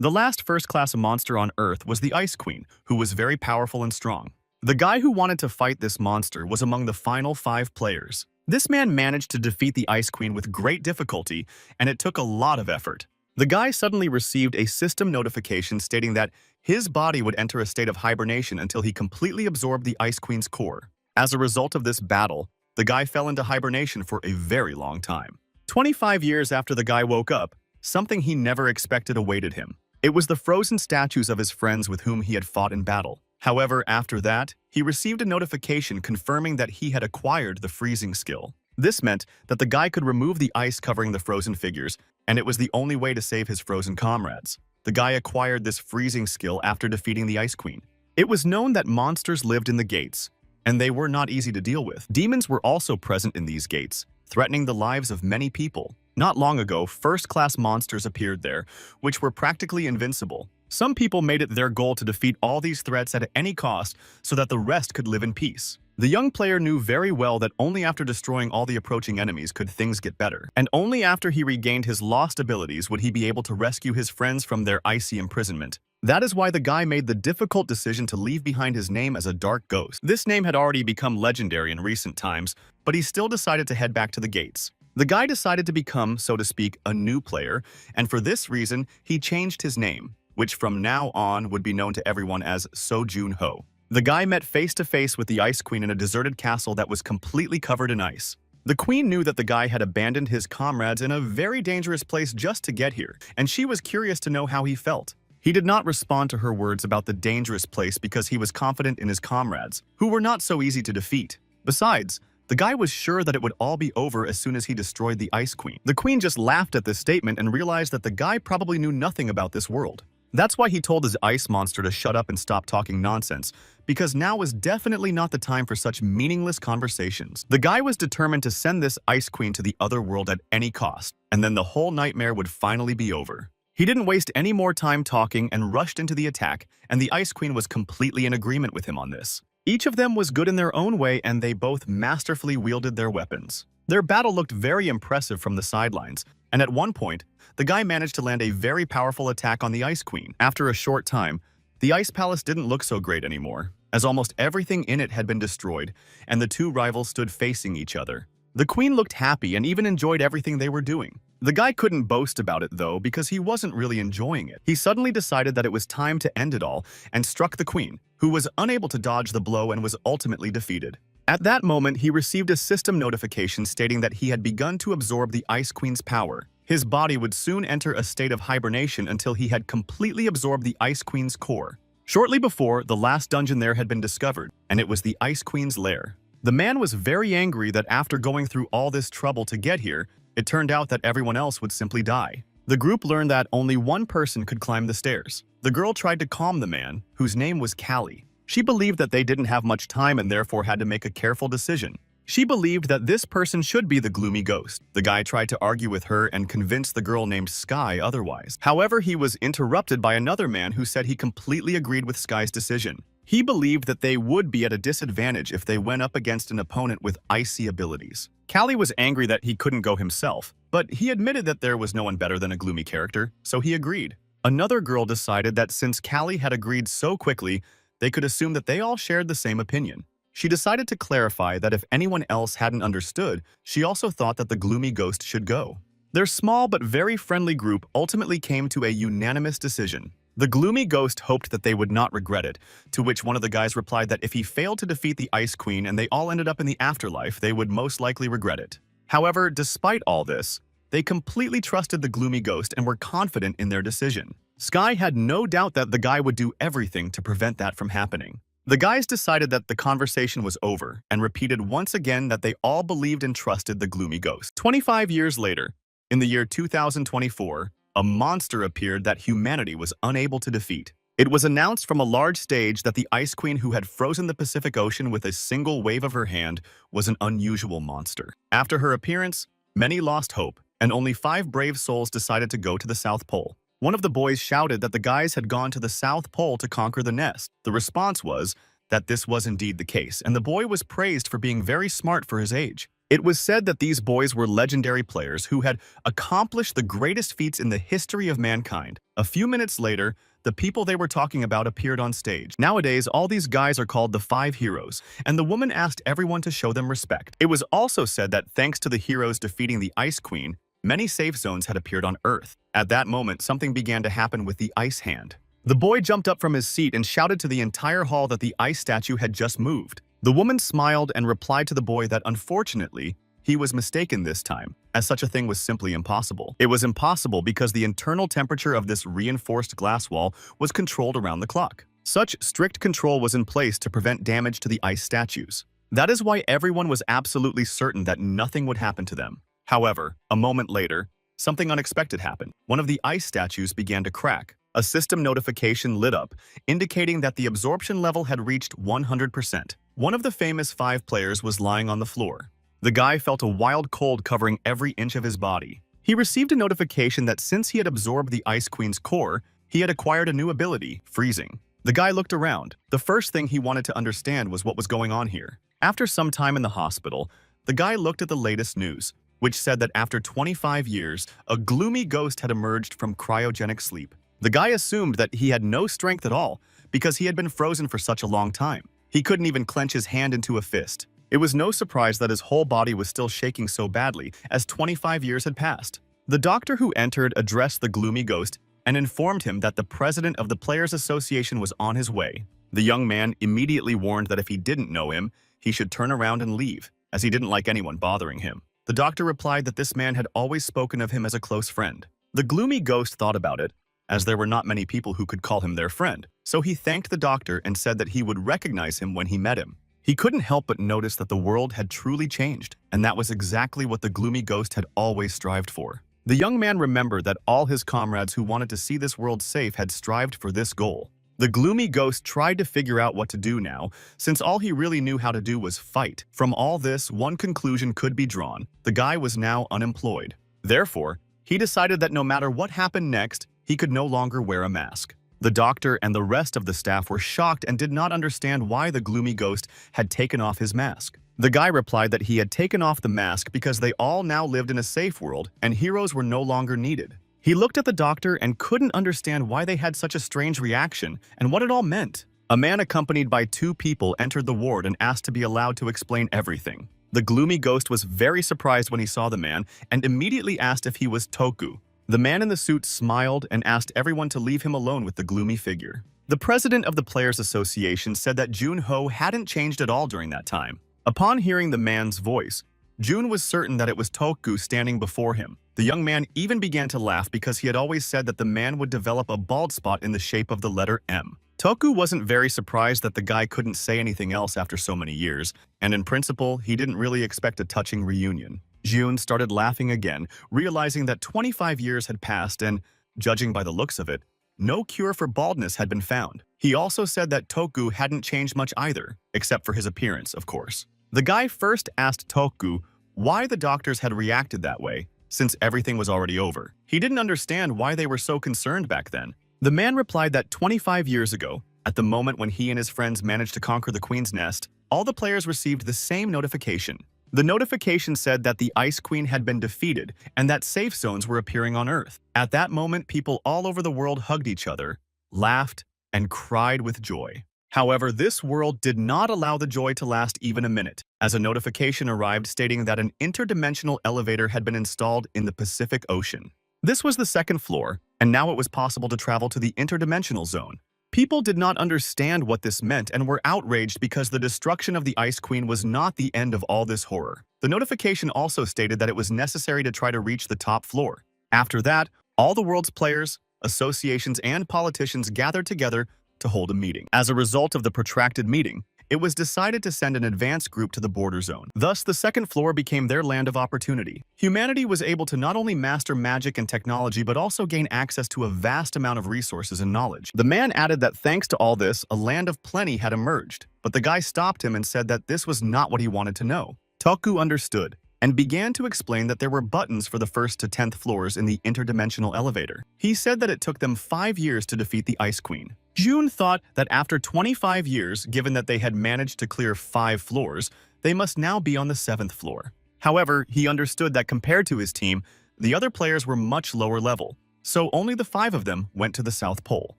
The last first-class monster on Earth was the Ice Queen, who was very powerful and strong. The guy who wanted to fight this monster was among the final 5 players. This man managed to defeat the Ice Queen with great difficulty, and it took a lot of effort. The guy suddenly received a system notification stating that his body would enter a state of hibernation until he completely absorbed the Ice Queen's core. As a result of this battle, the guy fell into hibernation for a very long time. 25 years after the guy woke up, something he never expected awaited him. It was the frozen statues of his friends with whom he had fought in battle. However, after that, he received a notification confirming that he had acquired the freezing skill. This meant that the guy could remove the ice covering the frozen figures, and it was the only way to save his frozen comrades. The guy acquired this freezing skill after defeating the Ice Queen. It was known that monsters lived in the gates, and they were not easy to deal with. Demons were also present in these gates, threatening the lives of many people. Not long ago, first-class monsters appeared there, which were practically invincible. Some people made it their goal to defeat all these threats at any cost so that the rest could live in peace. The young player knew very well that only after destroying all the approaching enemies could things get better, and only after he regained his lost abilities would he be able to rescue his friends from their icy imprisonment. That is why the guy made the difficult decision to leave behind his name as a dark ghost. This name had already become legendary in recent times, but he still decided to head back to the gates. The guy decided to become, so to speak, a new player, and for this reason, he changed his name, which from now on would be known to everyone as So-Jun-Ho. The guy met face-to-face with the Ice Queen in a deserted castle that was completely covered in ice. The queen knew that the guy had abandoned his comrades in a very dangerous place just to get here, and she was curious to know how he felt. He did not respond to her words about the dangerous place because he was confident in his comrades, who were not so easy to defeat. Besides, the guy was sure that it would all be over as soon as he destroyed the Ice Queen. The queen just laughed at this statement and realized that the guy probably knew nothing about this world. That's why he told his ice monster to shut up and stop talking nonsense, because now was definitely not the time for such meaningless conversations. The guy was determined to send this Ice Queen to the other world at any cost, and then the whole nightmare would finally be over. He didn't waste any more time talking and rushed into the attack, and the Ice Queen was completely in agreement with him on this. Each of them was good in their own way, and they both masterfully wielded their weapons. Their battle looked very impressive from the sidelines, and at one point, the guy managed to land a very powerful attack on the Ice Queen. After a short time, the Ice Palace didn't look so great anymore, as almost everything in it had been destroyed, and the two rivals stood facing each other. The queen looked happy and even enjoyed everything they were doing. The guy couldn't boast about it though because he wasn't really enjoying it. He suddenly decided that it was time to end it all and struck the queen, who was unable to dodge the blow and was ultimately defeated. At that moment, he received a system notification stating that he had begun to absorb the Ice Queen's power. His body would soon enter a state of hibernation until he had completely absorbed the Ice Queen's core. Shortly before, the last dungeon there had been discovered, and it was the Ice Queen's lair. The man was very angry that after going through all this trouble to get here, it turned out that everyone else would simply die. The group learned that only one person could climb the stairs. The girl tried to calm the man, whose name was Callie. She believed that they didn't have much time and therefore had to make a careful decision. She believed that this person should be the gloomy ghost. The guy tried to argue with her and convince the girl named Sky otherwise. However, he was interrupted by another man who said he completely agreed with Sky's decision. He believed that they would be at a disadvantage if they went up against an opponent with icy abilities. Callie was angry that he couldn't go himself, but he admitted that there was no one better than a gloomy character, so he agreed. Another girl decided that since Callie had agreed so quickly, they could assume that they all shared the same opinion. She decided to clarify that if anyone else hadn't understood, she also thought that the gloomy ghost should go. Their small but very friendly group ultimately came to a unanimous decision. The gloomy ghost hoped that they would not regret it, to which one of the guys replied that if he failed to defeat the Ice Queen and they all ended up in the afterlife, they would most likely regret it. However, despite all this, they completely trusted the gloomy ghost and were confident in their decision. Sky had no doubt that the guy would do everything to prevent that from happening. The guys decided that the conversation was over and repeated once again that they all believed and trusted the gloomy ghost. 25 years later, in the year 2024, a monster appeared that humanity was unable to defeat. It was announced from a large stage that the Ice Queen, who had frozen the Pacific Ocean with a single wave of her hand, was an unusual monster. After her appearance, many lost hope, and only 5 brave souls decided to go to the South Pole. One of the boys shouted that the guys had gone to the South Pole to conquer the nest. The response was that this was indeed the case, and the boy was praised for being very smart for his age. It was said that these boys were legendary players who had accomplished the greatest feats in the history of mankind. A few minutes later, the people they were talking about appeared on stage. Nowadays, all these guys are called the Five Heroes, and the woman asked everyone to show them respect. It was also said that thanks to the heroes defeating the Ice Queen, many safe zones had appeared on Earth. At that moment, something began to happen with the Ice Hand. The boy jumped up from his seat and shouted to the entire hall that the ice statue had just moved. The woman smiled and replied to the boy that unfortunately, he was mistaken this time, as such a thing was simply impossible. It was impossible because the internal temperature of this reinforced glass wall was controlled around the clock. Such strict control was in place to prevent damage to the ice statues. That is why everyone was absolutely certain that nothing would happen to them. However, a moment later, something unexpected happened. One of the ice statues began to crack. A system notification lit up, indicating that the absorption level had reached 100%. One of the famous 5 players was lying on the floor. The guy felt a wild cold covering every inch of his body. He received a notification that since he had absorbed the Ice Queen's core, he had acquired a new ability, freezing. The guy looked around. The first thing he wanted to understand was what was going on here. After some time in the hospital, the guy looked at the latest news, which said that after 25 years, a gloomy ghost had emerged from cryogenic sleep. The guy assumed that he had no strength at all because he had been frozen for such a long time. He couldn't even clench his hand into a fist. It was no surprise that his whole body was still shaking so badly as 25 years had passed. The doctor who entered addressed the gloomy ghost and informed him that the president of the Players Association was on his way. The young man immediately warned that if he didn't know him, he should turn around and leave, as he didn't like anyone bothering him. The doctor replied that this man had always spoken of him as a close friend. The gloomy ghost thought about it, as there were not many people who could call him their friend, so he thanked the doctor and said that he would recognize him when he met him. He couldn't help but notice that the world had truly changed, and that was exactly what the gloomy ghost had always strived for. The young man remembered that all his comrades who wanted to see this world safe had strived for this goal. The gloomy ghost tried to figure out what to do now, since all he really knew how to do was fight. From all this, one conclusion could be drawn. The guy was now unemployed. Therefore, he decided that no matter what happened next, he could no longer wear a mask. The doctor and the rest of the staff were shocked and did not understand why the gloomy ghost had taken off his mask. The guy replied that he had taken off the mask because they all now lived in a safe world and heroes were no longer needed. He looked at the doctor and couldn't understand why they had such a strange reaction and what it all meant. A man accompanied by 2 people entered the ward and asked to be allowed to explain everything. The gloomy ghost was very surprised when he saw the man and immediately asked if he was Toku. The man in the suit smiled and asked everyone to leave him alone with the gloomy figure. The president of the Players Association said that Jun-ho hadn't changed at all during that time. Upon hearing the man's voice, Jun was certain that it was Toku standing before him. The young man even began to laugh because he had always said that the man would develop a bald spot in the shape of the letter M. Toku wasn't very surprised that the guy couldn't say anything else after so many years, and in principle, he didn't really expect a touching reunion. Jun started laughing again, realizing that 25 years had passed and, judging by the looks of it, no cure for baldness had been found. He also said that Toku hadn't changed much either, except for his appearance, of course. The guy first asked Toku why the doctors had reacted that way, since everything was already over. He didn't understand why they were so concerned back then. The man replied that 25 years ago, at the moment when he and his friends managed to conquer the Queen's Nest, all the players received the same notification. The notification said that the Ice Queen had been defeated and that safe zones were appearing on Earth. At that moment, people all over the world hugged each other, laughed, and cried with joy. However, this world did not allow the joy to last even a minute, as a notification arrived stating that an interdimensional elevator had been installed in the Pacific Ocean. This was the 2nd floor, and now it was possible to travel to the interdimensional zone. People did not understand what this meant and were outraged because the destruction of the Ice Queen was not the end of all this horror. The notification also stated that it was necessary to try to reach the top floor. After that, all the world's players, associations, and politicians gathered together to hold a meeting. As a result of the protracted meeting, it was decided to send an advance group to the border zone. Thus, the 2nd floor became their land of opportunity. Humanity was able to not only master magic and technology, but also gain access to a vast amount of resources and knowledge. The man added that thanks to all this, a land of plenty had emerged. But the guy stopped him and said that this was not what he wanted to know. Toku understood and began to explain that there were buttons for the 1st to 10th floors in the interdimensional elevator. He said that it took them 5 years to defeat the Ice Queen. Jun thought that after 25 years, given that they had managed to clear 5 floors, they must now be on the 7th floor. However, he understood that compared to his team, the other players were much lower level, so only the 5 of them went to the South Pole.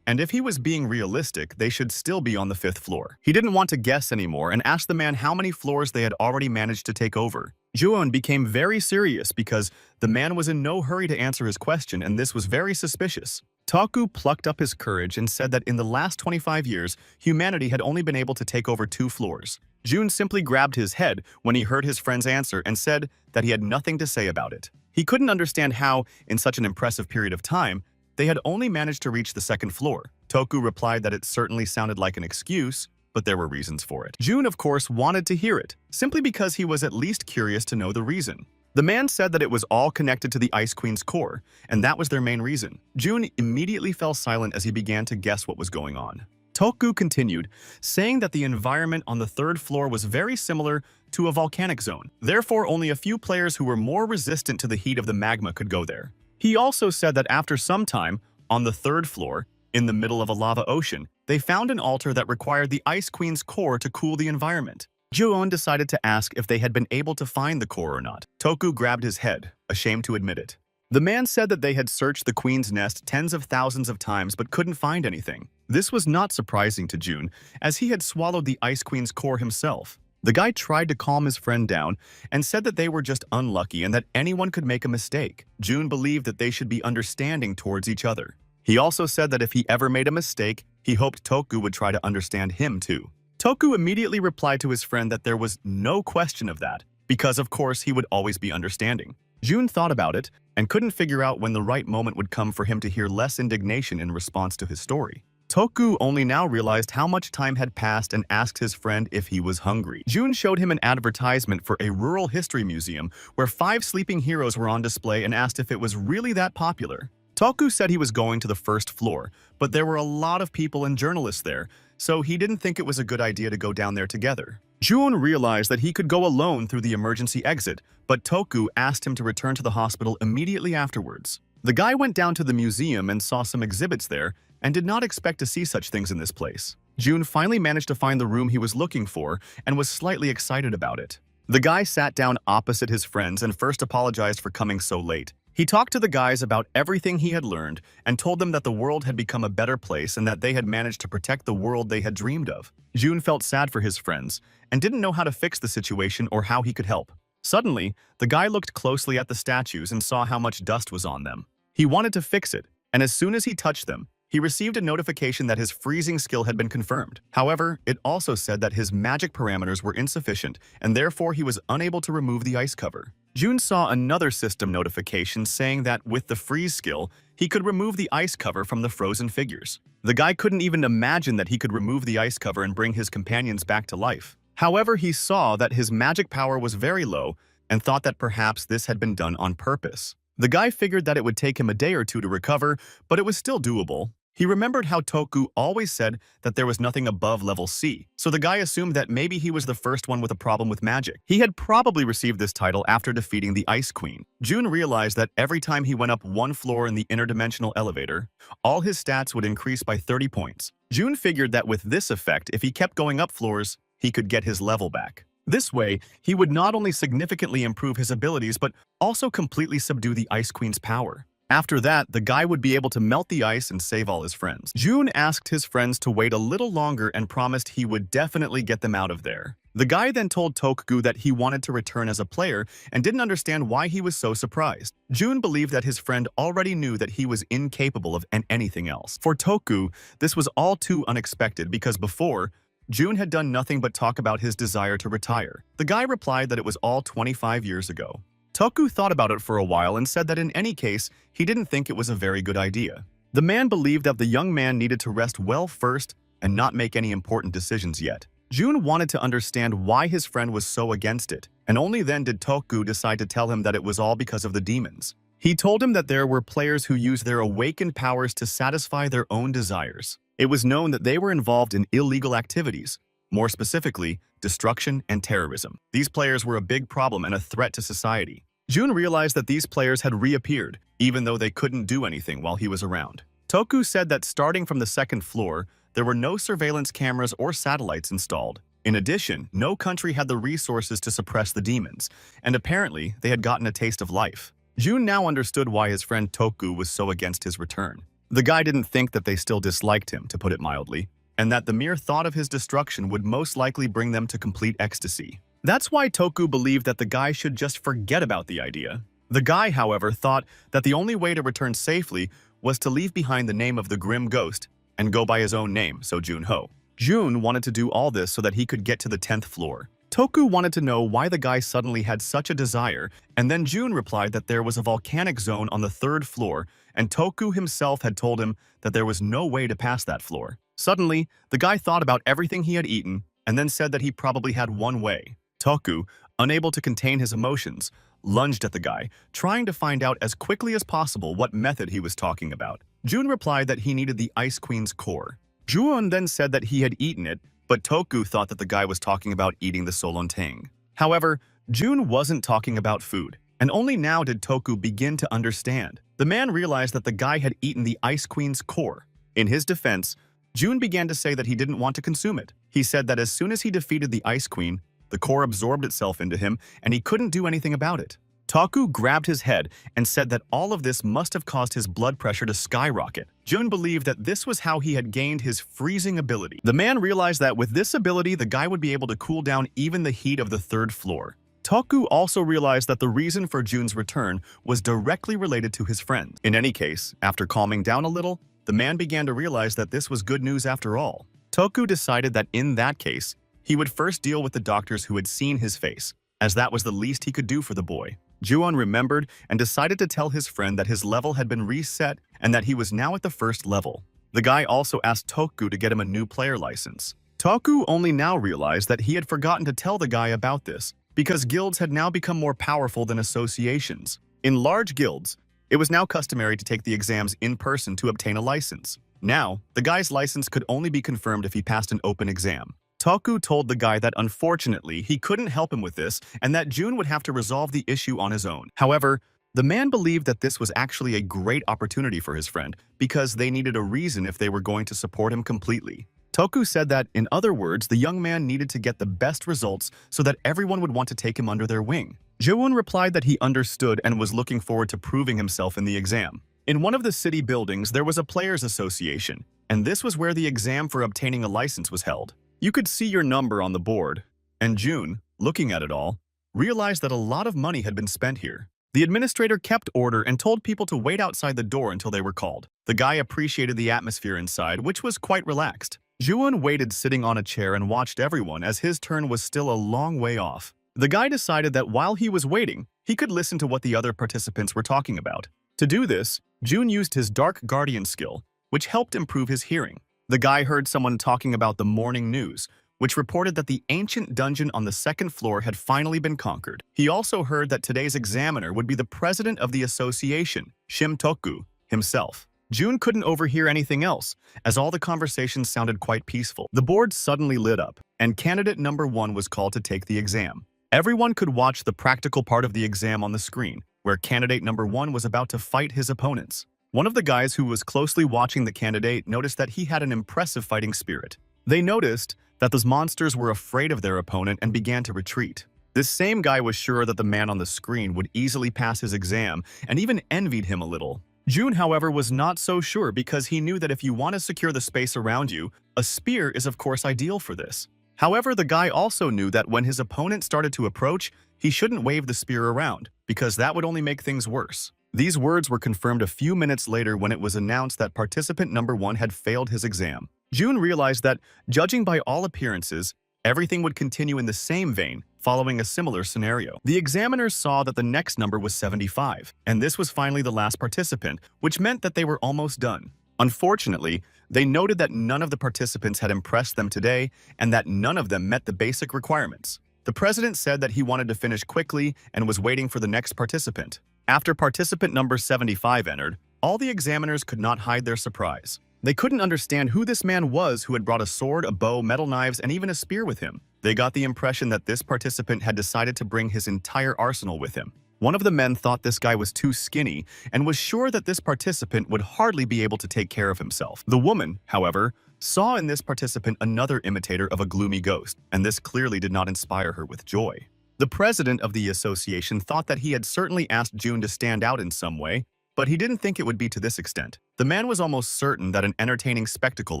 And if he was being realistic, they should still be on the 5th floor. He didn't want to guess anymore and asked the man how many floors they had already managed to take over. Juon became very serious because the man was in no hurry to answer his question, and this was very suspicious. Toku plucked up his courage and said that in the last 25 years, humanity had only been able to take over 2 floors. Jun simply grabbed his head when he heard his friend's answer and said that he had nothing to say about it. He couldn't understand how, in such an impressive period of time, they had only managed to reach the 2nd floor. Toku replied that it certainly sounded like an excuse, but there were reasons for it. Jun, of course, wanted to hear it, simply because he was at least curious to know the reason. The man said that it was all connected to the Ice Queen's core, and that was their main reason. Jun immediately fell silent as he began to guess what was going on. Toku continued, saying that the environment on the 3rd floor was very similar to a volcanic zone. Therefore, only a few players who were more resistant to the heat of the magma could go there. He also said that after some time, on the 3rd floor, in the middle of a lava ocean, they found an altar that required the Ice Queen's core to cool the environment. Juon decided to ask if they had been able to find the core or not. Toku grabbed his head, ashamed to admit it. The man said that they had searched the Queen's nest tens of thousands of times but couldn't find anything. This was not surprising to Jun, as he had swallowed the Ice Queen's core himself. The guy tried to calm his friend down and said that they were just unlucky and that anyone could make a mistake. Jun believed that they should be understanding towards each other. He also said that if he ever made a mistake, he hoped Toku would try to understand him too. Toku immediately replied to his friend that there was no question of that, because of course he would always be understanding. Jun thought about it and couldn't figure out when the right moment would come for him to hear less indignation in response to his story. Toku only now realized how much time had passed and asked his friend if he was hungry. Jun showed him an advertisement for a rural history museum where 5 sleeping heroes were on display and asked if it was really that popular. Toku said he was going to the 1st floor, but there were a lot of people and journalists there, so he didn't think it was a good idea to go down there together. Jun realized that he could go alone through the emergency exit, but Toku asked him to return to the hospital immediately afterwards. The guy went down to the museum and saw some exhibits there, and did not expect to see such things in this place. Jun finally managed to find the room he was looking for and was slightly excited about it. The guy sat down opposite his friends and first apologized for coming so late. He talked to the guys about everything he had learned and told them that the world had become a better place and that they had managed to protect the world they had dreamed of. Jun felt sad for his friends and didn't know how to fix the situation or how he could help. Suddenly, the guy looked closely at the statues and saw how much dust was on them. He wanted to fix it, and as soon as he touched them, he received a notification that his freezing skill had been confirmed. However, it also said that his magic parameters were insufficient, and therefore he was unable to remove the ice cover. Jun saw another system notification saying that with the freeze skill, he could remove the ice cover from the frozen figures. The guy couldn't even imagine that he could remove the ice cover and bring his companions back to life. However, he saw that his magic power was very low and thought that perhaps this had been done on purpose. The guy figured that it would take him a day or 2 to recover, but it was still doable. He remembered how Toku always said that there was nothing above level C, so the guy assumed that maybe he was the first one with a problem with magic. He had probably received this title after defeating the Ice Queen. Jun realized that every time he went up 1 floor in the interdimensional elevator, all his stats would increase by 30 points. Jun figured that with this effect, if he kept going up floors, he could get his level back. This way, he would not only significantly improve his abilities, but also completely subdue the Ice Queen's power. After that, the guy would be able to melt the ice and save all his friends. Jun asked his friends to wait a little longer and promised he would definitely get them out of there. The guy then told Toku that he wanted to return as a player and didn't understand why he was so surprised. Jun believed that his friend already knew that he was incapable of anything else. For Toku, this was all too unexpected because before, Jun had done nothing but talk about his desire to retire. The guy replied that it was all 25 years ago. Toku thought about it for a while and said that in any case, he didn't think it was a very good idea. The man believed that the young man needed to rest well first and not make any important decisions yet. Jun wanted to understand why his friend was so against it, and only then did Toku decide to tell him that it was all because of the demons. He told him that there were players who used their awakened powers to satisfy their own desires. It was known that they were involved in illegal activities, more specifically, destruction and terrorism. These players were a big problem and a threat to society. Jun realized that these players had reappeared, even though they couldn't do anything while he was around. Toku said that starting from the 2nd floor, there were no surveillance cameras or satellites installed. In addition, no country had the resources to suppress the demons, and apparently they had gotten a taste of life. Jun now understood why his friend Toku was so against his return. The guy didn't think that they still disliked him, to put it mildly, and that the mere thought of his destruction would most likely bring them to complete ecstasy. That's why Toku believed that the guy should just forget about the idea. The guy, however, thought that the only way to return safely was to leave behind the name of the Grim Ghost and go by his own name, so Junho. Jun wanted to do all this so that he could get to the 10th floor. Toku wanted to know why the guy suddenly had such a desire, and then Jun replied that there was a volcanic zone on the 3rd floor, and Toku himself had told him that there was no way to pass that floor. Suddenly, the guy thought about everything he had eaten, and then said that he probably had one way. Toku, unable to contain his emotions, lunged at the guy, trying to find out as quickly as possible what method he was talking about. Jun replied that he needed the Ice Queen's core. Jun then said that he had eaten it, but Toku thought that the guy was talking about eating the Solontang. However, Jun wasn't talking about food, and only now did Toku begin to understand. The man realized that the guy had eaten the Ice Queen's core. In his defense, Jun began to say that he didn't want to consume it. He said that as soon as he defeated the Ice Queen, the core absorbed itself into him, and he couldn't do anything about it. Toku grabbed his head and said that all of this must have caused his blood pressure to skyrocket. Jun believed that this was how he had gained his freezing ability. The man realized that with this ability, the guy would be able to cool down even the heat of the 3rd floor. Toku also realized that the reason for Jun's return was directly related to his friend. In any case, after calming down a little, the man began to realize that this was good news after all. Toku decided that in that case, he would first deal with the doctors who had seen his face, as that was the least he could do for the boy. Juon remembered and decided to tell his friend that his level had been reset and that he was now at the 1st level. The guy also asked Toku to get him a new player license. Toku only now realized that he had forgotten to tell the guy about this, because guilds had now become more powerful than associations. In large guilds, it was now customary to take the exams in person to obtain a license. Now, the guy's license could only be confirmed if he passed an open exam. Toku told the guy that unfortunately he couldn't help him with this and that Jun would have to resolve the issue on his own. However, the man believed that this was actually a great opportunity for his friend because they needed a reason if they were going to support him completely. Toku said that, in other words, the young man needed to get the best results so that everyone would want to take him under their wing. Jun replied that he understood and was looking forward to proving himself in the exam. In one of the city buildings, there was a players' association, and this was where the exam for obtaining a license was held. You could see your number on the board, and Jun, looking at it all, realized that a lot of money had been spent here. The administrator kept order and told people to wait outside the door until they were called. The guy appreciated the atmosphere inside, which was quite relaxed. Jun waited sitting on a chair and watched everyone as his turn was still a long way off. The guy decided that while he was waiting, he could listen to what the other participants were talking about. To do this, Jun used his Dark Guardian skill, which helped improve his hearing. The guy heard someone talking about the morning news, which reported that the ancient dungeon on the 2nd floor had finally been conquered. He also heard that today's examiner would be the president of the association, Shimtoku, himself. Jun couldn't overhear anything else, as all the conversations sounded quite peaceful. The board suddenly lit up, and candidate number 1 was called to take the exam. Everyone could watch the practical part of the exam on the screen, where candidate number 1 was about to fight his opponents. One of the guys who was closely watching the candidate noticed that he had an impressive fighting spirit. They noticed that those monsters were afraid of their opponent and began to retreat. This same guy was sure that the man on the screen would easily pass his exam and even envied him a little. Jun, however, was not so sure because he knew that if you want to secure the space around you, a spear is of course ideal for this. However, the guy also knew that when his opponent started to approach, he shouldn't wave the spear around, because that would only make things worse. These words were confirmed a few minutes later when it was announced that participant number 1 had failed his exam. Jun realized that, judging by all appearances, everything would continue in the same vein, following a similar scenario. The examiners saw that the next number was 75, and this was finally the last participant, which meant that they were almost done. Unfortunately, they noted that none of the participants had impressed them today and that none of them met the basic requirements. The president said that he wanted to finish quickly and was waiting for the next participant. After participant number 75 entered, all the examiners could not hide their surprise. They couldn't understand who this man was who had brought a sword, a bow, metal knives, and even a spear with him. They got the impression that this participant had decided to bring his entire arsenal with him. One of the men thought this guy was too skinny and was sure that this participant would hardly be able to take care of himself. The woman, however, saw in this participant another imitator of a gloomy ghost, and this clearly did not inspire her with joy. The president of the association thought that he had certainly asked June to stand out in some way, but he didn't think it would be to this extent. The man was almost certain that an entertaining spectacle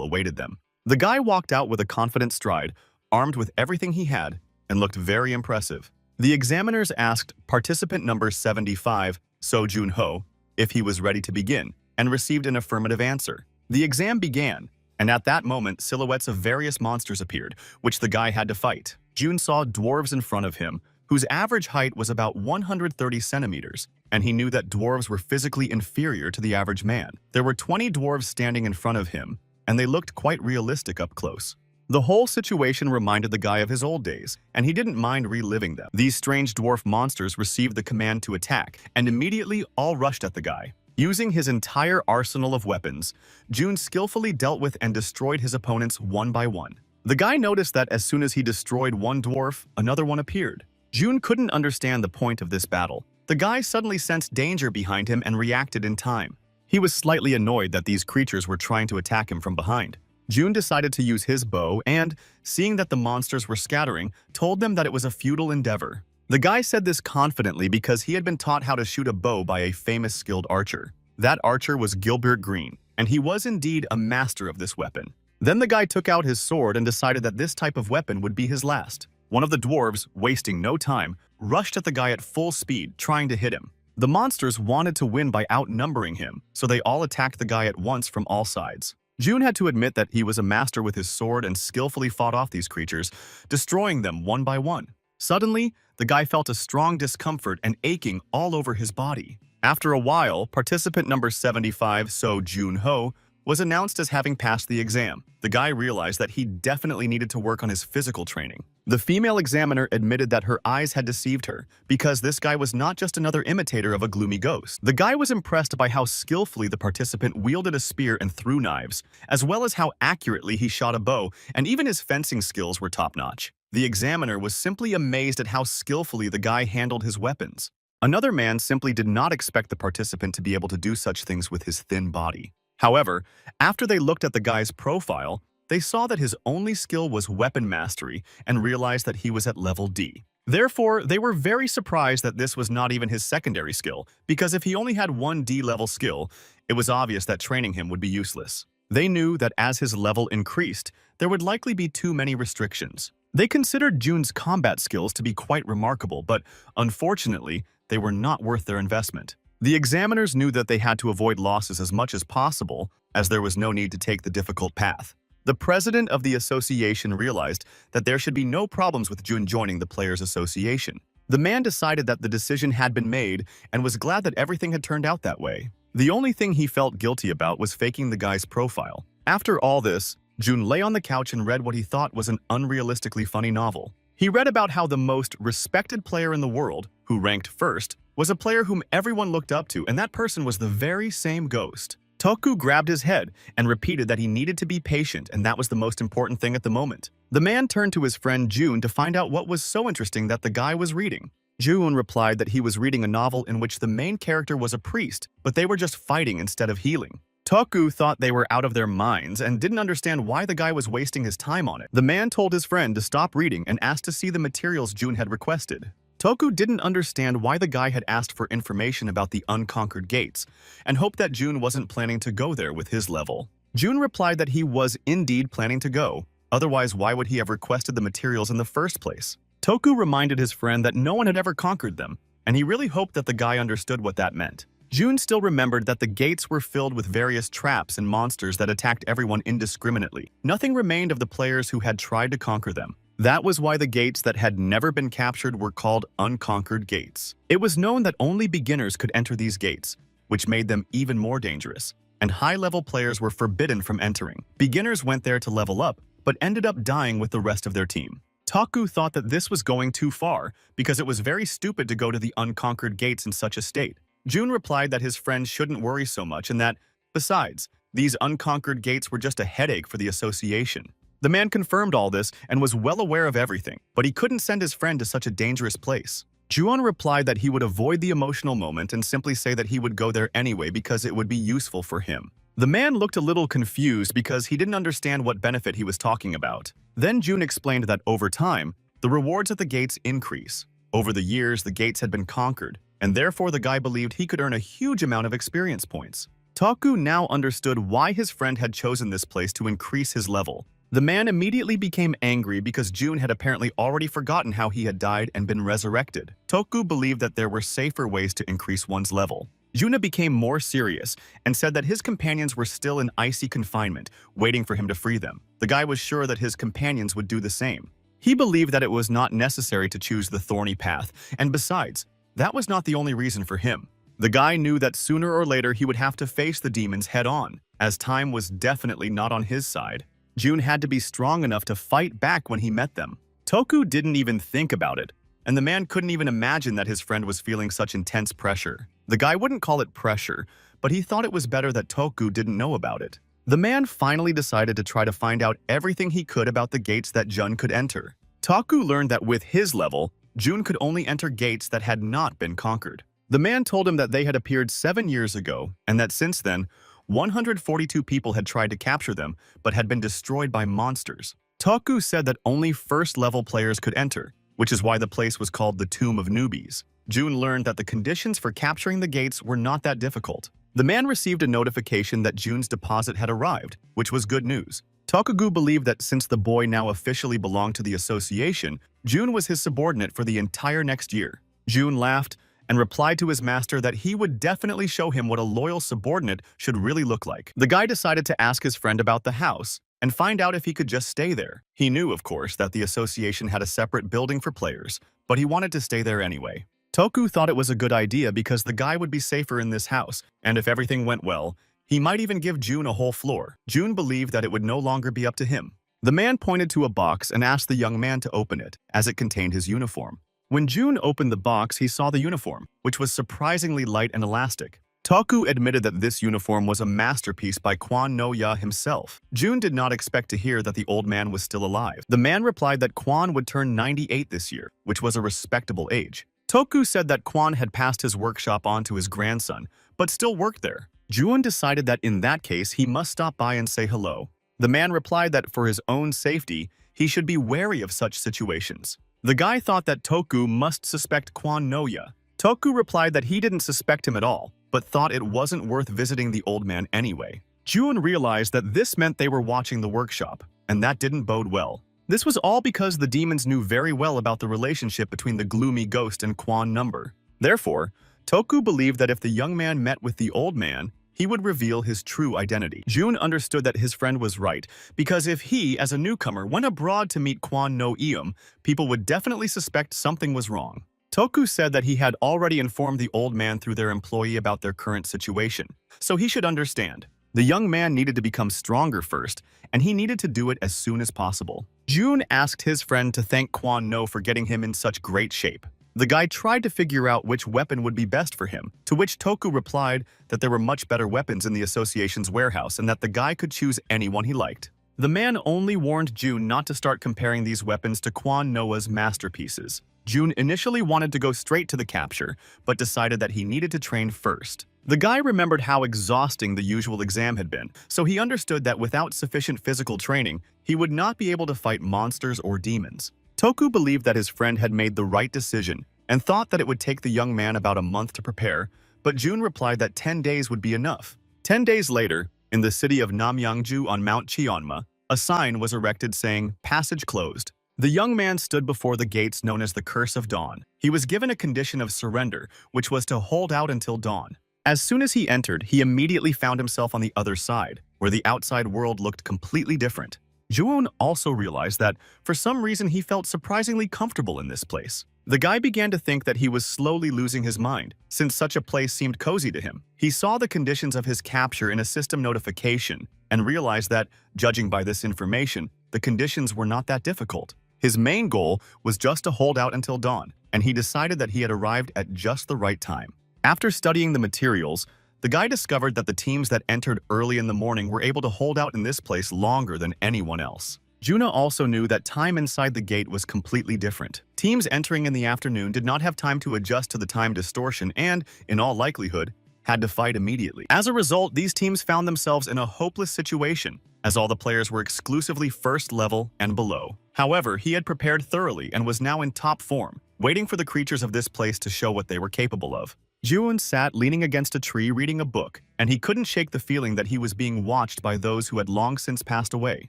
awaited them. The guy walked out with a confident stride, armed with everything he had, and looked very impressive. The examiners asked participant number 75, So Jun-ho, if he was ready to begin, and received an affirmative answer. The exam began, and at that moment silhouettes of various monsters appeared, which the guy had to fight. Jun saw dwarves in front of him, whose average height was about 130 centimeters, and he knew that dwarves were physically inferior to the average man. There were 20 dwarves standing in front of him, and they looked quite realistic up close. The whole situation reminded the guy of his old days, and he didn't mind reliving them. These strange dwarf monsters received the command to attack, and immediately all rushed at the guy. Using his entire arsenal of weapons, Jun skillfully dealt with and destroyed his opponents one by one. The guy noticed that as soon as he destroyed one dwarf, another one appeared. Jun couldn't understand the point of this battle. The guy suddenly sensed danger behind him and reacted in time. He was slightly annoyed that these creatures were trying to attack him from behind. Jun decided to use his bow and, seeing that the monsters were scattering, told them that it was a futile endeavor. The guy said this confidently because he had been taught how to shoot a bow by a famous skilled archer. That archer was Gilbert Green, and he was indeed a master of this weapon. Then the guy took out his sword and decided that this type of weapon would be his last. One of the dwarves, wasting no time, rushed at the guy at full speed, trying to hit him. The monsters wanted to win by outnumbering him, so they all attacked the guy at once from all sides. Jun had to admit that he was a master with his sword and skillfully fought off these creatures, destroying them one by one. Suddenly, the guy felt a strong discomfort and aching all over his body. After a while, participant number 75, So Jun-ho, was announced as having passed the exam. The guy realized that he definitely needed to work on his physical training. The female examiner admitted that her eyes had deceived her, because this guy was not just another imitator of a gloomy ghost. The guy was impressed by how skillfully the participant wielded a spear and threw knives, as well as how accurately he shot a bow, and even his fencing skills were top-notch. The examiner was simply amazed at how skillfully the guy handled his weapons. Another man simply did not expect the participant to be able to do such things with his thin body. However, after they looked at the guy's profile, they saw that his only skill was weapon mastery and realized that he was at level D. Therefore, they were very surprised that this was not even his secondary skill, because if he only had one D-level skill, it was obvious that training him would be useless. They knew that as his level increased, there would likely be too many restrictions. They considered Jun's combat skills to be quite remarkable, but unfortunately, they were not worth their investment. The examiners knew that they had to avoid losses as much as possible, as there was no need to take the difficult path. The president of the association realized that there should be no problems with Jun joining the Players Association. The man decided that the decision had been made and was glad that everything had turned out that way. The only thing he felt guilty about was faking the guy's profile. After all this, Jun lay on the couch and read what he thought was an unrealistically funny novel. He read about how the most respected player in the world, who ranked first, was a player whom everyone looked up to, and that person was the very same ghost. Toku grabbed his head and repeated that he needed to be patient, and that was the most important thing at the moment. The man turned to his friend Jun to find out what was so interesting that the guy was reading. Jun replied that he was reading a novel in which the main character was a priest, but they were just fighting instead of healing. Toku thought they were out of their minds and didn't understand why the guy was wasting his time on it. The man told his friend to stop reading and asked to see the materials Jun had requested. Toku didn't understand why the guy had asked for information about the unconquered gates, and hoped that Jun wasn't planning to go there with his level. Jun replied that he was indeed planning to go, otherwise why would he have requested the materials in the first place? Toku reminded his friend that no one had ever conquered them, and he really hoped that the guy understood what that meant. Jun still remembered that the gates were filled with various traps and monsters that attacked everyone indiscriminately. Nothing remained of the players who had tried to conquer them. That was why the gates that had never been captured were called unconquered gates. It was known that only beginners could enter these gates, which made them even more dangerous, and high-level players were forbidden from entering. Beginners went there to level up, but ended up dying with the rest of their team. Toku thought that this was going too far, because it was very stupid to go to the unconquered gates in such a state. Jun replied that his friend shouldn't worry so much and that, besides, these unconquered gates were just a headache for the association. The man confirmed all this and was well aware of everything, but he couldn't send his friend to such a dangerous place. Juon replied that he would avoid the emotional moment and simply say that he would go there anyway because it would be useful for him. The man looked a little confused because he didn't understand what benefit he was talking about. Then Jun explained that over time, the rewards at the gates increase. Over the years, the gates had been conquered, and therefore the guy believed he could earn a huge amount of experience points. Taku now understood why his friend had chosen this place to increase his level. The man immediately became angry because Jun had apparently already forgotten how he had died and been resurrected. Taku believed that there were safer ways to increase one's level. Juna became more serious and said that his companions were still in icy confinement, waiting for him to free them. The guy was sure that his companions would do the same. He believed that it was not necessary to choose the thorny path, and besides, that was not the only reason for him. The guy knew that sooner or later he would have to face the demons head-on, as time was definitely not on his side. Jun had to be strong enough to fight back when he met them. Toku didn't even think about it, and the man couldn't even imagine that his friend was feeling such intense pressure. The guy wouldn't call it pressure, but he thought it was better that Toku didn't know about it. The man finally decided to try to find out everything he could about the gates that Jun could enter. Taku learned that with his level, Jun could only enter gates that had not been conquered. The man told him that they had appeared 7 years ago, and that since then, 142 people had tried to capture them, but had been destroyed by monsters. Taku said that only first-level players could enter, which is why the place was called the Tomb of Newbies. Jun learned that the conditions for capturing the gates were not that difficult. The man received a notification that Jun's deposit had arrived, which was good news. Tokugu believed that since the boy now officially belonged to the association, Jun was his subordinate for the entire next year. Jun laughed and replied to his master that he would definitely show him what a loyal subordinate should really look like. The guy decided to ask his friend about the house and find out if he could just stay there. He knew, of course, that the association had a separate building for players, but he wanted to stay there anyway. Toku thought it was a good idea because the guy would be safer in this house, and if everything went well, he might even give Jun a whole floor. Jun believed that it would no longer be up to him. The man pointed to a box and asked the young man to open it, as it contained his uniform. When Jun opened the box, he saw the uniform, which was surprisingly light and elastic. Toku admitted that this uniform was a masterpiece by Kwon No-ya himself. Jun did not expect to hear that the old man was still alive. The man replied that Kwon would turn 98 this year, which was a respectable age. Toku said that Kwon had passed his workshop on to his grandson, but still worked there. Jun decided that in that case, he must stop by and say hello. The man replied that for his own safety, he should be wary of such situations. The guy thought that Toku must suspect Kwon No-ya. Toku replied that he didn't suspect him at all, but thought it wasn't worth visiting the old man anyway. Jun realized that this meant they were watching the workshop, and that didn't bode well. This was all because the demons knew very well about the relationship between the gloomy ghost and Kwon Number. Therefore, Toku believed that if the young man met with the old man, he would reveal his true identity. Jun understood that his friend was right, because if he, as a newcomer, went abroad to meet Kwon No-eum, people would definitely suspect something was wrong. Toku said that he had already informed the old man through their employee about their current situation, so he should understand. The young man needed to become stronger first, and he needed to do it as soon as possible. Jun asked his friend to thank Kwon No for getting him in such great shape. The guy tried to figure out which weapon would be best for him, to which Toku replied that there were much better weapons in the association's warehouse and that the guy could choose anyone he liked. The man only warned Jun not to start comparing these weapons to Kwon Noah's masterpieces. Jun initially wanted to go straight to the capture, but decided that he needed to train first. The guy remembered how exhausting the usual exam had been, so he understood that without sufficient physical training, he would not be able to fight monsters or demons. Toku believed that his friend had made the right decision and thought that it would take the young man about a month to prepare, but Jun replied that 10 days would be enough. 10 days later, in the city of Namyangju on Mount Cheonma, a sign was erected saying, "Passage closed." The young man stood before the gates known as the Curse of Dawn. He was given a condition of surrender, which was to hold out until dawn. As soon as he entered, he immediately found himself on the other side, where the outside world looked completely different. Juon also realized that, for some reason, he felt surprisingly comfortable in this place. The guy began to think that he was slowly losing his mind, since such a place seemed cozy to him. He saw the conditions of his capture in a system notification and realized that, judging by this information, the conditions were not that difficult. His main goal was just to hold out until dawn, and he decided that he had arrived at just the right time. After studying the materials, the guy discovered that the teams that entered early in the morning were able to hold out in this place longer than anyone else. Juna also knew that time inside the gate was completely different. Teams entering in the afternoon did not have time to adjust to the time distortion and, in all likelihood, had to fight immediately. As a result, these teams found themselves in a hopeless situation, as all the players were exclusively first level and below. However, he had prepared thoroughly and was now in top form, waiting for the creatures of this place to show what they were capable of. Juun sat leaning against a tree reading a book, and he couldn't shake the feeling that he was being watched by those who had long since passed away.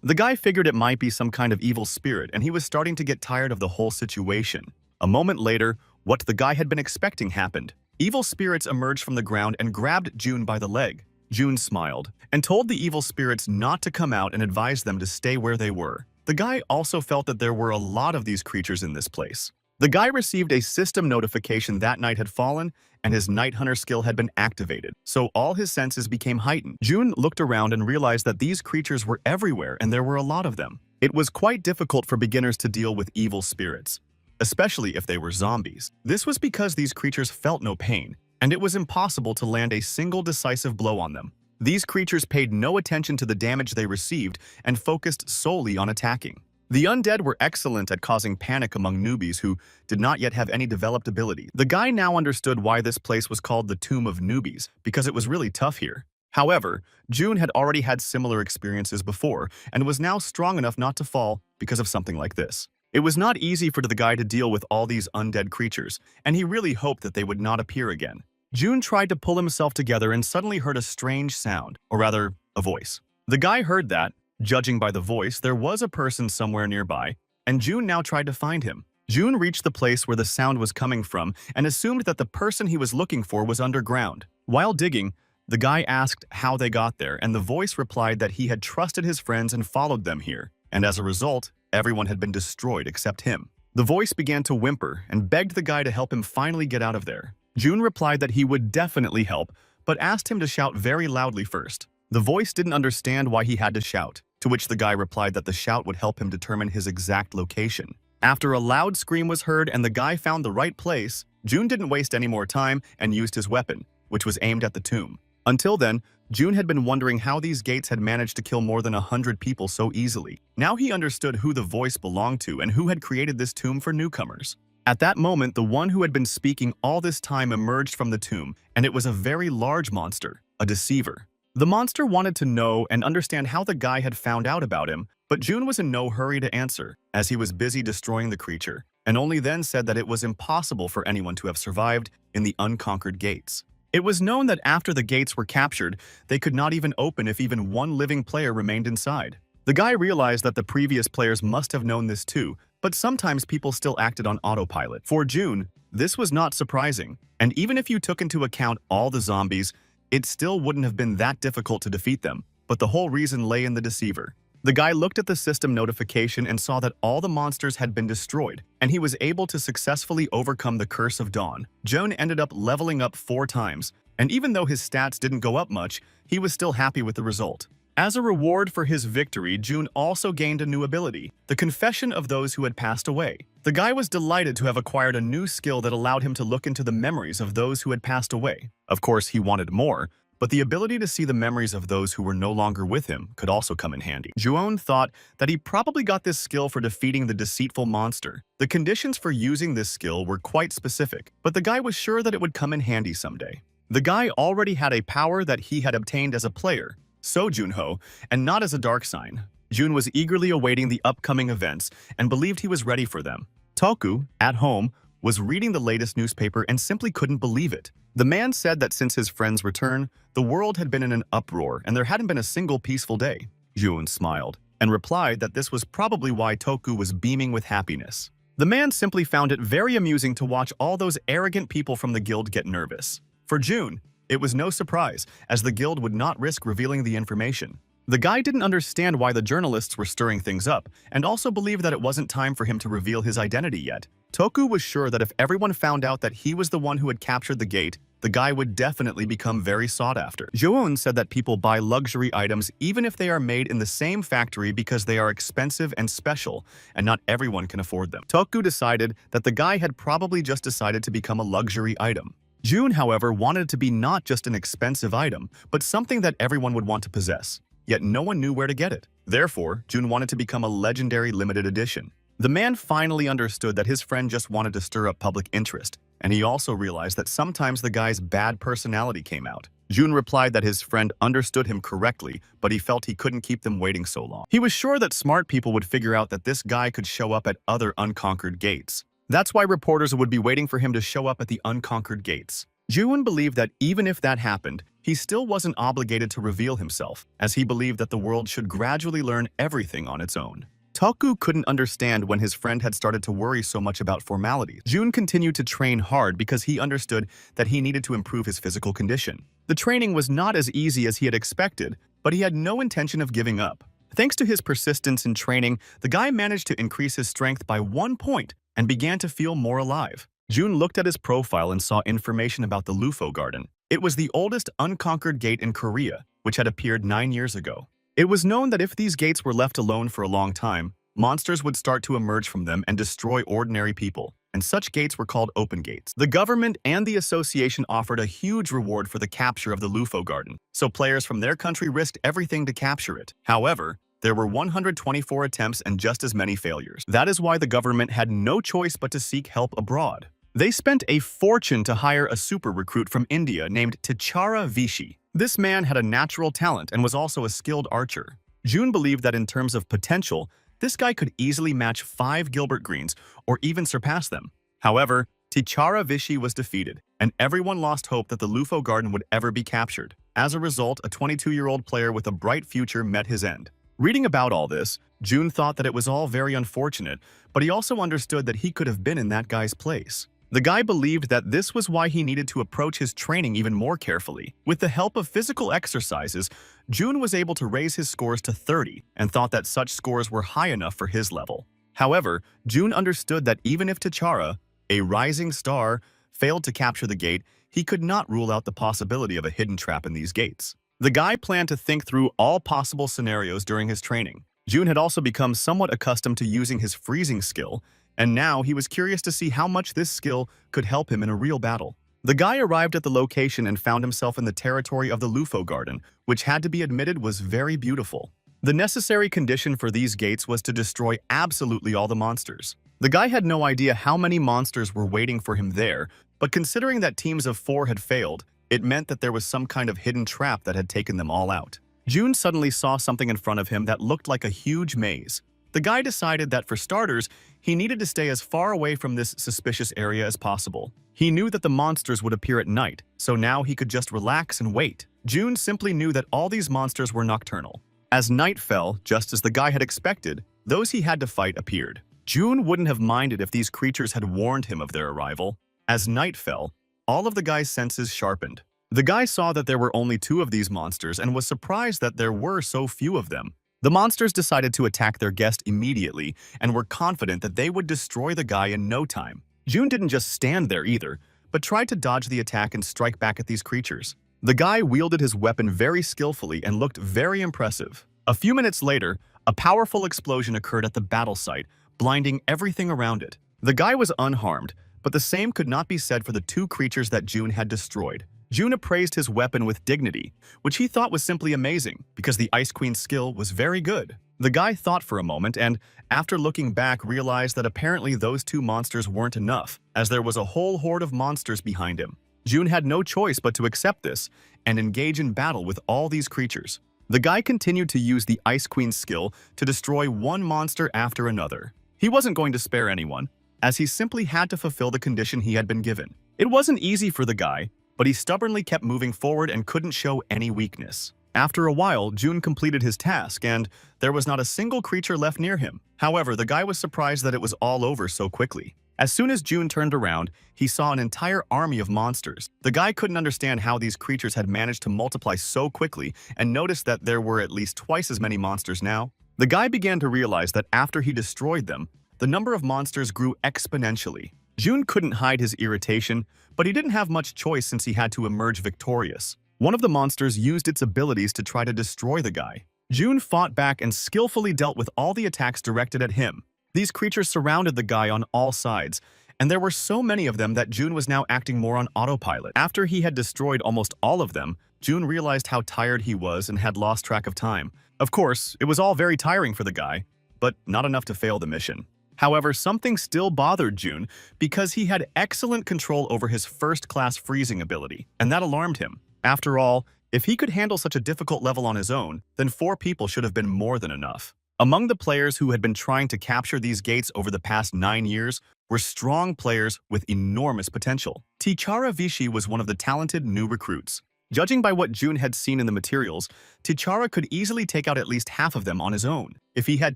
The guy figured it might be some kind of evil spirit, and he was starting to get tired of the whole situation. A moment later, what the guy had been expecting happened. Evil spirits emerged from the ground and grabbed Jun by the leg. Jun smiled and told the evil spirits not to come out and advised them to stay where they were. The guy also felt that there were a lot of these creatures in this place. The guy received a system notification that night had fallen and his Night Hunter skill had been activated, so all his senses became heightened. Jun looked around and realized that these creatures were everywhere and there were a lot of them. It was quite difficult for beginners to deal with evil spirits, especially if they were zombies. This was because these creatures felt no pain, and it was impossible to land a single decisive blow on them. These creatures paid no attention to the damage they received and focused solely on attacking. The undead were excellent at causing panic among newbies who did not yet have any developed ability. The guy now understood why this place was called the Tomb of Newbies, because it was really tough here. However, Jun had already had similar experiences before and was now strong enough not to fall because of something like this. It was not easy for the guy to deal with all these undead creatures, and he really hoped that they would not appear again. Jun tried to pull himself together and suddenly heard a strange sound, or rather, a voice. The guy heard that. Judging by the voice, there was a person somewhere nearby, and Jun now tried to find him. Jun reached the place where the sound was coming from and assumed that the person he was looking for was underground. While digging, the guy asked how they got there, and the voice replied that he had trusted his friends and followed them here, and as a result, everyone had been destroyed except him. The voice began to whimper and begged the guy to help him finally get out of there. Jun replied that he would definitely help, but asked him to shout very loudly first. The voice didn't understand why he had to shout, to which the guy replied that the shout would help him determine his exact location. After a loud scream was heard and the guy found the right place, Jun didn't waste any more time and used his weapon, which was aimed at the tomb. Until then, Jun had been wondering how these gates had managed to kill more than 100 people so easily. Now he understood who the voice belonged to and who had created this tomb for newcomers. At that moment, the one who had been speaking all this time emerged from the tomb, and it was a very large monster, a deceiver. The monster wanted to know and understand how the guy had found out about him, but Jun was in no hurry to answer, as he was busy destroying the creature, and only then said that it was impossible for anyone to have survived in the unconquered gates. It was known that after the gates were captured, they could not even open if even one living player remained inside. The guy realized that the previous players must have known this too, but sometimes people still acted on autopilot. For Jun, this was not surprising, and even if you took into account all the zombies, it still wouldn't have been that difficult to defeat them, but the whole reason lay in the deceiver. The guy looked at the system notification and saw that all the monsters had been destroyed, and he was able to successfully overcome the Curse of Dawn. Jun ended up leveling up 4 times, and even though his stats didn't go up much, he was still happy with the result. As a reward for his victory, Jun also gained a new ability, the Confession of Those Who Had Passed Away. The guy was delighted to have acquired a new skill that allowed him to look into the memories of those who had passed away. Of course, he wanted more, but the ability to see the memories of those who were no longer with him could also come in handy. Juon thought that he probably got this skill for defeating the deceitful monster. The conditions for using this skill were quite specific, but the guy was sure that it would come in handy someday. The guy already had a power that he had obtained as a player, so Junho, and not as a dark sign. Jun was eagerly awaiting the upcoming events and believed he was ready for them. Toku, at home, was reading the latest newspaper and simply couldn't believe it. The man said that since his friend's return, the world had been in an uproar and there hadn't been a single peaceful day. Jun smiled and replied that this was probably why Toku was beaming with happiness. The man simply found it very amusing to watch all those arrogant people from the guild get nervous. For Jun, it was no surprise, as the guild would not risk revealing the information. The guy didn't understand why the journalists were stirring things up, and also believed that it wasn't time for him to reveal his identity yet. Toku was sure that if everyone found out that he was the one who had captured the gate, the guy would definitely become very sought after. Joon said that people buy luxury items even if they are made in the same factory because they are expensive and special, and not everyone can afford them. Toku decided that the guy had probably just decided to become a luxury item. Jun, however, wanted it to be not just an expensive item, but something that everyone would want to possess. yet no one knew where to get it. Therefore, Jun wanted to become a legendary limited edition. The man finally understood that his friend just wanted to stir up public interest, and he also realized that sometimes the guy's bad personality came out. Jun replied that his friend understood him correctly, but he felt he couldn't keep them waiting so long. He was sure that smart people would figure out that this guy could show up at other unconquered gates. That's why reporters would be waiting for him to show up at the unconquered gates. Jun believed that even if that happened, he still wasn't obligated to reveal himself, as he believed that the world should gradually learn everything on its own. Taku couldn't understand when his friend had started to worry so much about formalities. Jun continued to train hard because he understood that he needed to improve his physical condition. The training was not as easy as he had expected, but he had no intention of giving up. Thanks to his persistence in training, the guy managed to increase his strength by 1 point and began to feel more alive. Jun looked at his profile and saw information about the Lufo Garden. It was the oldest unconquered gate in Korea, which had appeared 9 years ago. It was known that if these gates were left alone for a long time, monsters would start to emerge from them and destroy ordinary people, and such gates were called open gates. The government and the association offered a huge reward for the capture of the Lufo Garden, so players from their country risked everything to capture it. However, there were 124 attempts and just as many failures. That is why the government had no choice but to seek help abroad. They spent a fortune to hire a super recruit from India named Tichara Vichy. This man had a natural talent and was also a skilled archer. Jun believed that in terms of potential, this guy could easily match 5 Gilbert Greens or even surpass them. However, Tichara Vichy was defeated, and everyone lost hope that the Lufo Garden would ever be captured. As a result, a 22-year-old player with a bright future met his end. Reading about all this, Jun thought that it was all very unfortunate, but he also understood that he could have been in that guy's place. The guy believed that this was why he needed to approach his training even more carefully. With the help of physical exercises, Jun was able to raise his scores to 30 and thought that such scores were high enough for his level. However, Jun understood that even if Tichara, a rising star, failed to capture the gate, he could not rule out the possibility of a hidden trap in these gates. The guy planned to think through all possible scenarios during his training. Jun had also become somewhat accustomed to using his freezing skill, and now he was curious to see how much this skill could help him in a real battle. The guy arrived at the location and found himself in the territory of the Lufo Garden, which had to be admitted was very beautiful. The necessary condition for these gates was to destroy absolutely all the monsters. The guy had no idea how many monsters were waiting for him there, but considering that teams of 4 had failed, it meant that there was some kind of hidden trap that had taken them all out. Jun suddenly saw something in front of him that looked like a huge maze. The guy decided that for starters, he needed to stay as far away from this suspicious area as possible. He knew that the monsters would appear at night, so now he could just relax and wait. Jun simply knew that all these monsters were nocturnal. As night fell, just as the guy had expected, those he had to fight appeared. Jun wouldn't have minded if these creatures had warned him of their arrival. As night fell, all of the guy's senses sharpened. The guy saw that there were only 2 of these monsters and was surprised that there were so few of them. The monsters decided to attack their guest immediately and were confident that they would destroy the guy in no time. Jun didn't just stand there either, but tried to dodge the attack and strike back at these creatures. The guy wielded his weapon very skillfully and looked very impressive. A few minutes later, a powerful explosion occurred at the battle site, blinding everything around it. The guy was unharmed, but the same could not be said for the 2 creatures that Jun had destroyed. Jun appraised his weapon with dignity, which he thought was simply amazing, because the Ice Queen's skill was very good. The guy thought for a moment and, after looking back, realized that apparently those 2 monsters weren't enough, as there was a whole horde of monsters behind him. Jun had no choice but to accept this and engage in battle with all these creatures. The guy continued to use the Ice Queen's skill to destroy one monster after another. He wasn't going to spare anyone, as he simply had to fulfill the condition he had been given. It wasn't easy for the guy, but he stubbornly kept moving forward and couldn't show any weakness. After a while, Jun completed his task, and there was not a single creature left near him. However, the guy was surprised that it was all over so quickly. As soon as Jun turned around, he saw an entire army of monsters. The guy couldn't understand how these creatures had managed to multiply so quickly and noticed that there were at least twice as many monsters now. The guy began to realize that after he destroyed them, the number of monsters grew exponentially. Jun couldn't hide his irritation, but he didn't have much choice since he had to emerge victorious. One of the monsters used its abilities to try to destroy the guy. Jun fought back and skillfully dealt with all the attacks directed at him. These creatures surrounded the guy on all sides, and there were so many of them that Jun was now acting more on autopilot. After he had destroyed almost all of them, June realized how tired he was and had lost track of time. Of course, it was all very tiring for the guy, but not enough to fail the mission. However, something still bothered June because he had excellent control over his first-class freezing ability, and that alarmed him. After all, if he could handle such a difficult level on his own, then 4 people should have been more than enough. Among the players who had been trying to capture these gates over the past 9 years were strong players with enormous potential. T'Chara Vichy was one of the talented new recruits. Judging by what June had seen in the materials, T'Chara could easily take out at least half of them on his own. If he had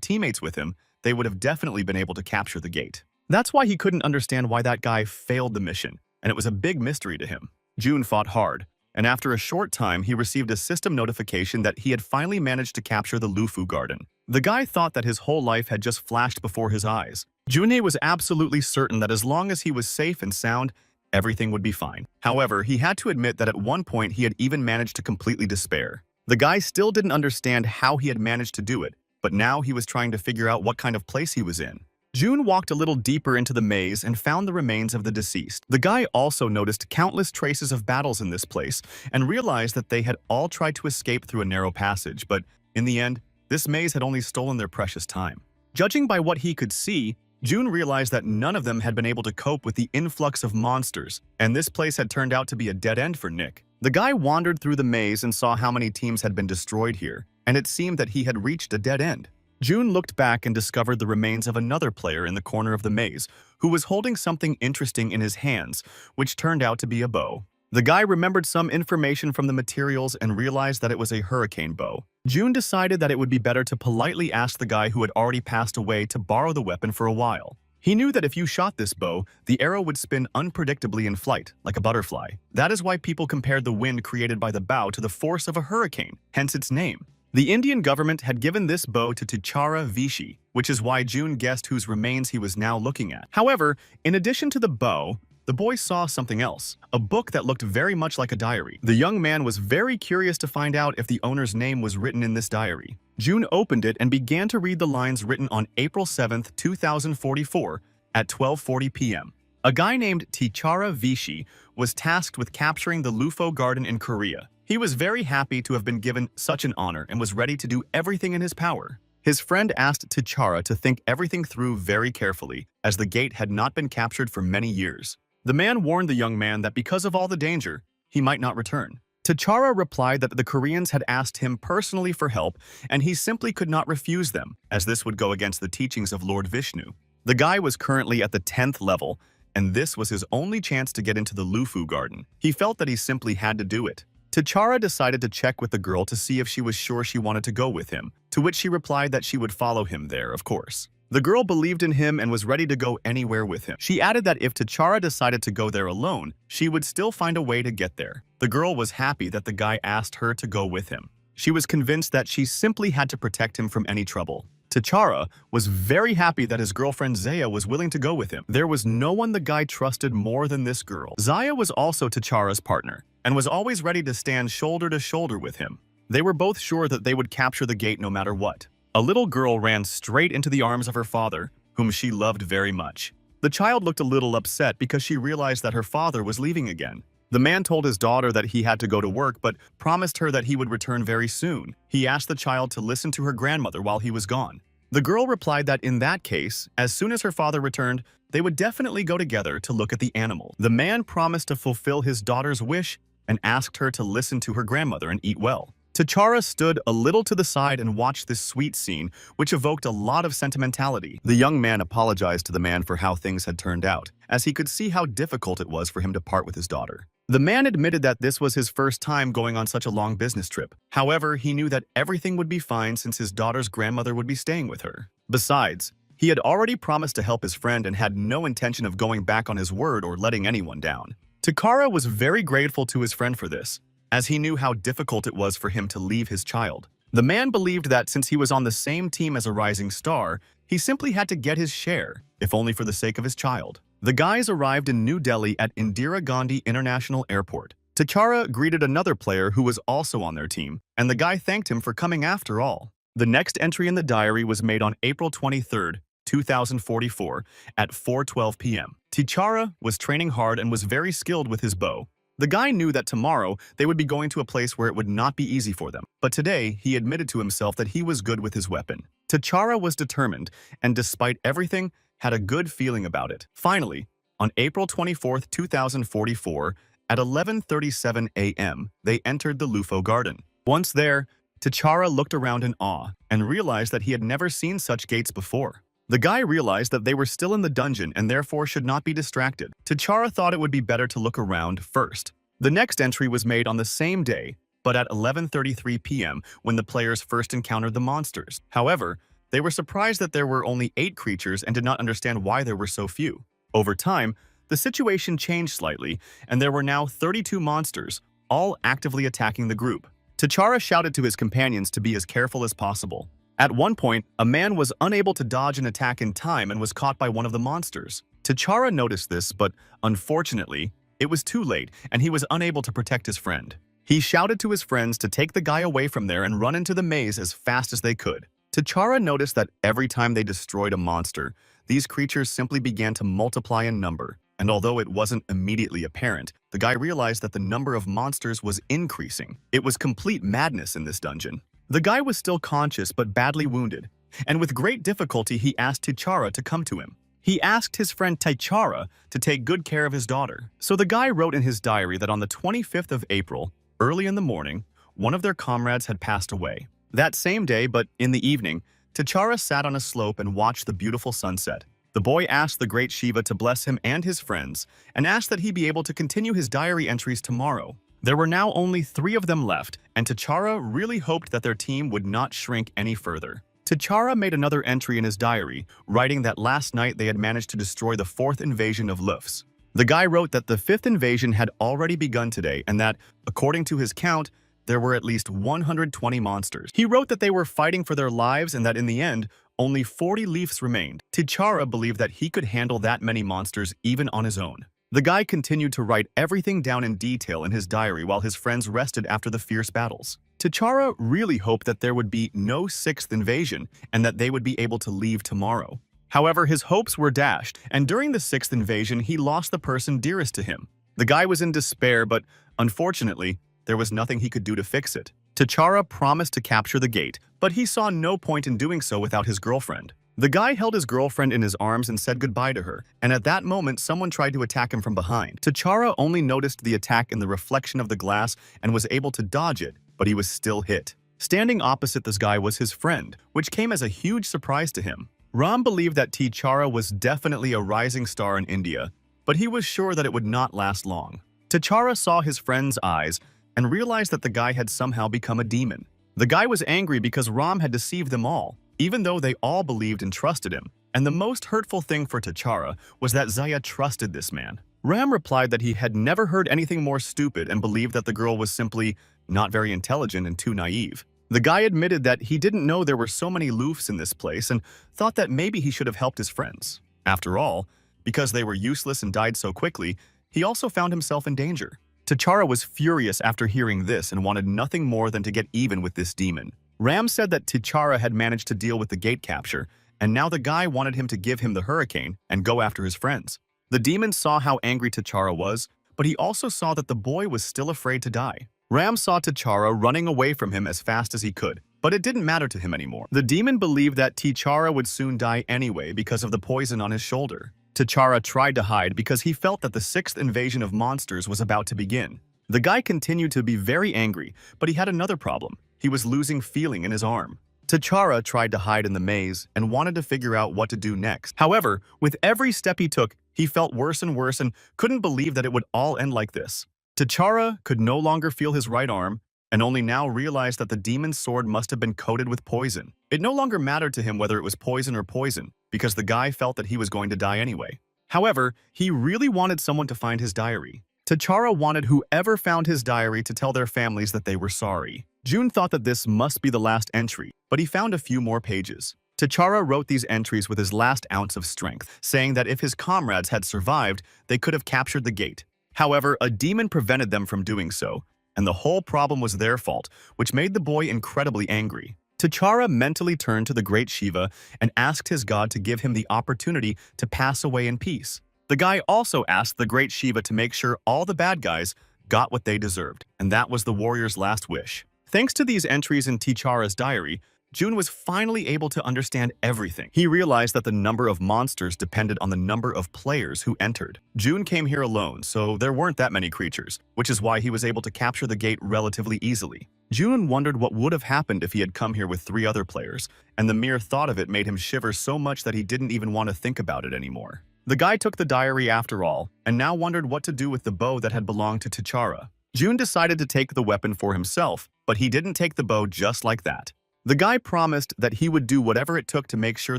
teammates with him, they would have definitely been able to capture the gate. That's why he couldn't understand why that guy failed the mission, and it was a big mystery to him. June fought hard, and after a short time he received a system notification that he had finally managed to capture the Lufu Garden. The guy thought that his whole life had just flashed before his eyes. Junhei was absolutely certain that as long as he was safe and sound, everything would be fine. However, he had to admit that at one point he had even managed to completely despair. The guy still didn't understand how he had managed to do it, but now he was trying to figure out what kind of place he was in. June walked a little deeper into the maze and found the remains of the deceased. The guy also noticed countless traces of battles in this place and realized that they had all tried to escape through a narrow passage, but in the end, this maze had only stolen their precious time. Judging by what he could see, June realized that none of them had been able to cope with the influx of monsters, and this place had turned out to be a dead end for Nick. The guy wandered through the maze and saw how many teams had been destroyed here, and it seemed that he had reached a dead end. June looked back and discovered the remains of another player in the corner of the maze, who was holding something interesting in his hands, which turned out to be a bow. The guy remembered some information from the materials and realized that it was a hurricane bow. June decided that it would be better to politely ask the guy who had already passed away to borrow the weapon for a while. He knew that if you shot this bow, the arrow would spin unpredictably in flight, like a butterfly. That is why people compared the wind created by the bow to the force of a hurricane, hence its name. The Indian government had given this bow to T'Chara Vichy, which is why June guessed whose remains he was now looking at. However, in addition to the bow, the boy saw something else, a book that looked very much like a diary. The young man was very curious to find out if the owner's name was written in this diary. June opened it and began to read the lines written on April 7, 2044 at 12:40 p.m. A guy named T'Chara Vichy was tasked with capturing the Lufu Garden in Korea. He was very happy to have been given such an honor and was ready to do everything in his power. His friend asked T'Chara to think everything through very carefully, as the gate had not been captured for many years. The man warned the young man that because of all the danger, he might not return. T'Chara replied that the Koreans had asked him personally for help, and he simply could not refuse them, as this would go against the teachings of Lord Vishnu. The guy was currently at the 10th level, and this was his only chance to get into the Lufu Garden. He felt that he simply had to do it. T'Chara decided to check with the girl to see if she was sure she wanted to go with him, to which she replied that she would follow him there, of course. The girl believed in him and was ready to go anywhere with him. She added that if T'Chara decided to go there alone, she would still find a way to get there. The girl was happy that the guy asked her to go with him. She was convinced that she simply had to protect him from any trouble. T'Chara was very happy that his girlfriend Zaya was willing to go with him. There was no one the guy trusted more than this girl. Zaya was also T'Chara's partner, and was always ready to stand shoulder to shoulder with him. They were both sure that they would capture the gate no matter what. A little girl ran straight into the arms of her father, whom she loved very much. The child looked a little upset because she realized that her father was leaving again. The man told his daughter that he had to go to work but promised her that he would return very soon. He asked the child to listen to her grandmother while he was gone. The girl replied that in that case, as soon as her father returned, they would definitely go together to look at the animal. The man promised to fulfill his daughter's wish and asked her to listen to her grandmother and eat well. T'Chara stood a little to the side and watched this sweet scene, which evoked a lot of sentimentality. The young man apologized to the man for how things had turned out, as he could see how difficult it was for him to part with his daughter. The man admitted that this was his first time going on such a long business trip. However, he knew that everything would be fine since his daughter's grandmother would be staying with her. Besides, he had already promised to help his friend and had no intention of going back on his word or letting anyone down. T'Chara was very grateful to his friend for this, as he knew how difficult it was for him to leave his child. The man believed that since he was on the same team as a rising star, he simply had to get his share, if only for the sake of his child. The guys arrived in New Delhi at Indira Gandhi International Airport. T'Chara greeted another player who was also on their team, and the guy thanked him for coming after all. The next entry in the diary was made on April 23, 2044 at 4:12 p.m. T'Chara was training hard and was very skilled with his bow. The guy knew that tomorrow they would be going to a place where it would not be easy for them. But today, he admitted to himself that he was good with his weapon. T'Challa was determined, and despite everything, had a good feeling about it. Finally, on April 24, 2044, at 11:37 a.m., they entered the Lufo Garden. Once there, T'Challa looked around in awe and realized that he had never seen such gates before. The guy realized that they were still in the dungeon and therefore should not be distracted. T'Challa thought it would be better to look around first. The next entry was made on the same day, but at 11:33 p.m. when the players first encountered the monsters. However, they were surprised that there were only 8 creatures and did not understand why there were so few. Over time, the situation changed slightly, and there were now 32 monsters, all actively attacking the group. T'Challa shouted to his companions to be as careful as possible. At one point, a man was unable to dodge an attack in time and was caught by one of the monsters. T'Challa noticed this, but unfortunately, it was too late and he was unable to protect his friend. He shouted to his friends to take the guy away from there and run into the maze as fast as they could. T'Challa noticed that every time they destroyed a monster, these creatures simply began to multiply in number. And although it wasn't immediately apparent, the guy realized that the number of monsters was increasing. It was complete madness in this dungeon. The guy was still conscious but badly wounded, and with great difficulty he asked T'Challa to come to him. He asked his friend T'Challa to take good care of his daughter. So the guy wrote in his diary that on the 25th of April, early in the morning, one of their comrades had passed away. That same day, but in the evening, T'Challa sat on a slope and watched the beautiful sunset. The boy asked the great Shiva to bless him and his friends, and asked that he be able to continue his diary entries tomorrow. There were now only 3 of them left, and T'Challa really hoped that their team would not shrink any further. T'Challa made another entry in his diary, writing that last night they had managed to destroy the 4th invasion of Lufs. The guy wrote that the 5th invasion had already begun today and that, according to his count, there were at least 120 monsters. He wrote that they were fighting for their lives and that in the end, only 40 leaves remained. T'Challa believed that he could handle that many monsters even on his own. The guy continued to write everything down in detail in his diary while his friends rested after the fierce battles. T'Challa really hoped that there would be no 6th invasion and that they would be able to leave tomorrow. However, his hopes were dashed, and during the 6th invasion, he lost the person dearest to him. The guy was in despair, but unfortunately, there was nothing he could do to fix it. T'Challa promised to capture the gate, but he saw no point in doing so without his girlfriend. The guy held his girlfriend in his arms and said goodbye to her, and at that moment someone tried to attack him from behind. T'Challa only noticed the attack in the reflection of the glass and was able to dodge it, but he was still hit. Standing opposite this guy was his friend, which came as a huge surprise to him. Ram believed that T'Challa was definitely a rising star in India, but he was sure that it would not last long. T'Challa saw his friend's eyes and realized that the guy had somehow become a demon. The guy was angry because Ram had deceived them all, even though they all believed and trusted him. And the most hurtful thing for T'Challa was that Zaya trusted this man. Ram replied that he had never heard anything more stupid and believed that the girl was simply not very intelligent and too naive. The guy admitted that he didn't know there were so many Lufs in this place and thought that maybe he should have helped his friends. After all, because they were useless and died so quickly, he also found himself in danger. T'Challa was furious after hearing this and wanted nothing more than to get even with this demon. Ram said that T'Challa had managed to deal with the gate capture, and now the guy wanted him to give him the hurricane and go after his friends. The demon saw how angry T'Challa was, but he also saw that the boy was still afraid to die. Ram saw T'Challa running away from him as fast as he could, but it didn't matter to him anymore. The demon believed that T'Challa would soon die anyway because of the poison on his shoulder. T'Challa tried to hide because he felt that the 6th invasion of monsters was about to begin. The guy continued to be very angry, but he had another problem. He was losing feeling in his arm. T'Challa tried to hide in the maze and wanted to figure out what to do next. However, with every step he took, he felt worse and worse and couldn't believe that it would all end like this. T'Challa could no longer feel his right arm and only now realized that the demon's sword must have been coated with poison. It no longer mattered to him whether it was poison or poison, because the guy felt that he was going to die anyway. However, he really wanted someone to find his diary. T'Challa wanted whoever found his diary to tell their families that they were sorry. June thought that this must be the last entry, but he found a few more pages. T'Challa wrote these entries with his last ounce of strength, saying that if his comrades had survived, they could have captured the gate. However, a demon prevented them from doing so, and the whole problem was their fault, which made the boy incredibly angry. T'Challa mentally turned to the great Shiva and asked his god to give him the opportunity to pass away in peace. The guy also asked the great Shiva to make sure all the bad guys got what they deserved, and that was the warrior's last wish. Thanks to these entries in T'Chara's diary, June was finally able to understand everything. He realized that the number of monsters depended on the number of players who entered. June came here alone, so there weren't that many creatures, which is why he was able to capture the gate relatively easily. June wondered what would have happened if he had come here with 3 other players, and the mere thought of it made him shiver so much that he didn't even want to think about it anymore. The guy took the diary after all, and now wondered what to do with the bow that had belonged to T'Chara. June decided to take the weapon for himself, but he didn't take the bow just like that. The guy promised that he would do whatever it took to make sure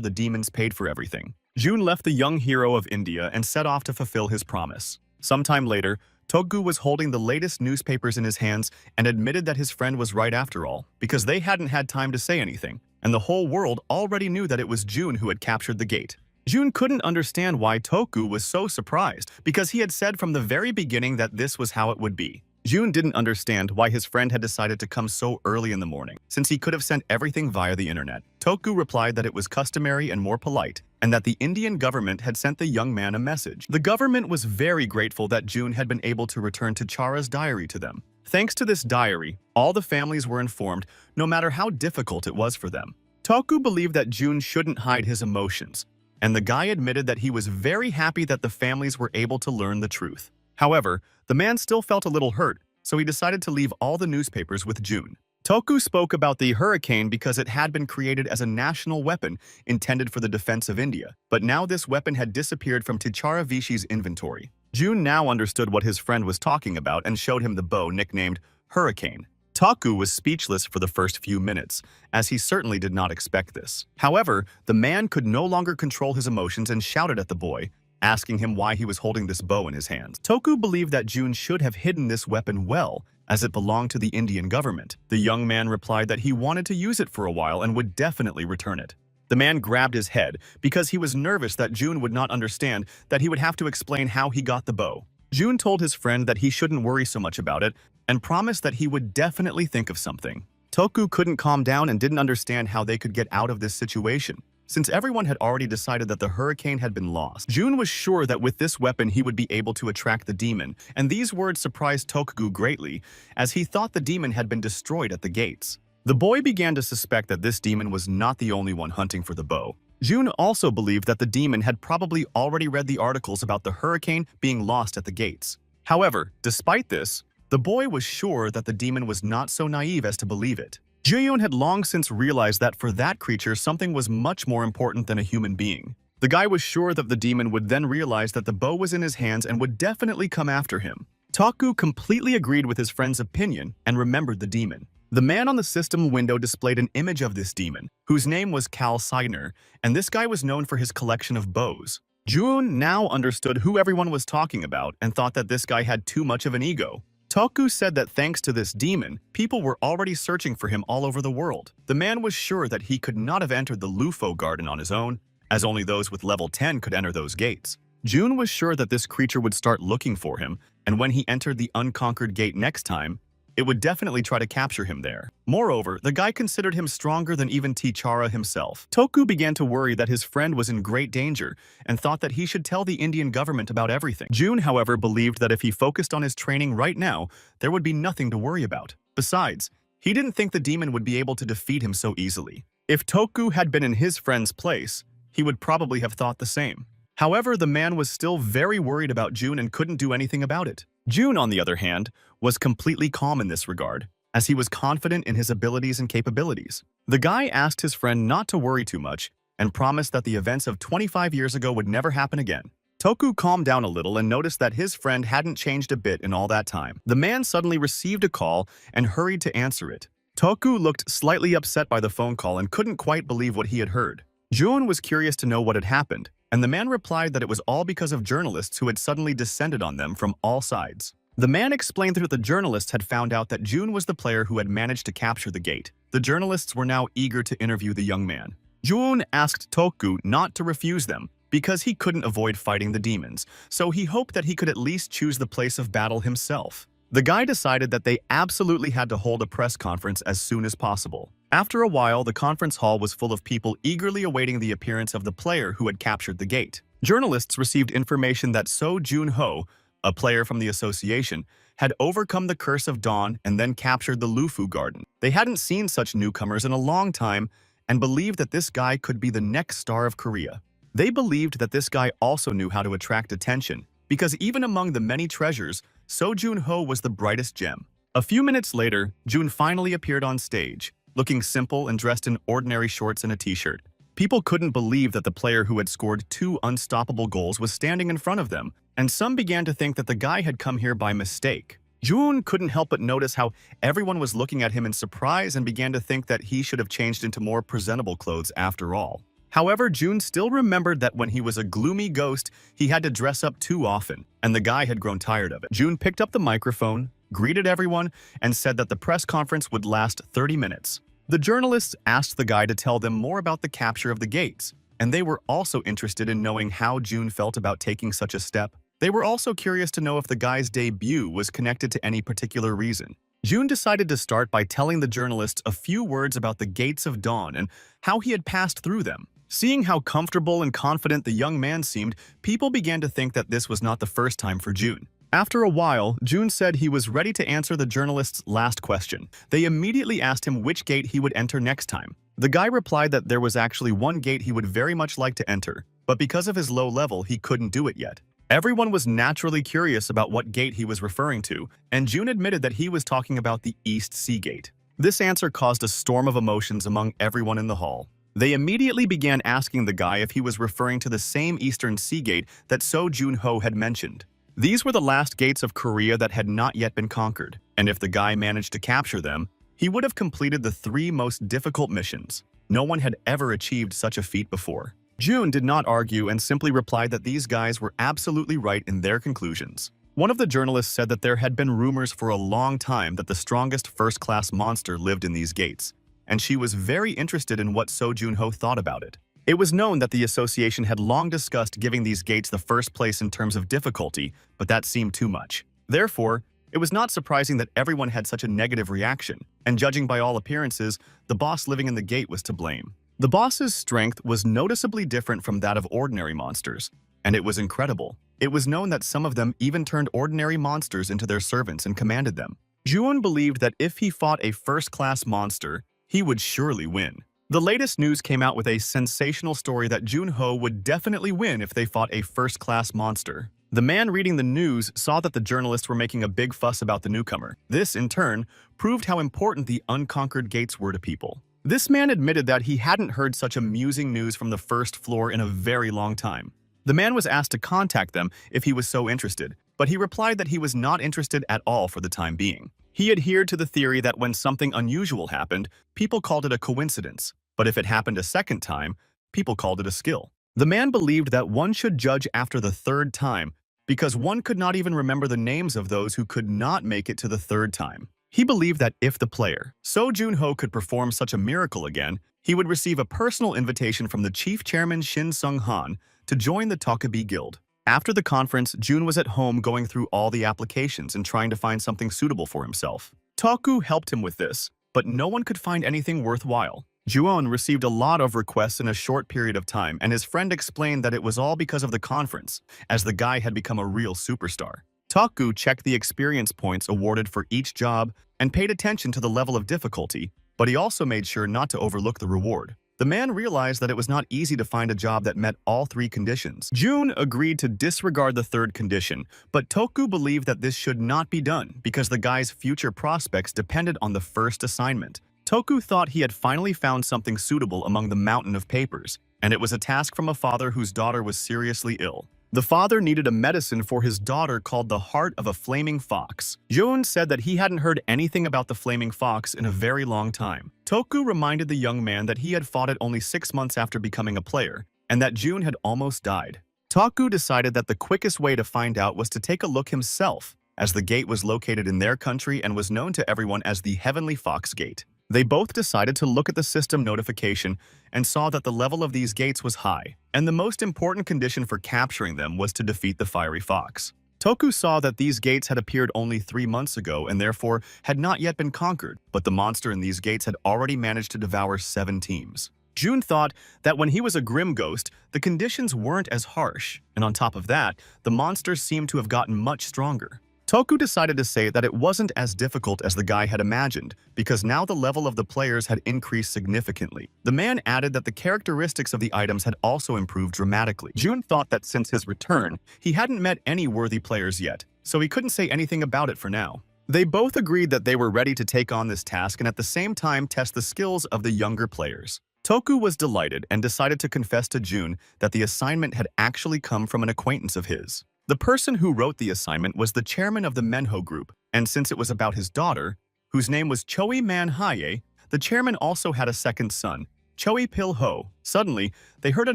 the demons paid for everything. June left the young hero of India and set off to fulfill his promise. Sometime later, Toggu was holding the latest newspapers in his hands and admitted that his friend was right after all, because they hadn't had time to say anything, and the whole world already knew that it was June who had captured the gate. June couldn't understand why Toggu was so surprised, because he had said from the very beginning that this was how it would be. June didn't understand why his friend had decided to come so early in the morning, since he could have sent everything via the internet. Toggu replied that it was customary and more polite, and that the Indian government had sent the young man a message. The government was very grateful that June had been able to return T'Chara's diary to them. Thanks to this diary, all the families were informed, no matter how difficult it was for them. Toggu believed that June shouldn't hide his emotions, and the guy admitted that he was very happy that the families were able to learn the truth. However, the man still felt a little hurt, so he decided to leave all the newspapers with June. Toggu spoke about the hurricane because it had been created as a national weapon intended for the defense of India, but now this weapon had disappeared from T'Chara Vishi's inventory. June now understood what his friend was talking about and showed him the bow nicknamed Hurricane. Toggu was speechless for the first few minutes, as he certainly did not expect this. However, the man could no longer control his emotions and shouted at the boy, asking him why he was holding this bow in his hands. Toggu believed that June should have hidden this weapon well, as it belonged to the Indian government. The young man replied that he wanted to use it for a while and would definitely return it. The man grabbed his head because he was nervous that June would not understand that he would have to explain how he got the bow. June told his friend that he shouldn't worry so much about it and promised that he would definitely think of something. Toggu couldn't calm down and didn't understand how they could get out of this situation, since everyone had already decided that the hurricane had been lost. June was sure that with this weapon he would be able to attract the demon, and these words surprised Toggu greatly, as he thought the demon had been destroyed at the gates. The boy began to suspect that this demon was not the only one hunting for the bow. June also believed that the demon had probably already read the articles about the hurricane being lost at the gates. However, despite this, the boy was sure that the demon was not so naive as to believe it. Juyun had long since realized that for that creature something was much more important than a human being. The guy was sure that the demon would then realize that the bow was in his hands and would definitely come after him. Toggu completely agreed with his friend's opinion and remembered the demon. The man on the system window displayed an image of this demon, whose name was Cal Seidner, and this guy was known for his collection of bows. June now understood who everyone was talking about and thought that this guy had too much of an ego. Toggu said that thanks to this demon, people were already searching for him all over the world. The man was sure that he could not have entered the Lufo garden on his own, as only those with level 10 could enter those gates. June was sure that this creature would start looking for him, and when he entered the unconquered gate next time, it would definitely try to capture him there. Moreover, the guy considered him stronger than even T'Chara himself. Toggu began to worry that his friend was in great danger and thought that he should tell the Indian government about everything. June, however, believed that if he focused on his training right now, there would be nothing to worry about. Besides, he didn't think the demon would be able to defeat him so easily. If Toggu had been in his friend's place, he would probably have thought the same. However, the man was still very worried about June and couldn't do anything about it. June, on the other hand, was completely calm in this regard, as he was confident in his abilities and capabilities. The guy asked his friend not to worry too much and promised that the events of 25 years ago would never happen again. Toggu calmed down a little and noticed that his friend hadn't changed a bit in all that time. The man suddenly received a call and hurried to answer it. Toggu looked slightly upset by the phone call and couldn't quite believe what he had heard. June was curious to know what had happened, and the man replied that it was all because of journalists who had suddenly descended on them from all sides. The man explained that the journalists had found out that June was the player who had managed to capture the gate. The journalists were now eager to interview the young man. June asked Toggu not to refuse them, because he couldn't avoid fighting the demons, so he hoped that he could at least choose the place of battle himself. The guy decided that they absolutely had to hold a press conference as soon as possible. After a while, the conference hall was full of people eagerly awaiting the appearance of the player who had captured the gate. Journalists received information that So Jun-ho, a player from the association, had overcome the curse of Dawn and then captured the Lufu Garden. They hadn't seen such newcomers in a long time and believed that this guy could be the next star of Korea. They believed that this guy also knew how to attract attention, because even among the many treasures, So Jun-ho was the brightest gem. A few minutes later, Jun finally appeared on stage, looking simple and dressed in ordinary shorts and a t-shirt. People couldn't believe that the player who had scored 2 unstoppable goals was standing in front of them, and some began to think that the guy had come here by mistake. Jun couldn't help but notice how everyone was looking at him in surprise and began to think that he should have changed into more presentable clothes after all. However, Jun still remembered that when he was a gloomy ghost, he had to dress up too often, and the guy had grown tired of it. Jun picked up the microphone, greeted everyone, and said that the press conference would last 30 minutes. The journalists asked the guy to tell them more about the capture of the gates, and they were also interested in knowing how Jun felt about taking such a step. They were also curious to know if the guy's debut was connected to any particular reason. Jun decided to start by telling the journalists a few words about the Gates of Dawn and how he had passed through them. Seeing how comfortable and confident the young man seemed, people began to think that this was not the first time for Jun. After a while, Jun said he was ready to answer the journalists' last question. They immediately asked him which gate he would enter next time. The guy replied that there was actually one gate he would very much like to enter, but because of his low level, he couldn't do it yet. Everyone was naturally curious about what gate he was referring to, and Jun admitted that he was talking about the East Sea Gate. This answer caused a storm of emotions among everyone in the hall. They immediately began asking the guy if he was referring to the same Eastern Sea Gate that So Jun-ho had mentioned. These were the last gates of Korea that had not yet been conquered, and if the guy managed to capture them, he would have completed the 3 most difficult missions. No one had ever achieved such a feat before. Jun did not argue and simply replied that these guys were absolutely right in their conclusions. One of the journalists said that there had been rumors for a long time that the strongest first-class monster lived in these gates, and she was very interested in what So Jun-ho thought about it. It was known that the association had long discussed giving these gates the first place in terms of difficulty, but that seemed too much. Therefore, it was not surprising that everyone had such a negative reaction, and judging by all appearances, the boss living in the gate was to blame. The boss's strength was noticeably different from that of ordinary monsters, and it was incredible. It was known that some of them even turned ordinary monsters into their servants and commanded them. Jun believed that if he fought a first-class monster, he would surely win. The latest news came out with a sensational story that Jun-ho would definitely win if they fought a first-class monster. The man reading the news saw that the journalists were making a big fuss about the newcomer. This, in turn, proved how important the unconquered gates were to people. This man admitted that he hadn't heard such amusing news from the first floor in a very long time. The man was asked to contact them if he was so interested, but he replied that he was not interested at all for the time being. He adhered to the theory that when something unusual happened, people called it a coincidence, but if it happened a second time, people called it a skill. The man believed that one should judge after the 3rd time because one could not even remember the names of those who could not make it to the 3rd time. He believed that if the player, So Jun-ho, could perform such a miracle again, he would receive a personal invitation from the chief chairman Shin Sung-han to join the Tokabi Guild. After the conference, Jun was at home going through all the applications and trying to find something suitable for himself. Toku helped him with this, but no one could find anything worthwhile. Juon received a lot of requests in a short period of time, and his friend explained that it was all because of the conference, as the guy had become a real superstar. Toku checked the experience points awarded for each job and paid attention to the level of difficulty, but he also made sure not to overlook the reward. The man realized that it was not easy to find a job that met all 3 conditions. Jun agreed to disregard the 3rd condition, but Toku believed that this should not be done because the guy's future prospects depended on the first assignment. Toku thought he had finally found something suitable among the mountain of papers, and it was a task from a father whose daughter was seriously ill. The father needed a medicine for his daughter called the heart of a flaming fox. Jun said that he hadn't heard anything about the flaming fox in a very long time. Toku reminded the young man that he had fought it only 6 months after becoming a player, and that Jun had almost died. Toku decided that the quickest way to find out was to take a look himself, as the gate was located in their country and was known to everyone as the Heavenly Fox Gate. They both decided to look at the system notification and saw that the level of these gates was high, and the most important condition for capturing them was to defeat the fiery fox. Toku saw that these gates had appeared only 3 months ago and therefore had not yet been conquered, but the monster in these gates had already managed to devour 7 teams. June thought that when he was a grim ghost, the conditions weren't as harsh, and on top of that, the monsters seemed to have gotten much stronger. Toku decided to say that it wasn't as difficult as the guy had imagined, because now the level of the players had increased significantly. The man added that the characteristics of the items had also improved dramatically. June thought that since his return, he hadn't met any worthy players yet, so he couldn't say anything about it for now. They both agreed that they were ready to take on this task and at the same time test the skills of the younger players. Toku was delighted and decided to confess to June that the assignment had actually come from an acquaintance of his. The person who wrote the assignment was the chairman of the Manhwa group, and since it was about his daughter, whose name was Choi Man-hae, the chairman also had a second son, Choi Pil-ho. Suddenly, they heard a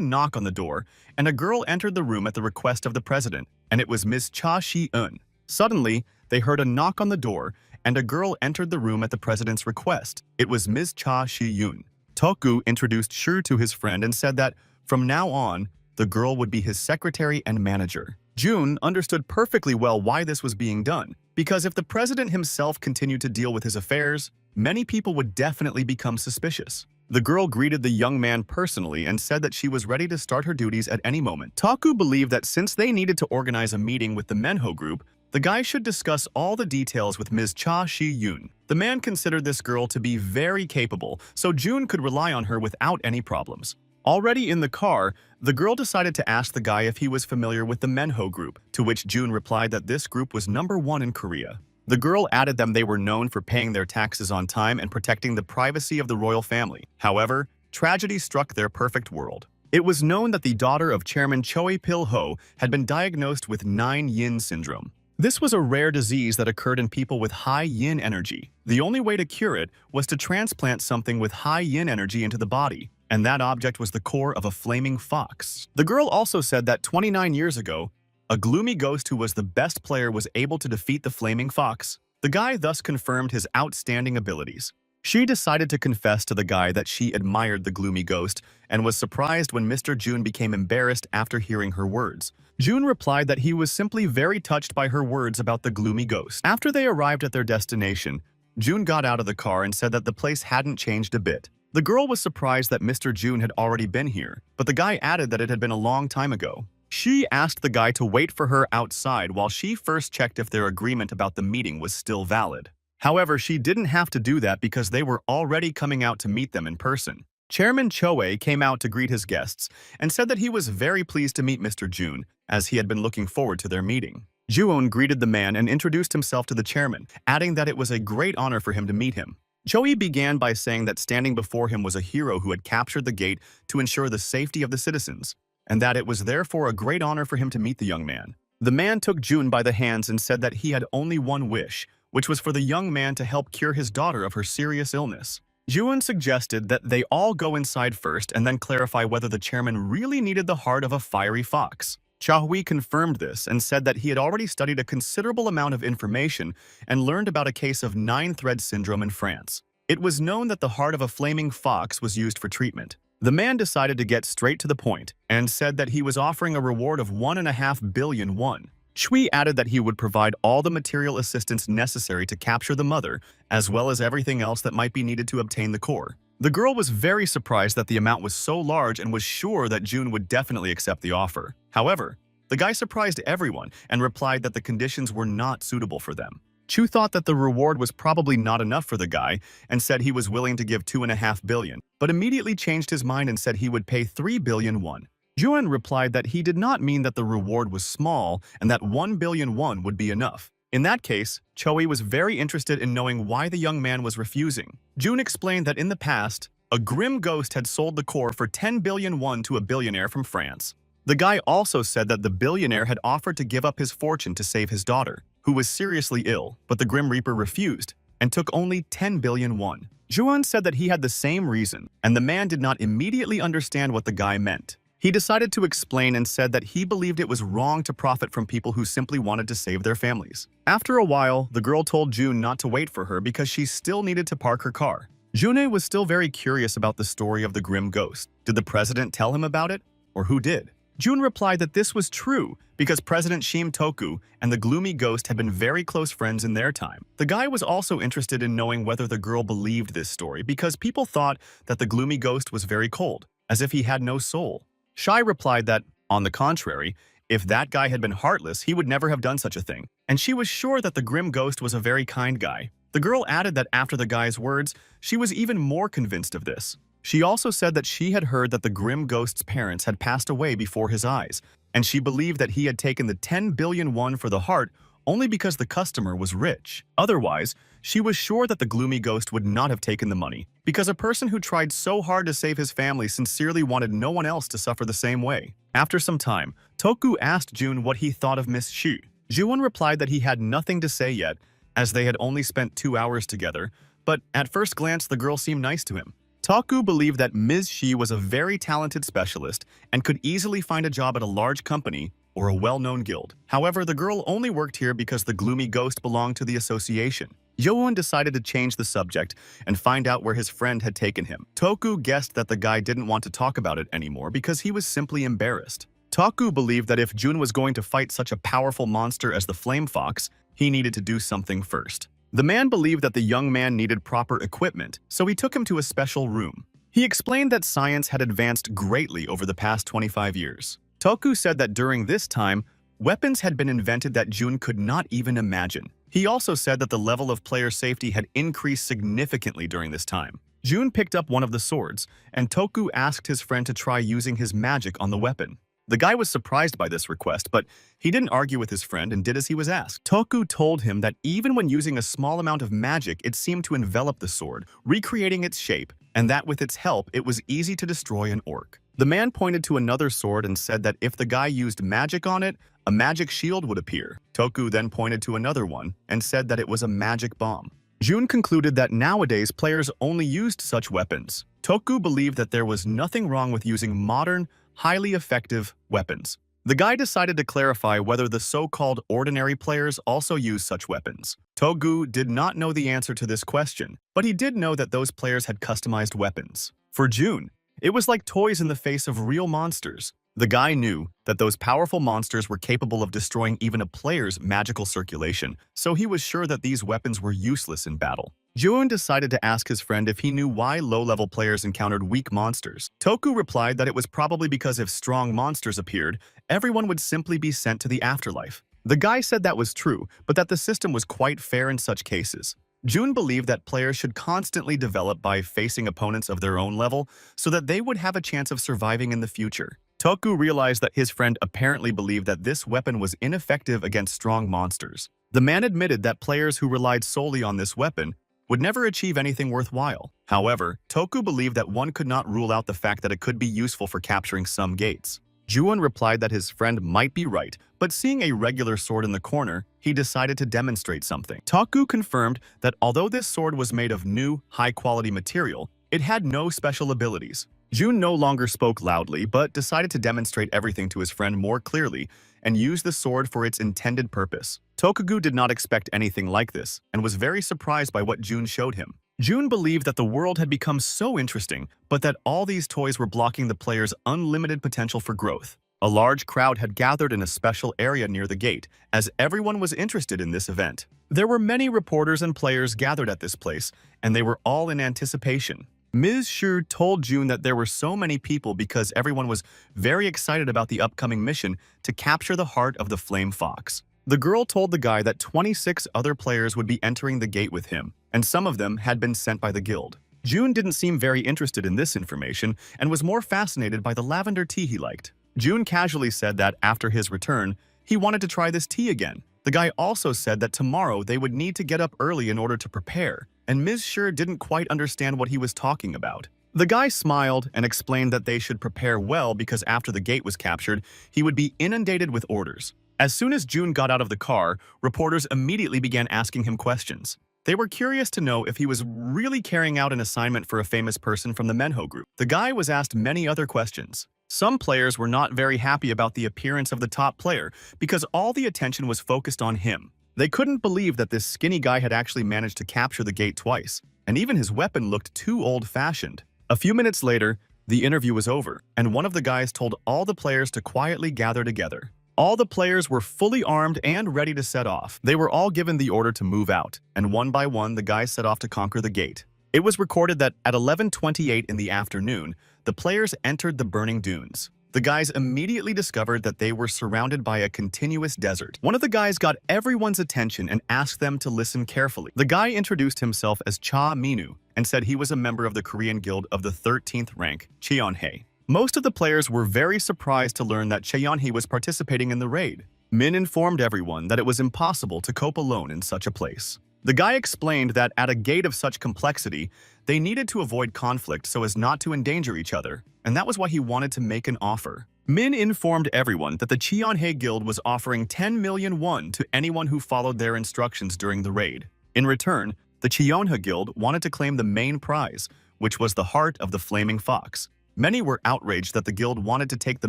knock on the door, and a girl entered the room at the request of the president, and it was Ms. Cha Shi-eun. Suddenly, they heard a knock on the door, and a girl entered the room at the president's request. It was Ms. Cha Shi-eun. Toku introduced Shur to his friend and said that, from now on, the girl would be his secretary and manager. June understood perfectly well why this was being done, because if the president himself continued to deal with his affairs, many people would definitely become suspicious. The girl greeted the young man personally and said that she was ready to start her duties at any moment. Toku believed that since they needed to organize a meeting with the Manhwa group, the guy should discuss all the details with Ms. Cha Shi-eun. The man considered this girl to be very capable, so June could rely on her without any problems. Already in the car, the girl decided to ask the guy if he was familiar with the Manhwa group, to which June replied that this group was #1 in Korea. The girl added them they were known for paying their taxes on time and protecting the privacy of the royal family. However, tragedy struck their perfect world. It was known that the daughter of Chairman Choi Pil-ho had been diagnosed with 9-yin syndrome. This was a rare disease that occurred in people with high yin energy. The only way to cure it was to transplant something with high yin energy into the body, and that object was the core of a flaming fox. The girl also said that 29 years ago, a gloomy ghost who was the best player was able to defeat the flaming fox. The guy thus confirmed his outstanding abilities. She decided to confess to the guy that she admired the gloomy ghost and was surprised when Mr. June became embarrassed after hearing her words. June replied that he was simply very touched by her words about the gloomy ghost. After they arrived at their destination, June got out of the car and said that the place hadn't changed a bit. The girl was surprised that Mr. June had already been here, but the guy added that it had been a long time ago. She asked the guy to wait for her outside while she first checked if their agreement about the meeting was still valid. However, she didn't have to do that because they were already coming out to meet them in person. Chairman Choi came out to greet his guests and said that he was very pleased to meet Mr. June, as he had been looking forward to their meeting. Juon greeted the man and introduced himself to the chairman, adding that it was a great honor for him to meet him. Choi began by saying that standing before him was a hero who had captured the gate to ensure the safety of the citizens, and that it was therefore a great honor for him to meet the young man. The man took June by the hands and said that he had only one wish, which was for the young man to help cure his daughter of her serious illness. Juon suggested that they all go inside first and then clarify whether the chairman really needed the heart of a fiery fox. Chahui confirmed this and said that he had already studied a considerable amount of information and learned about a case of 9-thread syndrome in France. It was known that the heart of a flaming fox was used for treatment. The man decided to get straight to the point and said that he was offering a reward of 1.5 billion won. Chui added that he would provide all the material assistance necessary to capture the mother, as well as everything else that might be needed to obtain the core. The girl was very surprised that the amount was so large and was sure that June would definitely accept the offer. However, the guy surprised everyone and replied that the conditions were not suitable for them. Chu thought that the reward was probably not enough for the guy and said he was willing to give 2.5 billion, but immediately changed his mind and said he would pay 3 billion won. Juan replied that he did not mean that the reward was small and that 1 billion won would be enough. In that case, Choi was very interested in knowing why the young man was refusing. June explained that in the past, a grim ghost had sold the core for 10 billion won to a billionaire from France. The guy also said that the billionaire had offered to give up his fortune to save his daughter, who was seriously ill, but the Grim Reaper refused and took only 10 billion won. Juan said that he had the same reason, and the man did not immediately understand what the guy meant. He decided to explain and said that he believed it was wrong to profit from people who simply wanted to save their families. After a while, the girl told June not to wait for her because she still needed to park her car. June was still very curious about the story of the Grim Ghost. Did the president tell him about it? Or who did? June replied that this was true because President Shim Toku and the gloomy ghost had been very close friends in their time. The guy was also interested in knowing whether the girl believed this story because people thought that the gloomy ghost was very cold, as if he had no soul. Shai replied that, on the contrary, if that guy had been heartless, he would never have done such a thing, and she was sure that the grim ghost was a very kind guy. The girl added that after the guy's words, she was even more convinced of this. She also said that she had heard that the grim ghost's parents had passed away before his eyes, and she believed that he had taken the 10 billion won for the heart only because the customer was rich. Otherwise, she was sure that the gloomy ghost would not have taken the money, because a person who tried so hard to save his family sincerely wanted no one else to suffer the same way. After some time, Toku asked June what he thought of Miss Shu. June replied that he had nothing to say yet, as they had only spent 2 hours together, but at first glance the girl seemed nice to him. Toku believed that Ms. Shi was a very talented specialist and could easily find a job at a large company or a well-known guild. However, the girl only worked here because the gloomy ghost belonged to the association. Yoon decided to change the subject and find out where his friend had taken him. Toku guessed that the guy didn't want to talk about it anymore because he was simply embarrassed. Toku believed that if Jun was going to fight such a powerful monster as the Flame Fox, he needed to do something first. The man believed that the young man needed proper equipment, so he took him to a special room. He explained that science had advanced greatly over the past 25 years. Toku said that during this time, weapons had been invented that Jun could not even imagine. He also said that the level of player safety had increased significantly during this time. Jun picked up one of the swords, and Toku asked his friend to try using his magic on the weapon. The guy was surprised by this request, but he didn't argue with his friend and did as he was asked. Toku told him that even when using a small amount of magic, it seemed to envelop the sword, recreating its shape, and that with its help, it was easy to destroy an orc. The man pointed to another sword and said that if the guy used magic on it, a magic shield would appear. Toku then pointed to another one and said that it was a magic bomb. Jun concluded that nowadays players only used such weapons. Toku believed that there was nothing wrong with using modern, highly effective weapons. The guy decided to clarify whether the so-called ordinary players also use such weapons. Toku did not know the answer to this question, but he did know that those players had customized weapons. For Jun, it was like toys in the face of real monsters. The guy knew that those powerful monsters were capable of destroying even a player's magical circulation, so he was sure that these weapons were useless in battle. Jun decided to ask his friend if he knew why low-level players encountered weak monsters. Toku replied that it was probably because if strong monsters appeared, everyone would simply be sent to the afterlife. The guy said that was true, but that the system was quite fair in such cases. Jun believed that players should constantly develop by facing opponents of their own level so that they would have a chance of surviving in the future. Toku realized that his friend apparently believed that this weapon was ineffective against strong monsters. The man admitted that players who relied solely on this weapon would never achieve anything worthwhile. However, Toku believed that one could not rule out the fact that it could be useful for capturing some gates. Juwon replied that his friend might be right, but seeing a regular sword in the corner, he decided to demonstrate something. Toku confirmed that although this sword was made of new, high-quality material, it had no special abilities. Jun no longer spoke loudly, but decided to demonstrate everything to his friend more clearly and use the sword for its intended purpose. Tokugu did not expect anything like this and was very surprised by what Jun showed him. Jun believed that the world had become so interesting, but that all these toys were blocking the player's unlimited potential for growth. A large crowd had gathered in a special area near the gate, as everyone was interested in this event. There were many reporters and players gathered at this place, and they were all in anticipation. Ms. Shu told Jun that there were so many people because everyone was very excited about the upcoming mission to capture the heart of the Flame Fox. The girl told the guy that 26 other players would be entering the gate with him, and some of them had been sent by the guild. Jun didn't seem very interested in this information and was more fascinated by the lavender tea he liked. Jun casually said that after his return, he wanted to try this tea again. The guy also said that tomorrow they would need to get up early in order to prepare, and Ms. Shu didn't quite understand what he was talking about. The guy smiled and explained that they should prepare well because after the gate was captured, he would be inundated with orders. As soon as Jun got out of the car, reporters immediately began asking him questions. They were curious to know if he was really carrying out an assignment for a famous person from the Manhwa group. The guy was asked many other questions. Some players were not very happy about the appearance of the top player because all the attention was focused on him. They couldn't believe that this skinny guy had actually managed to capture the gate twice, and even his weapon looked too old-fashioned. A few minutes later, The interview was over, and one of the guys told all the players to quietly gather together. All the players were fully armed and ready to set off. They were all given the order to move out, and one by one the guys set off to conquer the gate. It was recorded that at 11:28 in the afternoon, the players entered the burning dunes. The guys immediately discovered that they were surrounded by a continuous desert. One of the guys got everyone's attention and asked them to listen carefully. The guy introduced himself as Cha Minu and said he was a member of the Korean Guild of the 13th rank, Cheonhae. Most of the players were very surprised to learn that Cheonhae was participating in the raid. Min informed everyone that it was impossible to cope alone in such a place. The guy explained that at a gate of such complexity, they needed to avoid conflict so as not to endanger each other, and that was why he wanted to make an offer. Min informed everyone that the Cheonhae Guild was offering 10 million won to anyone who followed their instructions during the raid. In return, the Cheonhae Guild wanted to claim the main prize, which was the heart of the flaming fox. Many were outraged that the guild wanted to take the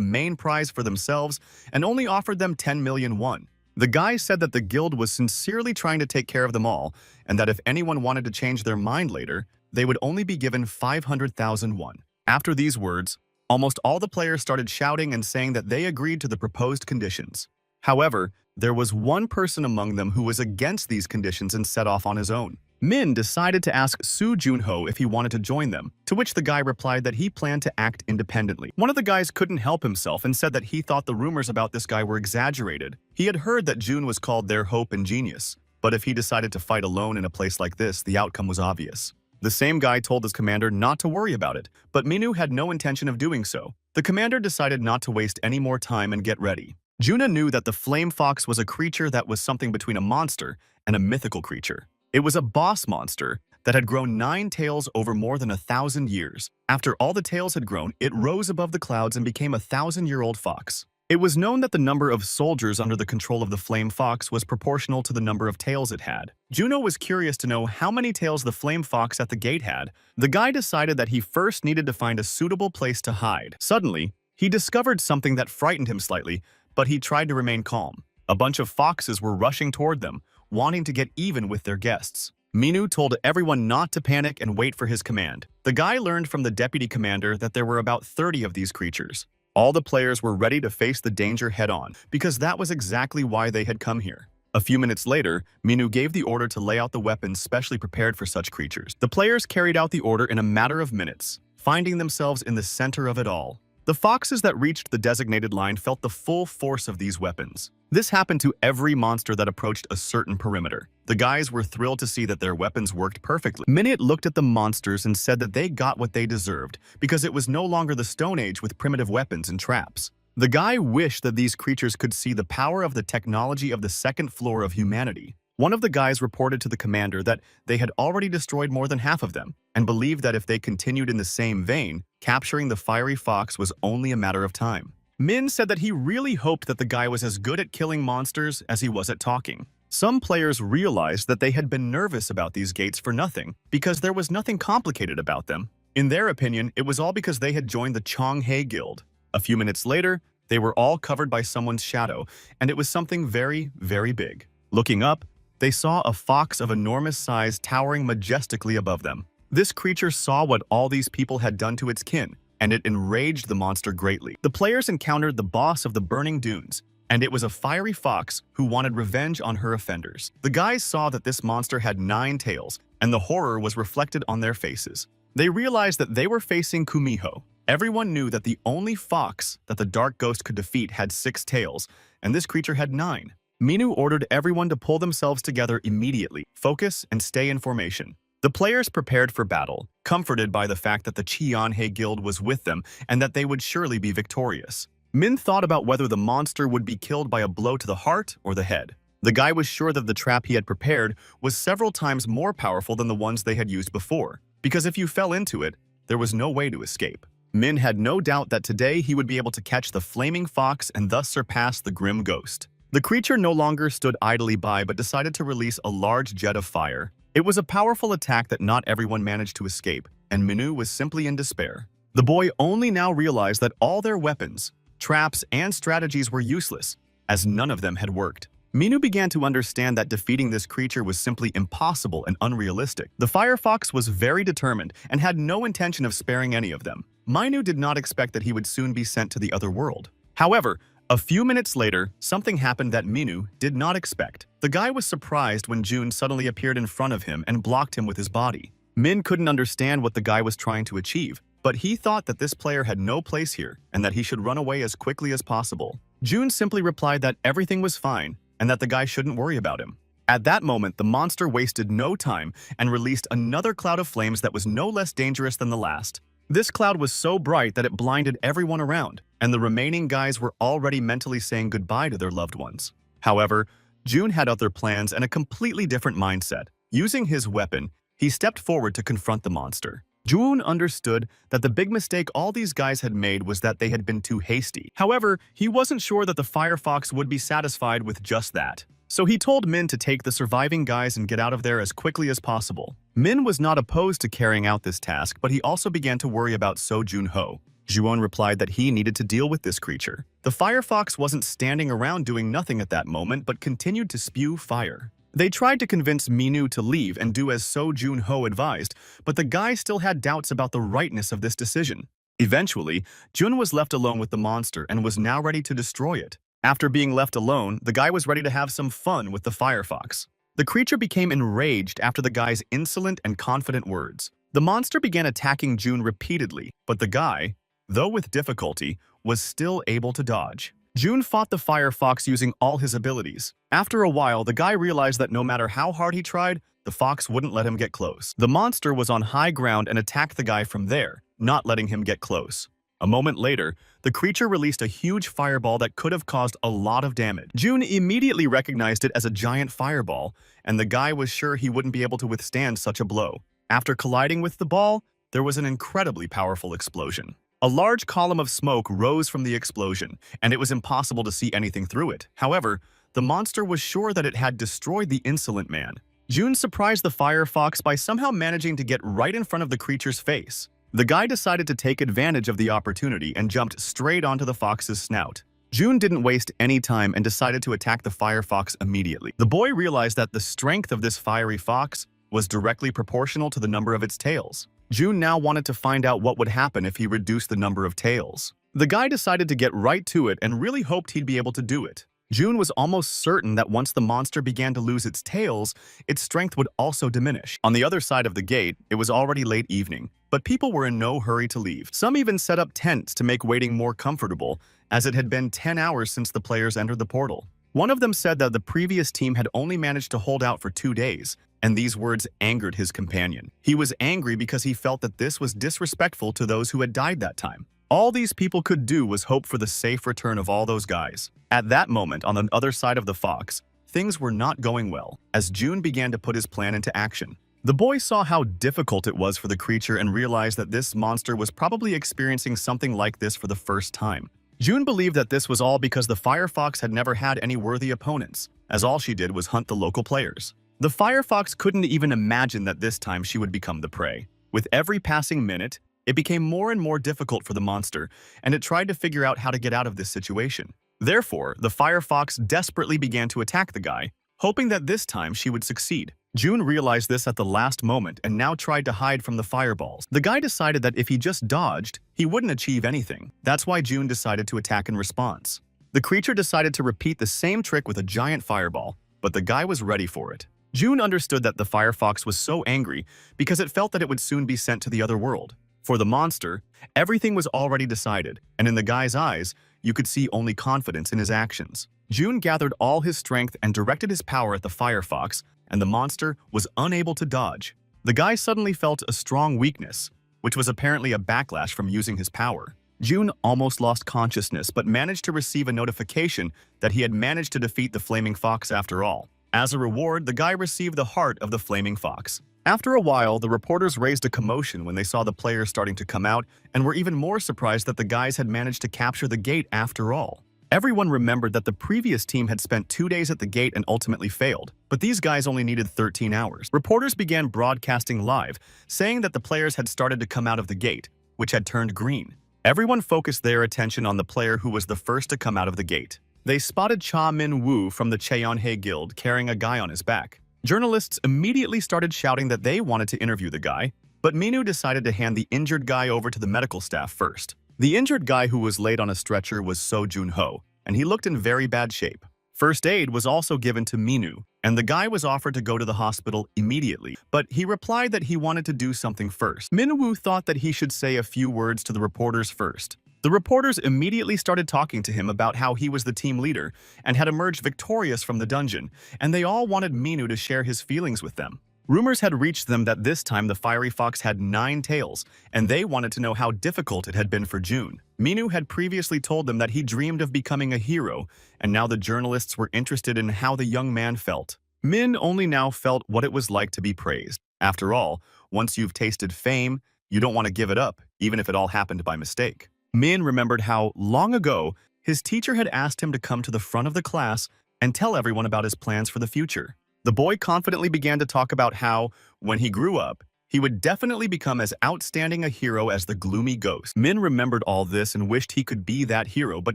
main prize for themselves and only offered them 10 million won. The guy said that the guild was sincerely trying to take care of them all, and that if anyone wanted to change their mind later, they would only be given 500,000 won. After these words, almost all the players started shouting and saying that they agreed to the proposed conditions. However, there was one person among them who was against these conditions and set off on his own. Min decided to ask Soo Junho if he wanted to join them, to which the guy replied that he planned to act independently. One of the guys couldn't help himself and said that he thought the rumors about this guy were exaggerated. He had heard that Jun was called their hope and genius, but if he decided to fight alone in a place like this, the outcome was obvious. The same guy told his commander not to worry about it, but Minu had no intention of doing so. The commander decided not to waste any more time and get ready. Juna knew that the flame fox was a creature that was something between a monster and a mythical creature. It was a boss monster that had grown 9 tails over more than 1,000 years. After all the tails had grown, it rose above the clouds and became a 1,000-year-old fox. It was known that the number of soldiers under the control of the flame fox was proportional to the number of tails it had. Juno was curious to know how many tails the flame fox at the gate had. The guy decided that he first needed to find a suitable place to hide. Suddenly, he discovered something that frightened him slightly, but he tried to remain calm. A bunch of foxes were rushing toward them, wanting to get even with their guests. Minu told everyone not to panic and wait for his command. The guy learned from the deputy commander that there were about 30 of these creatures. All the players were ready to face the danger head-on, because that was exactly why they had come here. A few minutes later, Minu gave the order to lay out the weapons specially prepared for such creatures. The players carried out the order in a matter of minutes, finding themselves in the center of it all. The foxes that reached the designated line felt the full force of these weapons. This happened to every monster that approached a certain perimeter. The guys were thrilled to see that their weapons worked perfectly. Minute looked at the monsters and said that they got what they deserved, because it was no longer the Stone Age with primitive weapons and traps. The guy wished that these creatures could see the power of the technology of the second floor of humanity. One of the guys reported to the commander that they had already destroyed more than half of them, and believed that if they continued in the same vein, capturing the fiery fox was only a matter of time. Min said that he really hoped that the guy was as good at killing monsters as he was at talking. Some players realized that they had been nervous about these gates for nothing, because there was nothing complicated about them. In their opinion, it was all because they had joined the Cheonhae Guild. A few minutes later, they were all covered by someone's shadow, and it was something very, very big. Looking up, they saw a fox of enormous size towering majestically above them. This creature saw what all these people had done to its kin, and it enraged the monster greatly. The players encountered the boss of the Burning Dunes, and it was a fiery fox who wanted revenge on her offenders. The guys saw that this monster had 9 tails, and the horror was reflected on their faces. They realized that they were facing Kumiho. Everyone knew that the only fox that the Dark Ghost could defeat had 6 tails, and this creature had 9. Minu ordered everyone to pull themselves together immediately, focus, and stay in formation. The players prepared for battle, comforted by the fact that the Cheonhae Guild was with them and that they would surely be victorious. Min thought about whether the monster would be killed by a blow to the heart or the head. The guy was sure that the trap he had prepared was several times more powerful than the ones they had used before, because if you fell into it, there was no way to escape. Min had no doubt that today he would be able to catch the flaming fox and thus surpass the grim ghost. The creature no longer stood idly by but decided to release a large jet of fire. It was a powerful attack that not everyone managed to escape, and Minu was simply in despair. The boy only now realized that all their weapons, traps, and strategies were useless, as none of them had worked. Minu began to understand that defeating this creature was simply impossible and unrealistic. The Fire Fox was very determined and had no intention of sparing any of them. Minu did not expect that he would soon be sent to the other world. However, a few minutes later, something happened that Minu did not expect. The guy was surprised when Jun suddenly appeared in front of him and blocked him with his body. Min couldn't understand what the guy was trying to achieve, but he thought that this player had no place here and that he should run away as quickly as possible. Jun simply replied that everything was fine and that the guy shouldn't worry about him. At that moment, the monster wasted no time and released another cloud of flames that was no less dangerous than the last. This cloud was so bright that it blinded everyone around, and the remaining guys were already mentally saying goodbye to their loved ones. However, Jun had other plans and a completely different mindset. Using his weapon, he stepped forward to confront the monster. Jun understood that the big mistake all these guys had made was that they had been too hasty. However, he wasn't sure that the Firefox would be satisfied with just that. So he told Min to take the surviving guys and get out of there as quickly as possible. Min was not opposed to carrying out this task, but he also began to worry about So Jun-ho. Juwon replied that he needed to deal with this creature. The Firefox wasn't standing around doing nothing at that moment, but continued to spew fire. They tried to convince Minu to leave and do as So Jun-ho advised, but the guy still had doubts about the rightness of this decision. Eventually, Jun was left alone with the monster and was now ready to destroy it. After being left alone, the guy was ready to have some fun with the Firefox. The creature became enraged after the guy's insolent and confident words. The monster began attacking Jun repeatedly, but the guy, though with difficulty, was still able to dodge. Jun fought the Firefox using all his abilities. After a while, the guy realized that no matter how hard he tried, the fox wouldn't let him get close. The monster was on high ground and attacked the guy from there, not letting him get close. A moment later, the creature released a huge fireball that could have caused a lot of damage. Jun immediately recognized it as a giant fireball, and the guy was sure he wouldn't be able to withstand such a blow. After colliding with the ball, there was an incredibly powerful explosion. A large column of smoke rose from the explosion, and it was impossible to see anything through it. However, the monster was sure that it had destroyed the insolent man. Jun surprised the Firefox by somehow managing to get right in front of the creature's face. The guy decided to take advantage of the opportunity and jumped straight onto the fox's snout. Jun didn't waste any time and decided to attack the Firefox immediately. The boy realized that the strength of this fiery fox was directly proportional to the number of its tails. Jun now wanted to find out what would happen if he reduced the number of tails. The guy decided to get right to it and really hoped he'd be able to do it. Jun was almost certain that once the monster began to lose its tails, its strength would also diminish. On the other side of the gate, it was already late evening, but people were in no hurry to leave. Some even set up tents to make waiting more comfortable, as it had been 10 hours since the players entered the portal. One of them said that the previous team had only managed to hold out for 2 days, and these words angered his companion. He was angry because he felt that this was disrespectful to those who had died that time. All these people could do was hope for the safe return of all those guys. At that moment, on the other side of the fox, things were not going well, as Jun began to put his plan into action. The boy saw how difficult it was for the creature and realized that this monster was probably experiencing something like this for the first time. Jun believed that this was all because the Firefox had never had any worthy opponents, as all she did was hunt the local players. The Firefox couldn't even imagine that this time she would become the prey. With every passing minute, it became more and more difficult for the monster, and it tried to figure out how to get out of this situation. Therefore, the Firefox desperately began to attack the guy, hoping that this time she would succeed. Jun realized this at the last moment and now tried to hide from the fireballs. The guy decided that if he just dodged, he wouldn't achieve anything. That's why Jun decided to attack in response. The creature decided to repeat the same trick with a giant fireball, but the guy was ready for it. Jun understood that the Firefox was so angry because it felt that it would soon be sent to the other world. For the monster, everything was already decided, and in the guy's eyes, you could see only confidence in his actions. Jun gathered all his strength and directed his power at the Firefox, and the monster was unable to dodge. The guy suddenly felt a strong weakness, which was apparently a backlash from using his power. Jun almost lost consciousness but managed to receive a notification that he had managed to defeat the Flaming Fox after all. As a reward, the guy received the heart of the Flaming Fox. After a while, the reporters raised a commotion when they saw the players starting to come out and were even more surprised that the guys had managed to capture the gate after all. Everyone remembered that the previous team had spent 2 days at the gate and ultimately failed, but these guys only needed 13 hours. Reporters began broadcasting live, saying that the players had started to come out of the gate, which had turned green. Everyone focused their attention on the player who was the first to come out of the gate. They spotted Cha Min-woo from the Cheonhae Guild carrying a guy on his back. Journalists immediately started shouting that they wanted to interview the guy, But Minu decided to hand the injured guy over to the medical staff first. The injured guy who was laid on a stretcher was So Jun-ho, and he looked in very bad shape. First aid was also given to Minu, and the guy was offered to go to the hospital immediately, but he replied that he wanted to do something first. Minwoo thought that he should say a few words to the reporters first. The reporters immediately started talking to him about how he was the team leader and had emerged victorious from the dungeon, and they all wanted Minu to share his feelings with them. Rumors had reached them that this time the fiery fox had 9 tails, and they wanted to know how difficult it had been for June. Minu had previously told them that he dreamed of becoming a hero, and now the journalists were interested in how the young man felt. Min only now felt what it was like to be praised. After all, once you've tasted fame, you don't want to give it up, even if it all happened by mistake. Min remembered how, long ago, his teacher had asked him to come to the front of the class and tell everyone about his plans for the future. The boy confidently began to talk about how, when he grew up, he would definitely become as outstanding a hero as the gloomy ghost. Min remembered all this and wished he could be that hero, but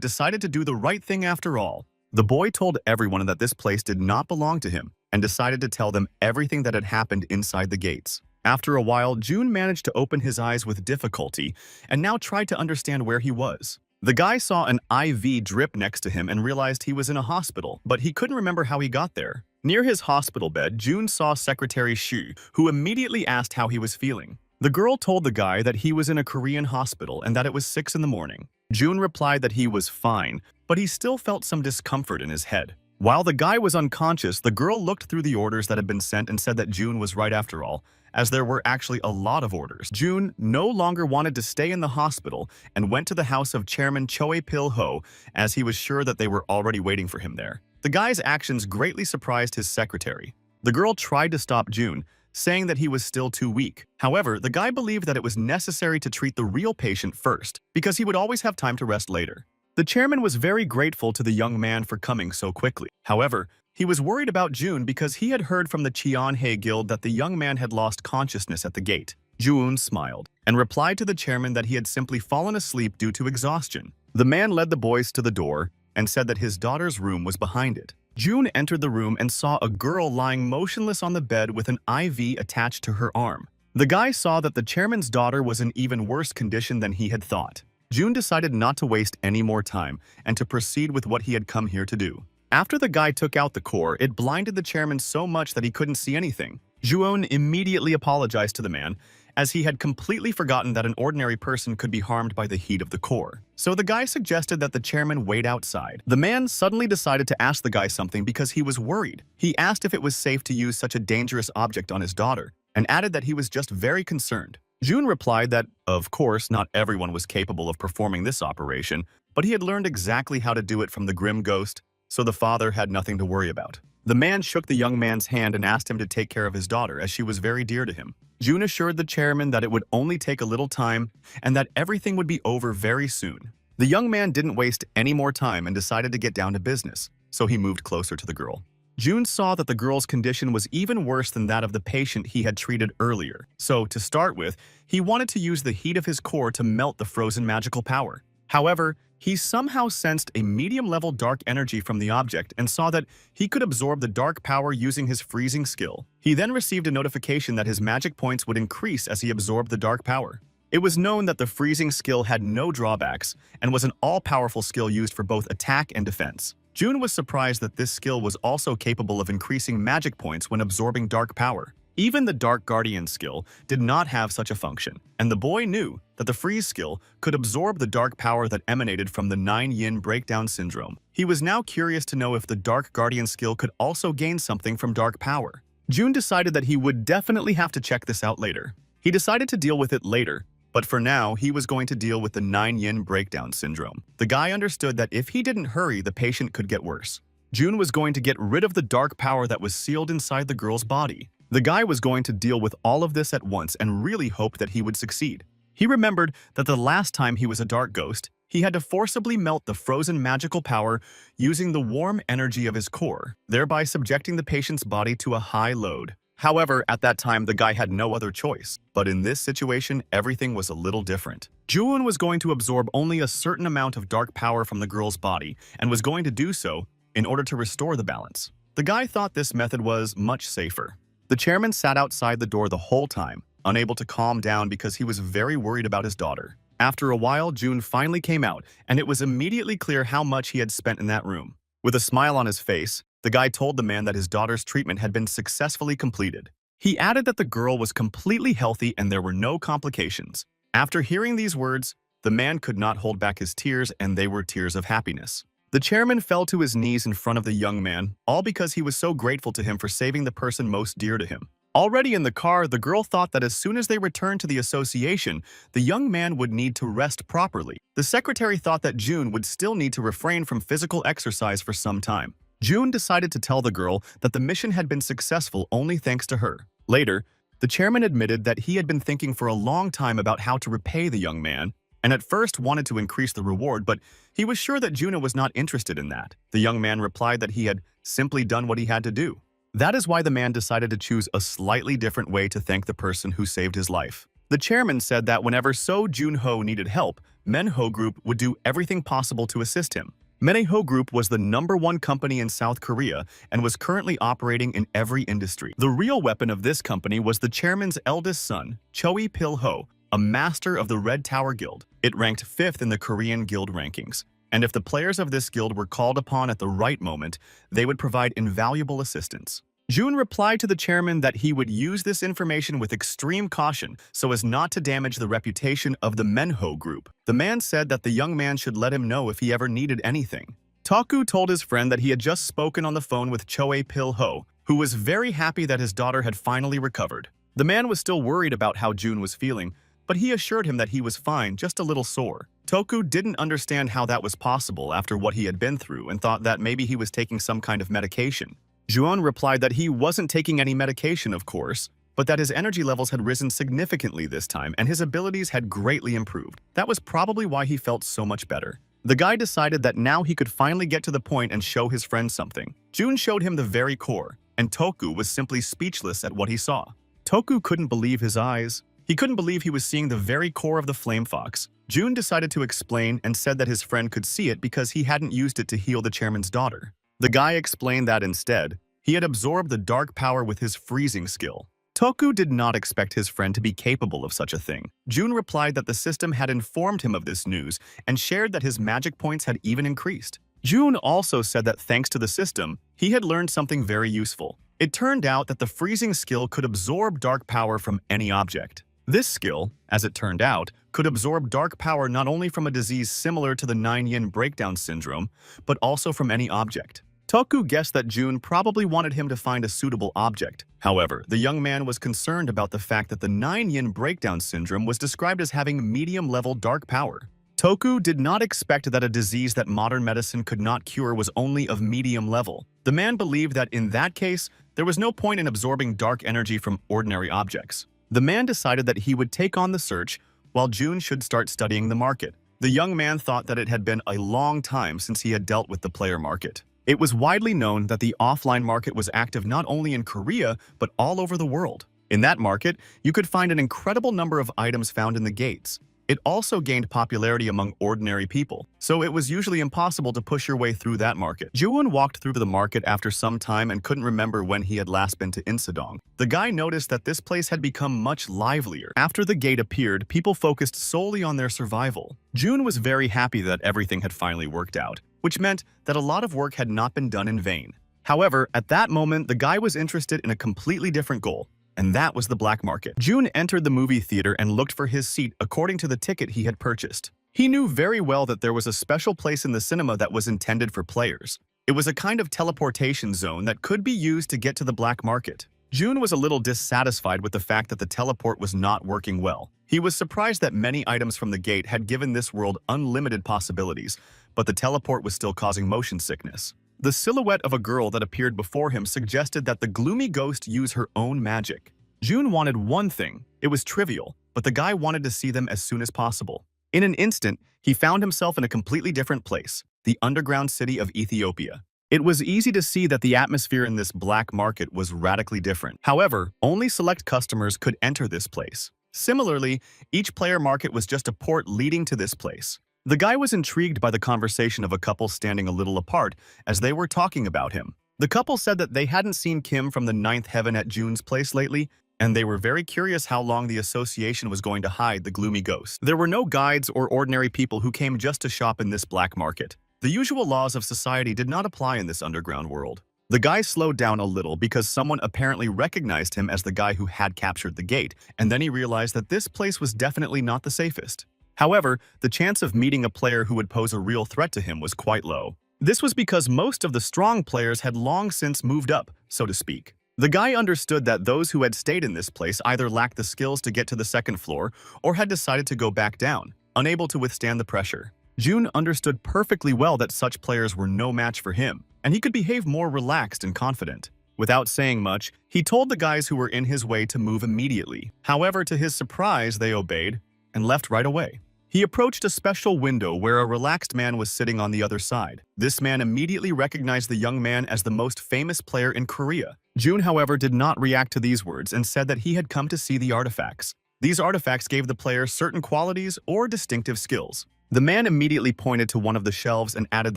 decided to do the right thing after all. The boy told everyone that this place did not belong to him and decided to tell them everything that had happened inside the gates. After a while, June managed to open his eyes with difficulty and now tried to understand where he was. The guy saw an IV drip next to him and realized he was in a hospital, but he couldn't remember how he got there. Near his hospital bed, June saw Secretary Shu, who immediately asked how he was feeling. The girl told the guy that he was in a Korean hospital and that it was 6 in the morning. June replied that he was fine, but he still felt some discomfort in his head. While the guy was unconscious, the girl looked through the orders that had been sent and said that June was right after all, as there were actually a lot of orders. June no longer wanted to stay in the hospital and went to the house of Chairman Choi Pil-ho, as he was sure that they were already waiting for him there. The guy's actions greatly surprised his secretary. The girl tried to stop June, saying that he was still too weak. However, the guy believed that it was necessary to treat the real patient first, because he would always have time to rest later. The chairman was very grateful to the young man for coming so quickly. However, he was worried about June because he had heard from the Cheonhae Guild that the young man had lost consciousness at the gate. June smiled and replied to the chairman that he had simply fallen asleep due to exhaustion. The man led the boys to the door and said that his daughter's room was behind it. June entered the room and saw a girl lying motionless on the bed with an IV attached to her arm. The guy saw that the chairman's daughter was in even worse condition than he had thought. June decided not to waste any more time and to proceed with what he had come here to do. After the guy took out the core, it blinded the chairman so much that he couldn't see anything. Juon immediately apologized to the man, as he had completely forgotten that an ordinary person could be harmed by the heat of the core. So the guy suggested that the chairman wait outside. The man suddenly decided to ask the guy something because he was worried. He asked if it was safe to use such a dangerous object on his daughter, and added that he was just very concerned. June replied that, of course, not everyone was capable of performing this operation, but he had learned exactly how to do it from the grim ghost, so the father had nothing to worry about. The man shook the young man's hand and asked him to take care of his daughter, as she was very dear to him. June assured the chairman that it would only take a little time and that everything would be over very soon. The young man didn't waste any more time and decided to get down to business, so he moved closer to the girl. June saw that the girl's condition was even worse than that of the patient he had treated earlier. So, to start with, he wanted to use the heat of his core to melt the frozen magical power. However, he somehow sensed a medium-level dark energy from the object and saw that he could absorb the dark power using his freezing skill. He then received a notification that his magic points would increase as he absorbed the dark power. It was known that the freezing skill had no drawbacks and was an all-powerful skill used for both attack and defense. June was surprised that this skill was also capable of increasing magic points when absorbing dark power. Even the Dark Guardian skill did not have such a function, and the boy knew that the freeze skill could absorb the dark power that emanated from the 9-yin breakdown syndrome. He was now curious to know if the Dark Guardian skill could also gain something from dark power. June decided that he would definitely have to check this out later. He decided to deal with it later, but for now, he was going to deal with the 9-yin breakdown syndrome. The guy understood that if he didn't hurry, the patient could get worse. June was going to get rid of the dark power that was sealed inside the girl's body. The guy was going to deal with all of this at once and really hoped that he would succeed. He remembered that the last time he was a dark ghost, he had to forcibly melt the frozen magical power using the warm energy of his core, thereby subjecting the patient's body to a high load. However, at that time, the guy had no other choice. But in this situation, everything was a little different. Juun was going to absorb only a certain amount of dark power from the girl's body and was going to do so in order to restore the balance. The guy thought this method was much safer. The chairman sat outside the door the whole time, unable to calm down because he was very worried about his daughter. After a while, June finally came out, and it was immediately clear how much he had spent in that room. With a smile on his face, the guy told the man that his daughter's treatment had been successfully completed. He added that the girl was completely healthy and there were no complications. After hearing these words, the man could not hold back his tears, and they were tears of happiness. The chairman fell to his knees in front of the young man, all because he was so grateful to him for saving the person most dear to him. Already in the car, the girl thought that as soon as they returned to the association, the young man would need to rest properly. The secretary thought that June would still need to refrain from physical exercise for some time. June decided to tell the girl that the mission had been successful only thanks to her. Later, the chairman admitted that he had been thinking for a long time about how to repay the young man, and at first wanted to increase the reward, but he was sure that Juno was not interested in that. The young man replied that he had simply done what he had to do. That is why the man decided to choose a slightly different way to thank the person who saved his life. The chairman said that whenever So Jun-ho needed help, Manhwa Group would do everything possible to assist him. Manhwa Group was the #1 company in South Korea and was currently operating in every industry. The real weapon of this company was the chairman's eldest son, Choi Pil-ho, a master of the Red Tower Guild. It ranked 5th in the Korean guild rankings, and if the players of this guild were called upon at the right moment, they would provide invaluable assistance. June replied to the chairman that he would use this information with extreme caution so as not to damage the reputation of the Manhwa Group. The man said that the young man should let him know if he ever needed anything. Taku told his friend that he had just spoken on the phone with Choi Pil-ho, who was very happy that his daughter had finally recovered. The man was still worried about how June was feeling, but he assured him that he was fine, just a little sore. Toku didn't understand how that was possible after what he had been through and thought that maybe he was taking some kind of medication. Juon replied that he wasn't taking any medication, of course, but that his energy levels had risen significantly this time and his abilities had greatly improved. That was probably why he felt so much better. The guy decided that now he could finally get to the point and show his friend something. June showed him the very core, and Toku was simply speechless at what he saw. Toku couldn't believe his eyes. He couldn't believe he was seeing the very core of the flame fox. June decided to explain and said that his friend could see it because he hadn't used it to heal the chairman's daughter. The guy explained that instead, he had absorbed the dark power with his freezing skill. Toku did not expect his friend to be capable of such a thing. June replied that the system had informed him of this news and shared that his magic points had even increased. June also said that thanks to the system, he had learned something very useful. It turned out that the freezing skill could absorb dark power from any object. This skill, as it turned out, could absorb dark power not only from a disease similar to the 9-yin breakdown syndrome, but also from any object. Toku guessed that June probably wanted him to find a suitable object. However, the young man was concerned about the fact that the 9-yin breakdown syndrome was described as having medium-level dark power. Toku did not expect that a disease that modern medicine could not cure was only of medium level. The man believed that in that case, there was no point in absorbing dark energy from ordinary objects. The man decided that he would take on the search, while June should start studying the market. The young man thought that it had been a long time since he had dealt with the player market. It was widely known that the offline market was active not only in Korea, but all over the world. In that market, you could find an incredible number of items found in the gates. It also gained popularity among ordinary people, so it was usually impossible to push your way through that market. Juwon walked through the market after some time and couldn't remember when he had last been to Insadong. The guy noticed that this place had become much livelier. After the gate appeared, people focused solely on their survival. June was very happy that everything had finally worked out, which meant that a lot of work had not been done in vain. However, at that moment, the guy was interested in a completely different goal, and that was the black market. June entered the movie theater and looked for his seat according to the ticket he had purchased. He knew very well that there was a special place in the cinema that was intended for players. It was a kind of teleportation zone that could be used to get to the black market. June was a little dissatisfied with the fact that the teleport was not working well. He was surprised that many items from the gate had given this world unlimited possibilities, but the teleport was still causing motion sickness. The silhouette of a girl that appeared before him suggested that the gloomy ghost use her own magic. June wanted one thing. It was trivial, but the guy wanted to see them as soon as possible. In an instant, he found himself in a completely different place, the underground city of Ethiopia. It was easy to see that the atmosphere in this black market was radically different. However, only select customers could enter this place. Similarly, each player market was just a port leading to this place. The guy was intrigued by the conversation of a couple standing a little apart as they were talking about him. The couple said that they hadn't seen Kim from the 9th heaven at June's place lately, and they were very curious how long the association was going to hide the gloomy ghost. There were no guides or ordinary people who came just to shop in this black market. The usual laws of society did not apply in this underground world. The guy slowed down a little because someone apparently recognized him as the guy who had captured the gate, and then he realized that this place was definitely not the safest. However, the chance of meeting a player who would pose a real threat to him was quite low. This was because most of the strong players had long since moved up, so to speak. The guy understood that those who had stayed in this place either lacked the skills to get to the second floor or had decided to go back down, unable to withstand the pressure. June understood perfectly well that such players were no match for him, and he could behave more relaxed and confident. Without saying much, he told the guys who were in his way to move immediately. However, to his surprise, they obeyed and left right away. He approached a special window where a relaxed man was sitting on the other side. This man immediately recognized the young man as the most famous player in Korea. June, however, did not react to these words and said that he had come to see the artifacts. These artifacts gave the player certain qualities or distinctive skills. The man immediately pointed to one of the shelves and added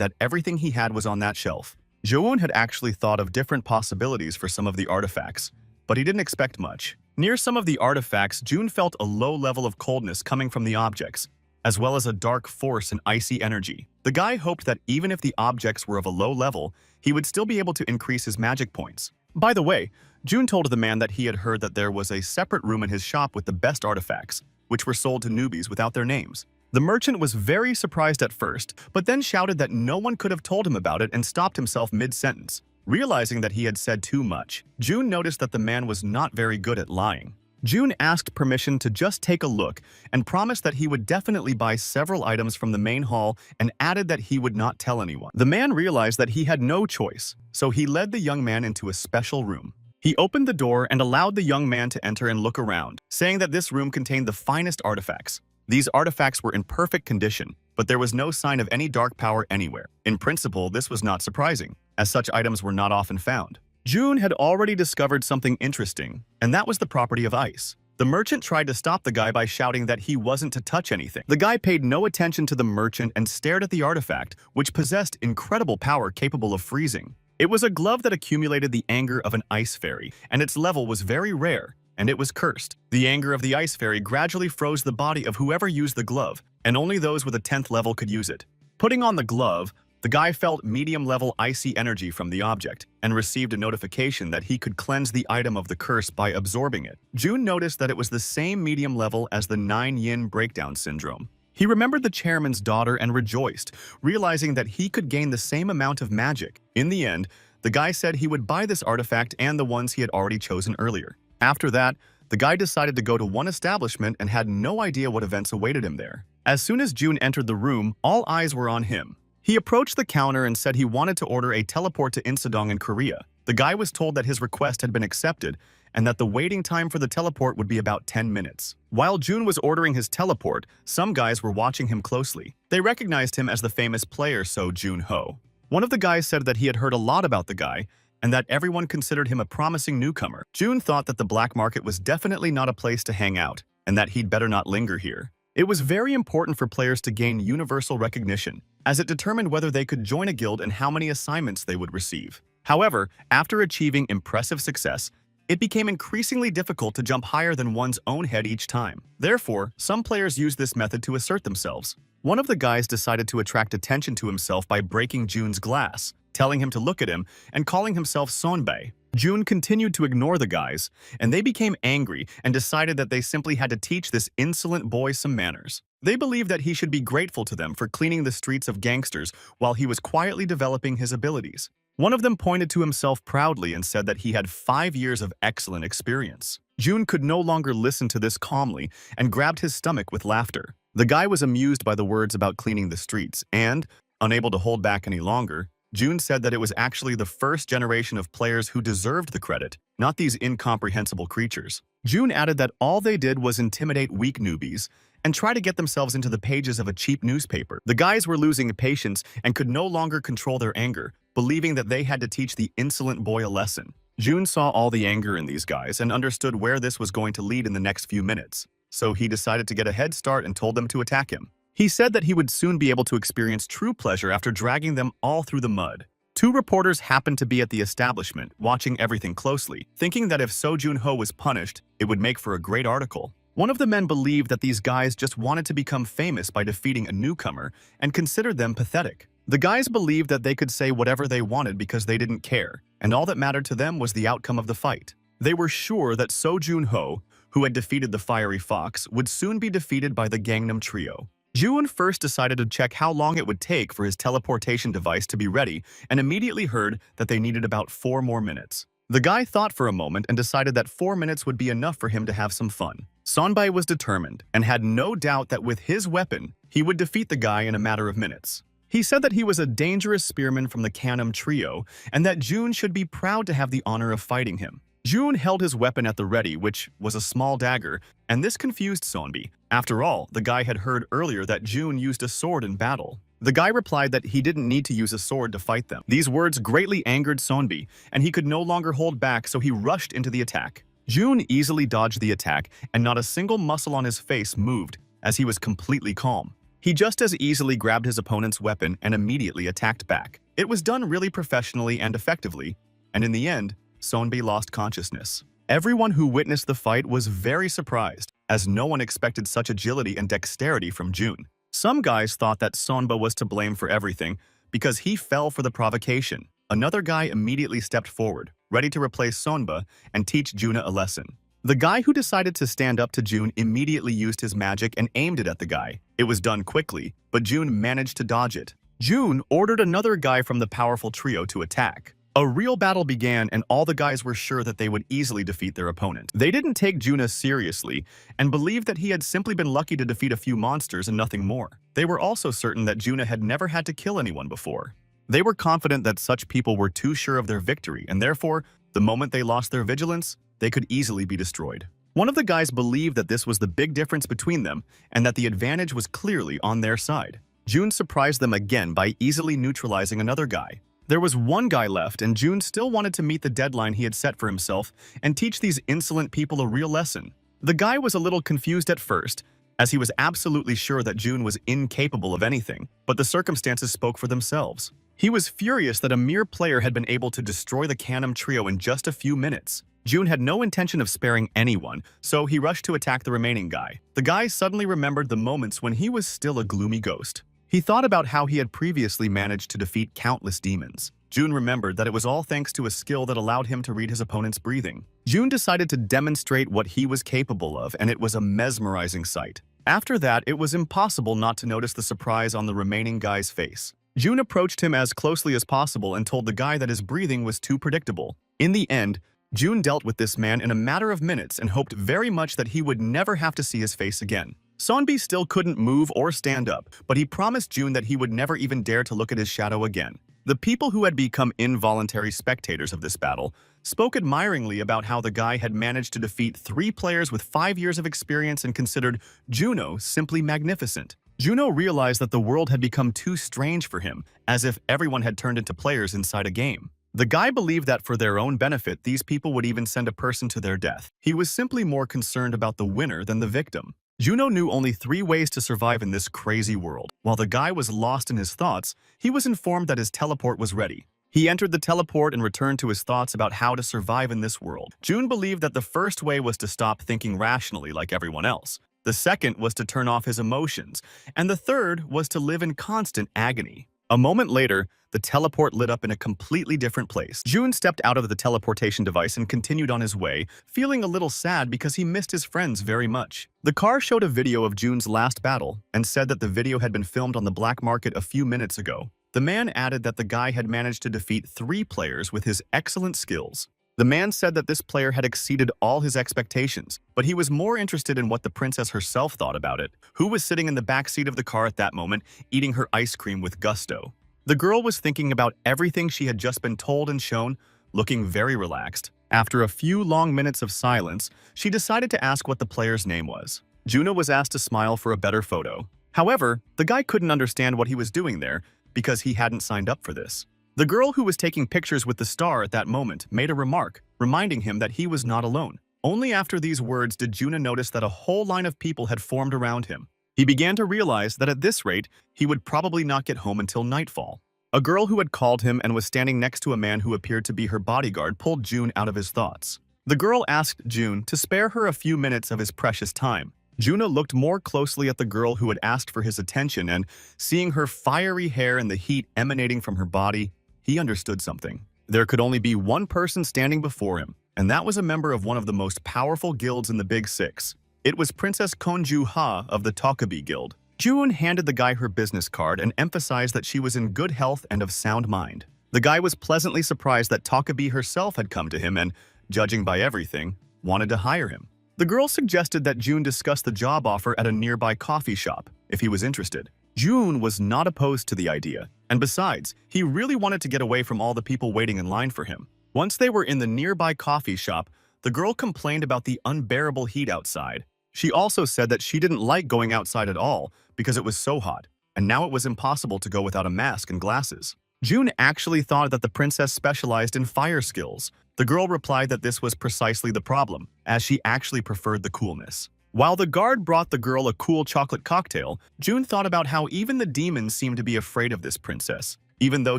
that everything he had was on that shelf. Joon had actually thought of different possibilities for some of the artifacts, but he didn't expect much. Near some of the artifacts, June felt a low level of coldness coming from the objects, as well as a dark force and icy energy. The guy hoped that even if the objects were of a low level, he would still be able to increase his magic points. By the way, June told the man that he had heard that there was a separate room in his shop with the best artifacts, which were sold to newbies without their names. The merchant was very surprised at first, but then shouted that no one could have told him about it and stopped himself mid-sentence. Realizing that he had said too much, June noticed that the man was not very good at lying. June asked permission to just take a look and promised that he would definitely buy several items from the main hall and added that he would not tell anyone. The man realized that he had no choice, so he led the young man into a special room. He opened the door and allowed the young man to enter and look around, saying that this room contained the finest artifacts. These artifacts were in perfect condition, but there was no sign of any dark power anywhere. In principle, this was not surprising, as such items were not often found. June had already discovered something interesting, and that was the property of ice. The merchant tried to stop the guy by shouting that he wasn't to touch anything. The guy paid no attention to the merchant and stared at the artifact, which possessed incredible power capable of freezing. It was a glove that accumulated the anger of an ice fairy, and its level was very rare, and it was cursed. The anger of the ice fairy gradually froze the body of whoever used the glove, and only those with a 10th level could use it. Putting on the glove, the guy felt medium-level icy energy from the object and received a notification that he could cleanse the item of the curse by absorbing it. June noticed that it was the same medium level as the 9-yin breakdown syndrome. He remembered the chairman's daughter and rejoiced, realizing that he could gain the same amount of magic. In the end, the guy said he would buy this artifact and the ones he had already chosen earlier. After that, the guy decided to go to one establishment and had no idea what events awaited him there. As soon as June entered the room, all eyes were on him. He approached the counter and said he wanted to order a teleport to Insadong in Korea. The guy was told that his request had been accepted and that the waiting time for the teleport would be about 10 minutes. While June was ordering his teleport, some guys were watching him closely. They recognized him as the famous player So Jun-ho. One of the guys said that he had heard a lot about the guy and that everyone considered him a promising newcomer. June thought that the black market was definitely not a place to hang out and that he'd better not linger here. It was very important for players to gain universal recognition, as it determined whether they could join a guild and how many assignments they would receive. However, after achieving impressive success, it became increasingly difficult to jump higher than one's own head each time. Therefore, some players used this method to assert themselves. One of the guys decided to attract attention to himself by breaking June's glass, telling him to look at him and calling himself Sonbei. June continued to ignore the guys, and they became angry and decided that they simply had to teach this insolent boy some manners. They believed that he should be grateful to them for cleaning the streets of gangsters while he was quietly developing his abilities. One of them pointed to himself proudly and said that he had 5 years of excellent experience. June could no longer listen to this calmly and grabbed his stomach with laughter. The guy was amused by the words about cleaning the streets and, unable to hold back any longer, June said that it was actually the first generation of players who deserved the credit, not these incomprehensible creatures. June added that all they did was intimidate weak newbies and try to get themselves into the pages of a cheap newspaper. The guys were losing patience and could no longer control their anger, believing that they had to teach the insolent boy a lesson. June saw all the anger in these guys and understood where this was going to lead in the next few minutes, so he decided to get a head start and told them to attack him. He said that he would soon be able to experience true pleasure after dragging them all through the mud. 2 Two reporters happened to be at the establishment, watching everything closely, thinking that if So Jun-ho was punished, it would make for a great article. One of the men believed that these guys just wanted to become famous by defeating a newcomer and considered them pathetic. The guys believed that they could say whatever they wanted because they didn't care, and all that mattered to them was the outcome of the fight. They were sure that So Jun-ho, who had defeated the Fiery Fox, would soon be defeated by the Gangnam Trio. Jun first decided to check how long it would take for his teleportation device to be ready and immediately heard that they needed about 4 more minutes. The guy thought for a moment and decided that 4 minutes would be enough for him to have some fun. Sonbai was determined and had no doubt that with his weapon, he would defeat the guy in a matter of minutes. He said that he was a dangerous spearman from the Gangnam Trio and that Jun should be proud to have the honor of fighting him. Jun held his weapon at the ready, which was a small dagger, and this confused Sonbi. After all, the guy had heard earlier that Jun used a sword in battle. The guy replied that he didn't need to use a sword to fight them. These words greatly angered Sonbi, and he could no longer hold back, so he rushed into the attack. Jun easily dodged the attack, and not a single muscle on his face moved, as he was completely calm. He just as easily grabbed his opponent's weapon and immediately attacked back. It was done really professionally and effectively, and in the end, Sonbi lost consciousness. Everyone who witnessed the fight was very surprised, as no one expected such agility and dexterity from Jun. Some guys thought that Sonba was to blame for everything because he fell for the provocation. Another guy immediately stepped forward, ready to replace Sonba and teach Juna a lesson. The guy who decided to stand up to Jun immediately used his magic and aimed it at the guy. It was done quickly, but Jun managed to dodge it. Jun ordered another guy from the powerful trio to attack. A real battle began, and all the guys were sure that they would easily defeat their opponent. They didn't take Juna seriously and believed that he had simply been lucky to defeat a few monsters and nothing more. They were also certain that Juna had never had to kill anyone before. They were confident that such people were too sure of their victory, and therefore, the moment they lost their vigilance, they could easily be destroyed. One of the guys believed that this was the big difference between them and that the advantage was clearly on their side. Jun surprised them again by easily neutralizing another guy. There was one guy left, and Jun still wanted to meet the deadline he had set for himself and teach these insolent people a real lesson. The guy was a little confused at first, as he was absolutely sure that Jun was incapable of anything, but the circumstances spoke for themselves. He was furious that a mere player had been able to destroy the Gangnam Trio in just a few minutes. Jun had no intention of sparing anyone, so he rushed to attack the remaining guy. The guy suddenly remembered the moments when he was still a gloomy ghost. He thought about how he had previously managed to defeat countless demons. Jun remembered that it was all thanks to a skill that allowed him to read his opponent's breathing. Jun decided to demonstrate what he was capable of, and it was a mesmerizing sight. After that, it was impossible not to notice the surprise on the remaining guy's face. Jun approached him as closely as possible and told the guy that his breathing was too predictable. In the end, Jun dealt with this man in a matter of minutes and hoped very much that he would never have to see his face again. Sonbi still couldn't move or stand up, but he promised Jun that he would never even dare to look at his shadow again. The people who had become involuntary spectators of this battle spoke admiringly about how the guy had managed to defeat 3 players with 5 years of experience and considered Juno simply magnificent. Juno realized that the world had become too strange for him, as if everyone had turned into players inside a game. The guy believed that for their own benefit, these people would even send a person to their death. He was simply more concerned about the winner than the victim. Juno knew only 3 ways to survive in this crazy world. While the guy was lost in his thoughts, he was informed that his teleport was ready. He entered the teleport and returned to his thoughts about how to survive in this world. Jun believed that the first way was to stop thinking rationally like everyone else. The second was to turn off his emotions, and the third was to live in constant agony. A moment later, the teleport lit up in a completely different place. Jun stepped out of the teleportation device and continued on his way, feeling a little sad because he missed his friends very much. The car showed a video of Jun's last battle and said that the video had been filmed on the black market a few minutes ago. The man added that the guy had managed to defeat 3 players with his excellent skills. The man said that this player had exceeded all his expectations, but he was more interested in what the princess herself thought about it, who was sitting in the back seat of the car at that moment, eating her ice cream with gusto. The girl was thinking about everything she had just been told and shown, looking very relaxed. After a few long minutes of silence, she decided to ask what the player's name was. Juno was asked to smile for a better photo. However, the guy couldn't understand what he was doing there because he hadn't signed up for this. The girl who was taking pictures with the star at that moment made a remark, reminding him that he was not alone. Only after these words did Juna notice that a whole line of people had formed around him. He began to realize that at this rate, he would probably not get home until nightfall. A girl who had called him and was standing next to a man who appeared to be her bodyguard pulled June out of his thoughts. The girl asked June to spare her a few minutes of his precious time. Juna looked more closely at the girl who had asked for his attention, and seeing her fiery hair and the heat emanating from her body, he understood something. There could only be one person standing before him, and that was a member of one of the most powerful guilds in the Big Six. It was Princess Konju-ha of the Tokabi Guild. June handed the guy her business card and emphasized that she was in good health and of sound mind. The guy was pleasantly surprised that Tokabi herself had come to him and, judging by everything, wanted to hire him. The girl suggested that June discuss the job offer at a nearby coffee shop, if he was interested. June was not opposed to the idea, and besides, he really wanted to get away from all the people waiting in line for him. Once they were in the nearby coffee shop, the girl complained about the unbearable heat outside. She also said that she didn't like going outside at all because it was so hot, and now it was impossible to go without a mask and glasses. June actually thought that the princess specialized in fire skills. The girl replied that this was precisely the problem, as she actually preferred the coolness. While the guard brought the girl a cool chocolate cocktail, June thought about how even the demons seemed to be afraid of this princess, even though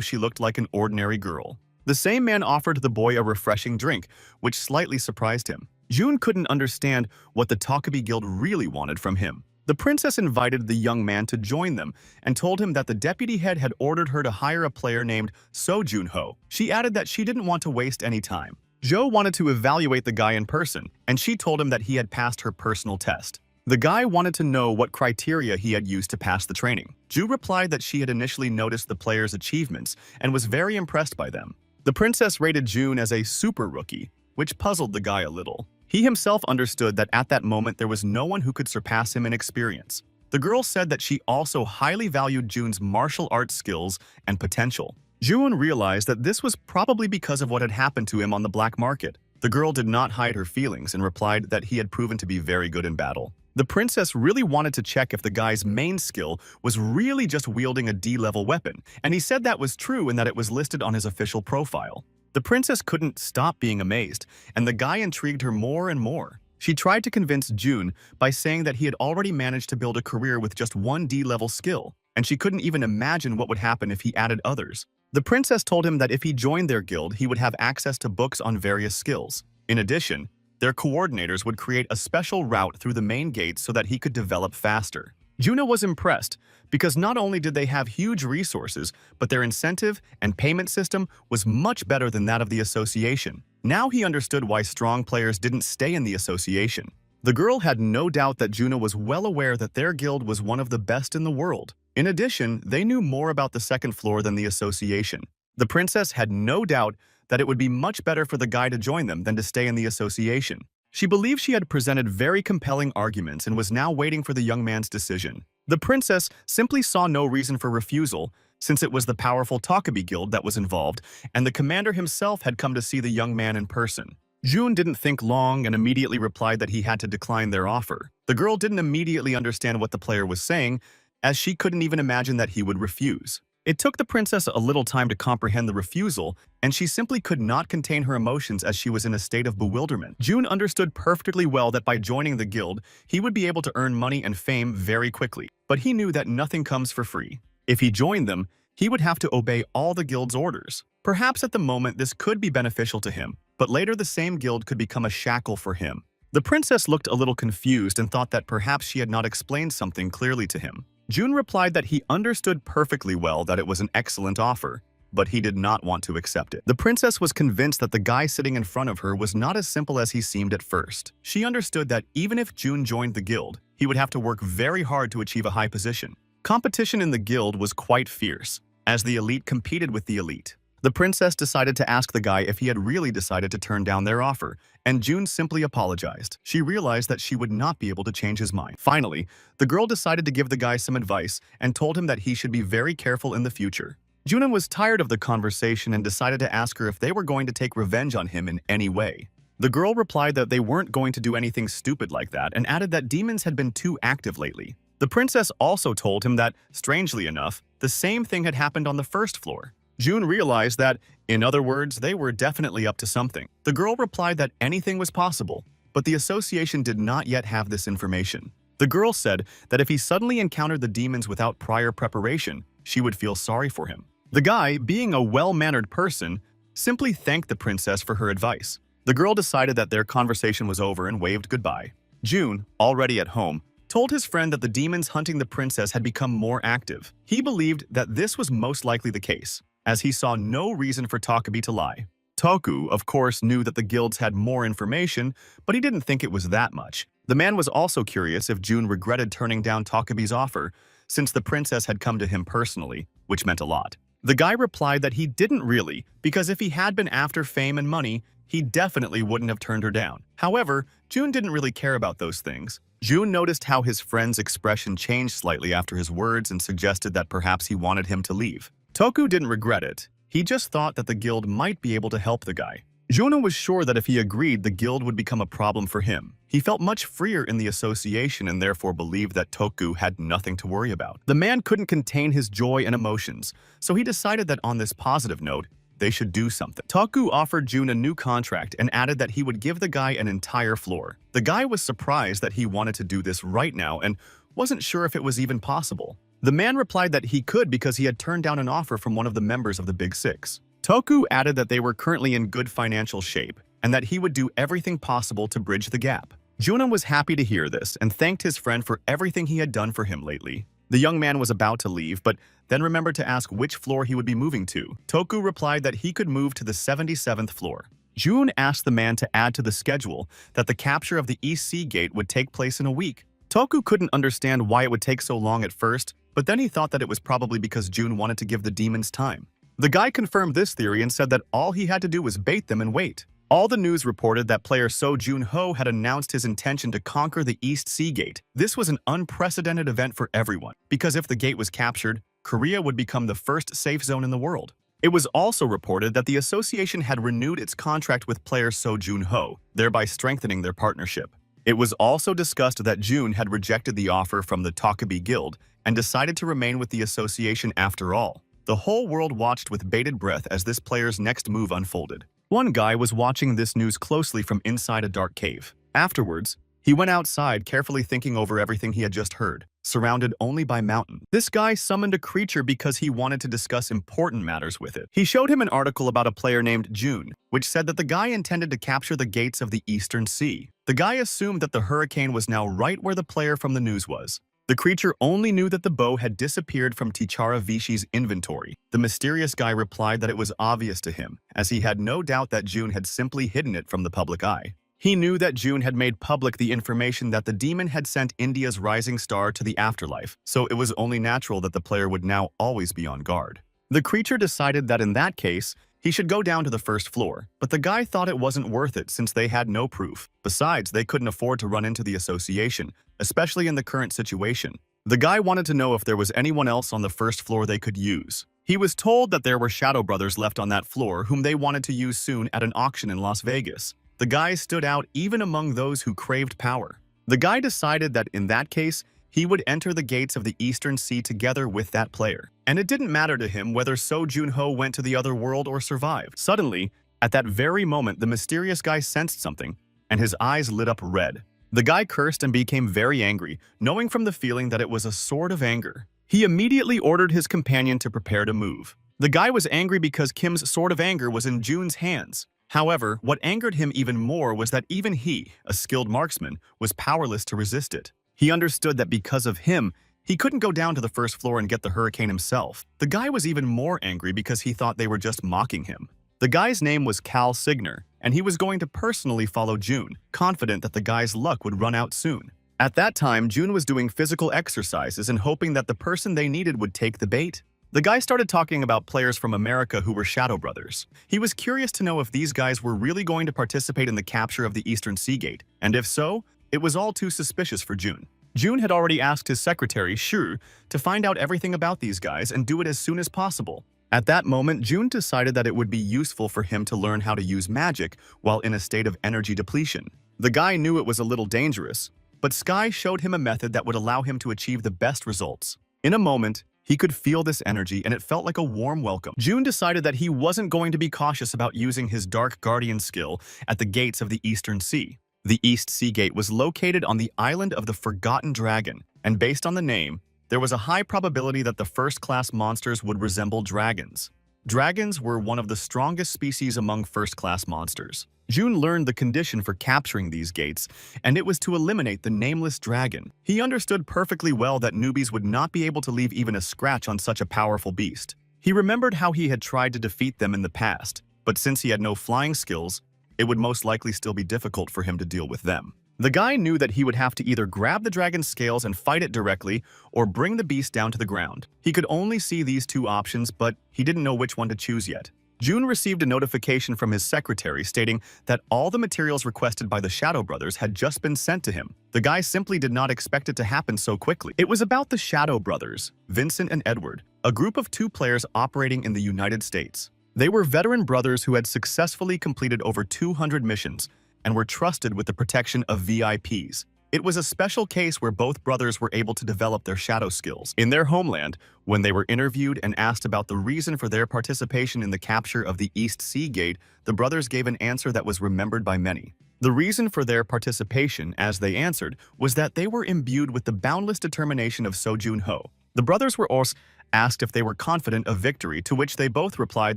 she looked like an ordinary girl. The same man offered the boy a refreshing drink, which slightly surprised him. June couldn't understand what the Tokabi Guild really wanted from him. The princess invited the young man to join them and told him that the deputy head had ordered her to hire a player named So Junho. She added that she didn't want to waste any time. Jo wanted to evaluate the guy in person, and she told him that he had passed her personal test. The guy wanted to know what criteria he had used to pass the training. Ju replied that she had initially noticed the player's achievements and was very impressed by them. The princess rated June as a super rookie, which puzzled the guy a little. He himself understood that at that moment there was no one who could surpass him in experience. The girl said that she also highly valued June's martial arts skills and potential. June realized that this was probably because of what had happened to him on the black market. The girl did not hide her feelings and replied that he had proven to be very good in battle. The princess really wanted to check if the guy's main skill was really just wielding a D-level weapon, and he said that was true and that it was listed on his official profile. The princess couldn't stop being amazed, and the guy intrigued her more and more. She tried to convince June by saying that he had already managed to build a career with just one D-level skill, and she couldn't even imagine what would happen if he added others. The princess told him that if he joined their guild, he would have access to books on various skills. In addition, their coordinators would create a special route through the main gates so that he could develop faster. Juna was impressed because not only did they have huge resources, but their incentive and payment system was much better than that of the association. Now he understood why strong players didn't stay in the association. The girl had no doubt that Juna was well aware that their guild was one of the best in the world. In addition, they knew more about the second floor than the association. The princess had no doubt that it would be much better for the guy to join them than to stay in the association. She believed she had presented very compelling arguments and was now waiting for the young man's decision. The princess simply saw no reason for refusal, since it was the powerful Tokabi Guild that was involved, and the commander himself had come to see the young man in person. June didn't think long and immediately replied that he had to decline their offer. The girl didn't immediately understand what the player was saying, as she couldn't even imagine that he would refuse. It took the princess a little time to comprehend the refusal, and she simply could not contain her emotions as she was in a state of bewilderment. June understood perfectly well that by joining the guild, he would be able to earn money and fame very quickly. But he knew that nothing comes for free. If he joined them, he would have to obey all the guild's orders. Perhaps at the moment this could be beneficial to him, but later the same guild could become a shackle for him. The princess looked a little confused and thought that perhaps she had not explained something clearly to him. June replied that he understood perfectly well that it was an excellent offer, but he did not want to accept it. The princess was convinced that the guy sitting in front of her was not as simple as he seemed at first. She understood that even if June joined the guild, he would have to work very hard to achieve a high position. Competition in the guild was quite fierce, as the elite competed with the elite. The princess decided to ask the guy if he had really decided to turn down their offer, and June simply apologized. She realized that she would not be able to change his mind. Finally, the girl decided to give the guy some advice and told him that he should be very careful in the future. June was tired of the conversation and decided to ask her if they were going to take revenge on him in any way. The girl replied that they weren't going to do anything stupid like that and added that demons had been too active lately. The princess also told him that, strangely enough, the same thing had happened on the first floor. June realized that, in other words, they were definitely up to something. The girl replied that anything was possible, but the association did not yet have this information. The girl said that if he suddenly encountered the demons without prior preparation, she would feel sorry for him. The guy, being a well-mannered person, simply thanked the princess for her advice. The girl decided that their conversation was over and waved goodbye. June, already at home, told his friend that the demons hunting the princess had become more active. He believed that this was most likely the case, as he saw no reason for Takabe to lie. Toku, of course, knew that the guilds had more information, but he didn't think it was that much. The man was also curious if June regretted turning down Takabe's offer, since the princess had come to him personally, which meant a lot. The guy replied that he didn't really, because if he had been after fame and money, he definitely wouldn't have turned her down. However, June didn't really care about those things. June noticed how his friend's expression changed slightly after his words and suggested that perhaps he wanted him to leave. Toku didn't regret it. He just thought that the guild might be able to help the guy. June was sure that if he agreed, the guild would become a problem for him. He felt much freer in the association and therefore believed that Toku had nothing to worry about. The man couldn't contain his joy and emotions, so he decided that on this positive note, they should do something. Toku offered June a new contract and added that he would give the guy an entire floor. The guy was surprised that he wanted to do this right now and wasn't sure if it was even possible. The man replied that he could because he had turned down an offer from one of the members of the Big Six. Toku added that they were currently in good financial shape and that he would do everything possible to bridge the gap. Juna was happy to hear this and thanked his friend for everything he had done for him lately. The young man was about to leave, but then remembered to ask which floor he would be moving to. Toku replied that he could move to the 77th floor. June asked the man to add to the schedule that the capture of the East Sea Gate would take place in a week. Toku couldn't understand why it would take so long at first, but then he thought that it was probably because June wanted to give the demons time. The guy confirmed this theory and said that all he had to do was bait them and wait. All the news reported that player So Jun-ho had announced his intention to conquer the East Sea Gate. This was an unprecedented event for everyone, because if the gate was captured, Korea would become the first safe zone in the world. It was also reported that the association had renewed its contract with player So Jun-ho, thereby strengthening their partnership. It was also discussed that June had rejected the offer from the Takabe Guild and decided to remain with the association after all. The whole world watched with bated breath as this player's next move unfolded. One guy was watching this news closely from inside a dark cave. Afterwards, he went outside carefully thinking over everything he had just heard, surrounded only by mountains. This guy summoned a creature because he wanted to discuss important matters with it. He showed him an article about a player named June, which said that the guy intended to capture the gates of the Eastern Sea. The guy assumed that the hurricane was now right where the player from the news was. The creature only knew that the bow had disappeared from Tichara Vishi's inventory. The mysterious guy replied that it was obvious to him, as he had no doubt that June had simply hidden it from the public eye. He knew that June had made public the information that the demon had sent India's rising star to the afterlife, so it was only natural that the player would now always be on guard. The creature decided that in that case, he should go down to the first floor, but the guy thought it wasn't worth it since they had no proof. Besides, they couldn't afford to run into the association, especially in the current situation. The guy wanted to know if there was anyone else on the first floor they could use. He was told that there were Shadow Brothers left on that floor whom they wanted to use soon at an auction in Las Vegas. The guy stood out even among those who craved power. The guy decided that in that case, he would enter the gates of the Eastern Sea together with that player. And it didn't matter to him whether So Jun-ho went to the other world or survived. Suddenly, at that very moment, the mysterious guy sensed something, and his eyes lit up red. The guy cursed and became very angry, knowing from the feeling that it was a sword of anger. He immediately ordered his companion to prepare to move. The guy was angry because Kim's sword of anger was in June's hands. However, what angered him even more was that even he, a skilled marksman, was powerless to resist it. He understood that because of him, he couldn't go down to the first floor and get the hurricane himself. The guy was even more angry because he thought they were just mocking him. The guy's name was Cal Signer, and he was going to personally follow June, confident that the guy's luck would run out soon. At that time, June was doing physical exercises and hoping that the person they needed would take the bait. The guy started talking about players from America who were Shadow Brothers. He was curious to know if these guys were really going to participate in the capture of the Eastern Sea Gate, and if so, it was all too suspicious for June. June had already asked his secretary, Shu, to find out everything about these guys and do it as soon as possible. At that moment, June decided that it would be useful for him to learn how to use magic while in a state of energy depletion. The guy knew it was a little dangerous, but Sky showed him a method that would allow him to achieve the best results. In a moment, he could feel this energy and it felt like a warm welcome. June decided that he wasn't going to be cautious about using his Dark Guardian skill at the gates of the Eastern Sea. The East Sea Gate was located on the island of the Forgotten Dragon, and based on the name, there was a high probability that the first-class monsters would resemble dragons. Dragons were one of the strongest species among first-class monsters. June learned the condition for capturing these gates, and it was to eliminate the nameless dragon. He understood perfectly well that newbies would not be able to leave even a scratch on such a powerful beast. He remembered how he had tried to defeat them in the past, but since he had no flying skills, it would most likely still be difficult for him to deal with them. The guy knew that he would have to either grab the dragon's scales and fight it directly, or bring the beast down to the ground. He could only see these two options, but he didn't know which one to choose yet. June received a notification from his secretary stating that all the materials requested by the Shadow Brothers had just been sent to him. The guy simply did not expect it to happen so quickly. It was about the Shadow Brothers, Vincent and Edward, a group of 2 players operating in the United States. They were veteran brothers who had successfully completed over 200 missions and were trusted with the protection of VIPs. It was a special case where both brothers were able to develop their shadow skills. In their homeland, when they were interviewed and asked about the reason for their participation in the capture of the East Sea Gate, the brothers gave an answer that was remembered by many. The reason for their participation, as they answered, was that they were imbued with the boundless determination of So Jun-ho. The brothers were also asked if they were confident of victory, to which they both replied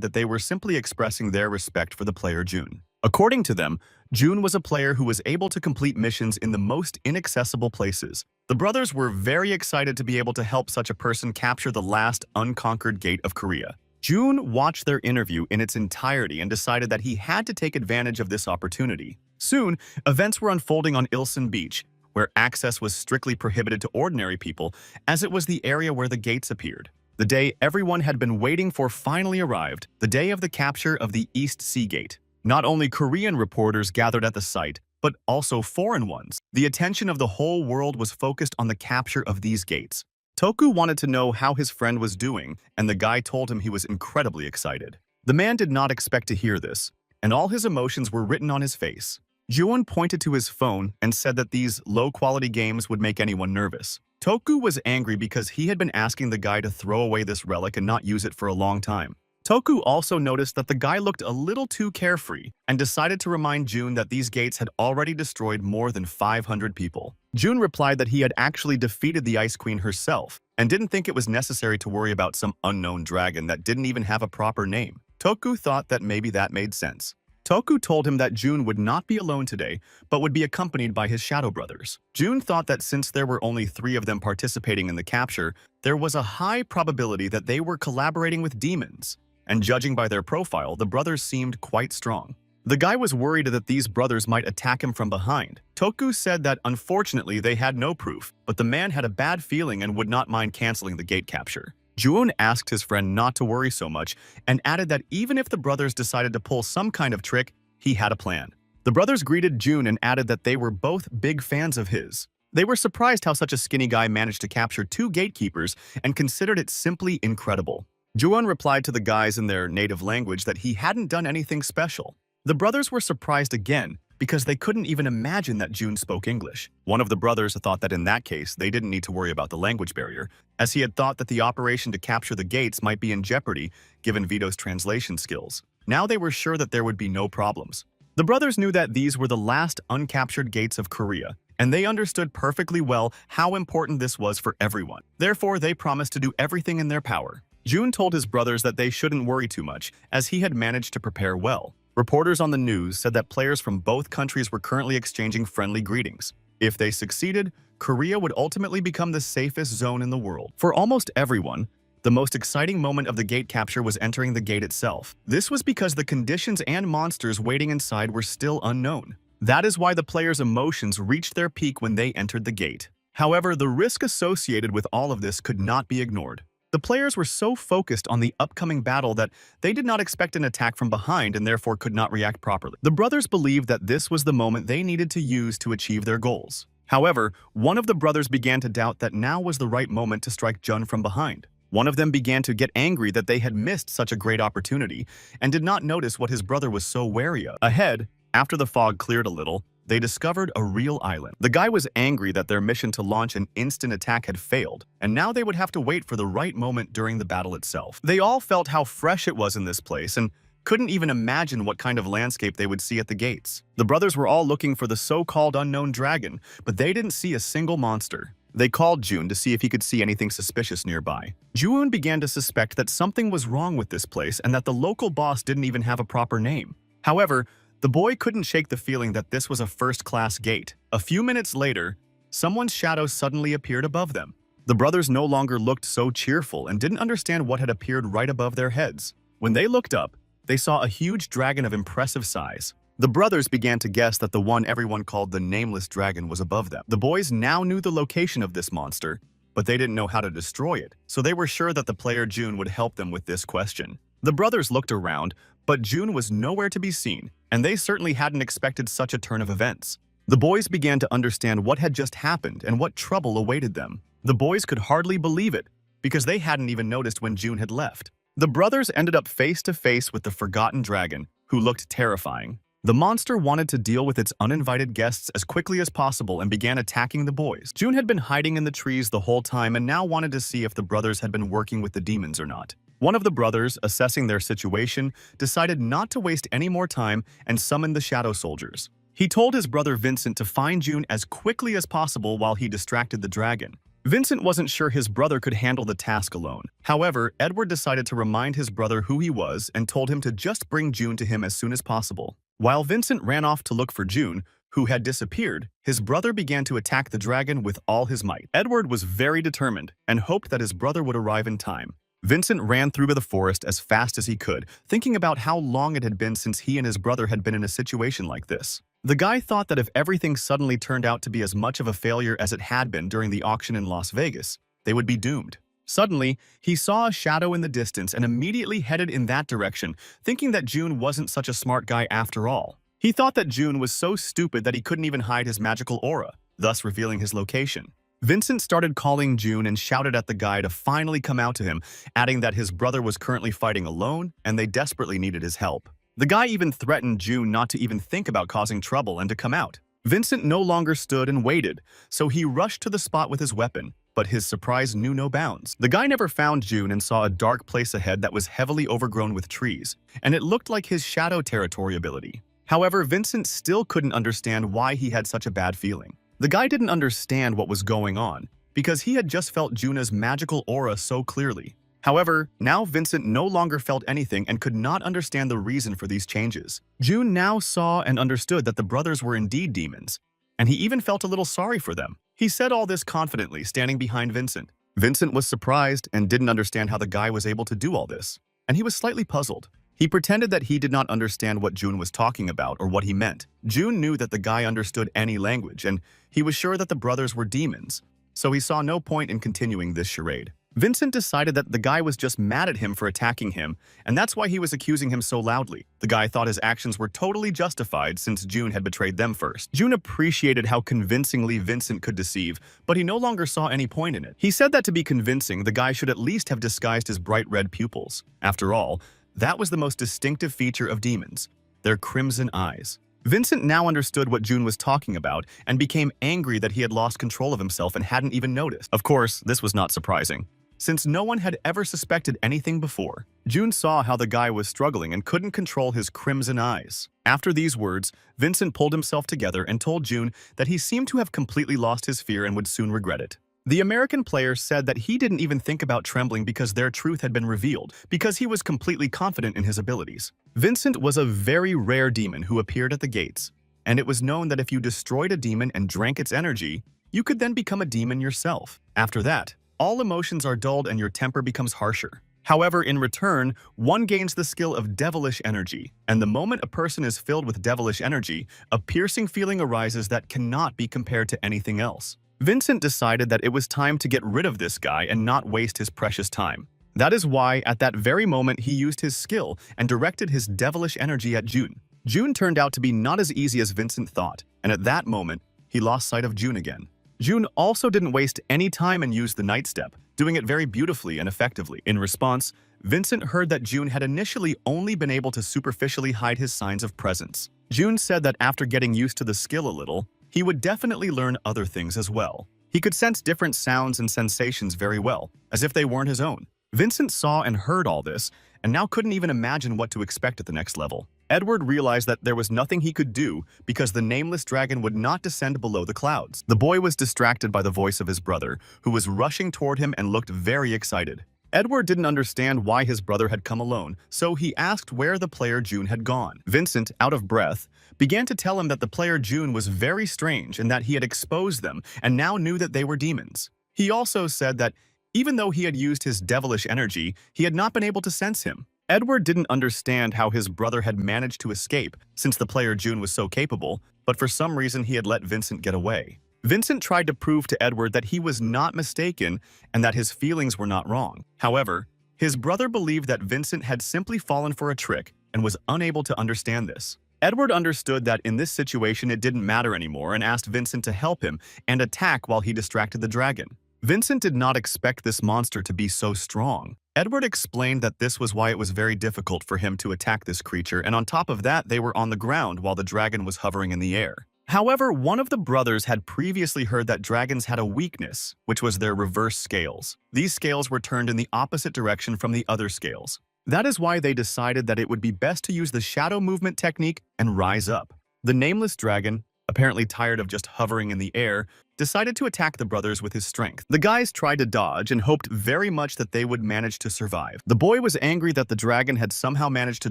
that they were simply expressing their respect for the player June. According to them, June was a player who was able to complete missions in the most inaccessible places. The brothers were very excited to be able to help such a person capture the last unconquered gate of Korea. June watched their interview in its entirety and decided that he had to take advantage of this opportunity. Soon, events were unfolding on Ilsan Beach, where access was strictly prohibited to ordinary people, as it was the area where the gates appeared. The day everyone had been waiting for finally arrived, the day of the capture of the East Sea Gate. Not only Korean reporters gathered at the site, but also foreign ones. The attention of the whole world was focused on the capture of these gates. Toku wanted to know how his friend was doing, and the guy told him he was incredibly excited. The man did not expect to hear this, and all his emotions were written on his face. Juwon pointed to his phone and said that these low-quality games would make anyone nervous. Toku was angry because he had been asking the guy to throw away this relic and not use it for a long time. Toku also noticed that the guy looked a little too carefree and decided to remind June that these gates had already destroyed more than 500 people. June replied that he had actually defeated the Ice Queen herself and didn't think it was necessary to worry about some unknown dragon that didn't even have a proper name. Toku thought that maybe that made sense. Toku told him that June would not be alone today, but would be accompanied by his shadow brothers. June thought that since there were only 3 of them participating in the capture, there was a high probability that they were collaborating with demons. And judging by their profile, the brothers seemed quite strong. The guy was worried that these brothers might attack him from behind. Toku said that unfortunately they had no proof, but the man had a bad feeling and would not mind canceling the gate capture. Juwon asked his friend not to worry so much and added that even if the brothers decided to pull some kind of trick, he had a plan. The brothers greeted June and added that they were both big fans of his. They were surprised how such a skinny guy managed to capture 2 gatekeepers and considered it simply incredible. Juwon replied to the guys in their native language that he hadn't done anything special. The brothers were surprised again because they couldn't even imagine that June spoke English. One of the brothers thought that in that case, they didn't need to worry about the language barrier, as he had thought that the operation to capture the gates might be in jeopardy given Vito's translation skills. Now they were sure that there would be no problems. The brothers knew that these were the last uncaptured gates of Korea, and they understood perfectly well how important this was for everyone. Therefore, they promised to do everything in their power. June told his brothers that they shouldn't worry too much, as he had managed to prepare well. Reporters on the news said that players from both countries were currently exchanging friendly greetings. If they succeeded, Korea would ultimately become the safest zone in the world. For almost everyone, the most exciting moment of the gate capture was entering the gate itself. This was because the conditions and monsters waiting inside were still unknown. That is why the players' emotions reached their peak when they entered the gate. However, the risk associated with all of this could not be ignored. The players were so focused on the upcoming battle that they did not expect an attack from behind and therefore could not react properly. The brothers believed that this was the moment they needed to use to achieve their goals. However, one of the brothers began to doubt that now was the right moment to strike Jun from behind. One of them began to get angry that they had missed such a great opportunity and did not notice what his brother was so wary of. Ahead, after the fog cleared a little, they discovered a real island. The guy was angry that their mission to launch an instant attack had failed, and now they would have to wait for the right moment during the battle itself. They all felt how fresh it was in this place and couldn't even imagine what kind of landscape they would see at the gates. The brothers were all looking for the so-called unknown dragon, but they didn't see a single monster. They called June to see if he could see anything suspicious nearby. June began to suspect that something was wrong with this place and that the local boss didn't even have a proper name. However, the boy couldn't shake the feeling that this was a first-class gate. A few minutes later, someone's shadow suddenly appeared above them. The brothers no longer looked so cheerful and didn't understand what had appeared right above their heads. When they looked up, they saw a huge dragon of impressive size. The brothers began to guess that the one everyone called the Nameless Dragon was above them. The boys now knew the location of this monster, but they didn't know how to destroy it, so they were sure that the player June would help them with this question. The brothers looked around, but June was nowhere to be seen, and they certainly hadn't expected such a turn of events. The boys began to understand what had just happened and what trouble awaited them. The boys could hardly believe it, because they hadn't even noticed when June had left. The brothers ended up face to face with the Forgotten Dragon, who looked terrifying. The monster wanted to deal with its uninvited guests as quickly as possible and began attacking the boys. June had been hiding in the trees the whole time and now wanted to see if the brothers had been working with the demons or not. One of the brothers, assessing their situation, decided not to waste any more time and summoned the shadow soldiers. He told his brother Vincent to find June as quickly as possible while he distracted the dragon. Vincent wasn't sure his brother could handle the task alone. However, Edward decided to remind his brother who he was and told him to just bring June to him as soon as possible. While Vincent ran off to look for June, who had disappeared, his brother began to attack the dragon with all his might. Edward was very determined and hoped that his brother would arrive in time. Vincent ran through the forest as fast as he could, thinking about how long it had been since he and his brother had been in a situation like this. The guy thought that if everything suddenly turned out to be as much of a failure as it had been during the auction in Las Vegas, they would be doomed. Suddenly, he saw a shadow in the distance and immediately headed in that direction, thinking that June wasn't such a smart guy after all. He thought that June was so stupid that he couldn't even hide his magical aura, thus revealing his location. Vincent started calling June and shouted at the guy to finally come out to him, adding that his brother was currently fighting alone and they desperately needed his help. The guy even threatened June not to even think about causing trouble and to come out. Vincent no longer stood and waited, so he rushed to the spot with his weapon. But his surprise knew no bounds. The guy never found June and saw a dark place ahead that was heavily overgrown with trees, and it looked like his shadow territory ability. However, Vincent still couldn't understand why he had such a bad feeling. The guy didn't understand what was going on, because he had just felt Juna's magical aura so clearly. However, now Vincent no longer felt anything and could not understand the reason for these changes. June now saw and understood that the brothers were indeed demons, and he even felt a little sorry for them. He said all this confidently, standing behind Vincent. Vincent was surprised and didn't understand how the guy was able to do all this, and he was slightly puzzled. He pretended that he did not understand what June was talking about or what he meant. June knew that the guy understood any language, and he was sure that the brothers were demons, so he saw no point in continuing this charade. Vincent decided that the guy was just mad at him for attacking him, and that's why he was accusing him so loudly. The guy thought his actions were totally justified since June had betrayed them first. June appreciated how convincingly Vincent could deceive, but he no longer saw any point in it. He said that to be convincing, the guy should at least have disguised his bright red pupils. After all, that was the most distinctive feature of demons, their crimson eyes. Vincent now understood what June was talking about and became angry that he had lost control of himself and hadn't even noticed. Of course, this was not surprising, since no one had ever suspected anything before. June saw how the guy was struggling and couldn't control his crimson eyes. After these words, Vincent pulled himself together and told June that he seemed to have completely lost his fear and would soon regret it. The American player said that he didn't even think about trembling because their truth had been revealed, because he was completely confident in his abilities. Vincent was a very rare demon who appeared at the gates, and it was known that if you destroyed a demon and drank its energy, you could then become a demon yourself. After that, all emotions are dulled and your temper becomes harsher. However, in return, one gains the skill of devilish energy, and the moment a person is filled with devilish energy, a piercing feeling arises that cannot be compared to anything else. Vincent decided that it was time to get rid of this guy and not waste his precious time. That is why, at that very moment, he used his skill and directed his devilish energy at June. June turned out to be not as easy as Vincent thought, and at that moment, he lost sight of June again. June also didn't waste any time and used the night step, doing it very beautifully and effectively. In response, Vincent heard that June had initially only been able to superficially hide his signs of presence. June said that after getting used to the skill a little, he would definitely learn other things as well. He could sense different sounds and sensations very well, as if they weren't his own. Vincent saw and heard all this, and now couldn't even imagine what to expect at the next level. Edward realized that there was nothing he could do because the nameless dragon would not descend below the clouds. The boy was distracted by the voice of his brother, who was rushing toward him and looked very excited. Edward didn't understand why his brother had come alone, so he asked where the player June had gone. Vincent, out of breath, began to tell him that the player June was very strange and that he had exposed them and now knew that they were demons. He also said that even though he had used his devilish energy, he had not been able to sense him. Edward didn't understand how his brother had managed to escape, since the player June was so capable, but for some reason he had let Vincent get away. Vincent tried to prove to Edward that he was not mistaken and that his feelings were not wrong. However, his brother believed that Vincent had simply fallen for a trick and was unable to understand this. Edward understood that in this situation it didn't matter anymore and asked Vincent to help him and attack while he distracted the dragon. Vincent did not expect this monster to be so strong. Edward explained that this was why it was very difficult for him to attack this creature, and on top of that, they were on the ground while the dragon was hovering in the air. However, one of the brothers had previously heard that dragons had a weakness, which was their reverse scales. These scales were turned in the opposite direction from the other scales. That is why they decided that it would be best to use the shadow movement technique and rise up. The nameless dragon, apparently tired of just hovering in the air, decided to attack the brothers with his strength. The guys tried to dodge and hoped very much that they would manage to survive. The boy was angry that the dragon had somehow managed to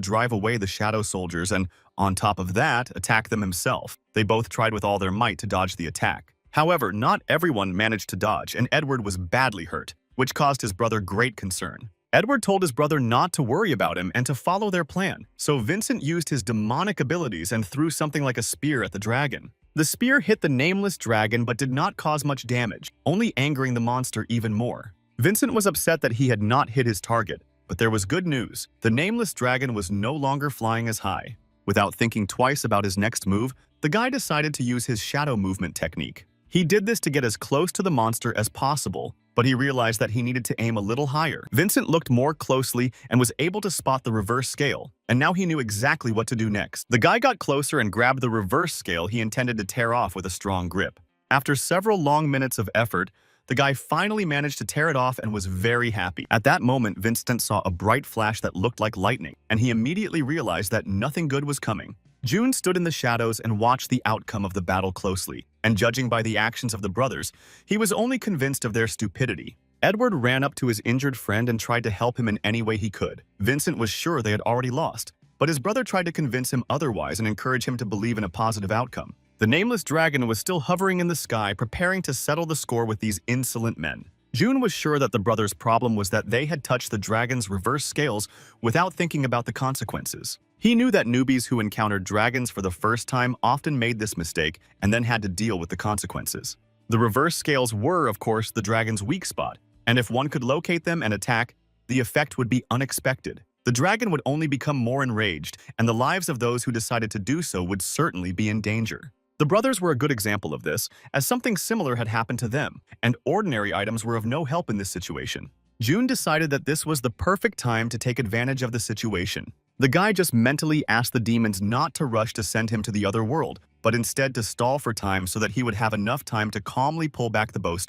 drive away the shadow soldiers and, on top of that, attack them himself. They both tried with all their might to dodge the attack. However, not everyone managed to dodge, and Edward was badly hurt, which caused his brother great concern. Edward told his brother not to worry about him and to follow their plan, so Vincent used his demonic abilities and threw something like a spear at the dragon. The spear hit the nameless dragon but did not cause much damage, only angering the monster even more. Vincent was upset that he had not hit his target, but there was good news. The nameless dragon was no longer flying as high. Without thinking twice about his next move, the guy decided to use his shadow movement technique. He did this to get as close to the monster as possible, but he realized that he needed to aim a little higher. Vincent looked more closely and was able to spot the reverse scale, and now he knew exactly what to do next. The guy got closer and grabbed the reverse scale he intended to tear off with a strong grip. After several long minutes of effort, the guy finally managed to tear it off and was very happy. At that moment, Vincent saw a bright flash that looked like lightning, and he immediately realized that nothing good was coming. June stood in the shadows and watched the outcome of the battle closely, and judging by the actions of the brothers, he was only convinced of their stupidity. Edward ran up to his injured friend and tried to help him in any way he could. Vincent was sure they had already lost, but his brother tried to convince him otherwise and encourage him to believe in a positive outcome. The nameless dragon was still hovering in the sky, preparing to settle the score with these insolent men. June was sure that the brothers' problem was that they had touched the dragon's reverse scales without thinking about the consequences. He knew that newbies who encountered dragons for the first time often made this mistake and then had to deal with the consequences. The reverse scales were, of course, the dragon's weak spot, and if one could locate them and attack, the effect would be unexpected. The dragon would only become more enraged, and the lives of those who decided to do so would certainly be in danger. The brothers were a good example of this, as something similar had happened to them, and ordinary items were of no help in this situation. June decided that this was the perfect time to take advantage of the situation. The guy just mentally asked the demons not to rush to send him to the other world, but instead to stall for time so that he would have enough time to calmly pull back the bowstring.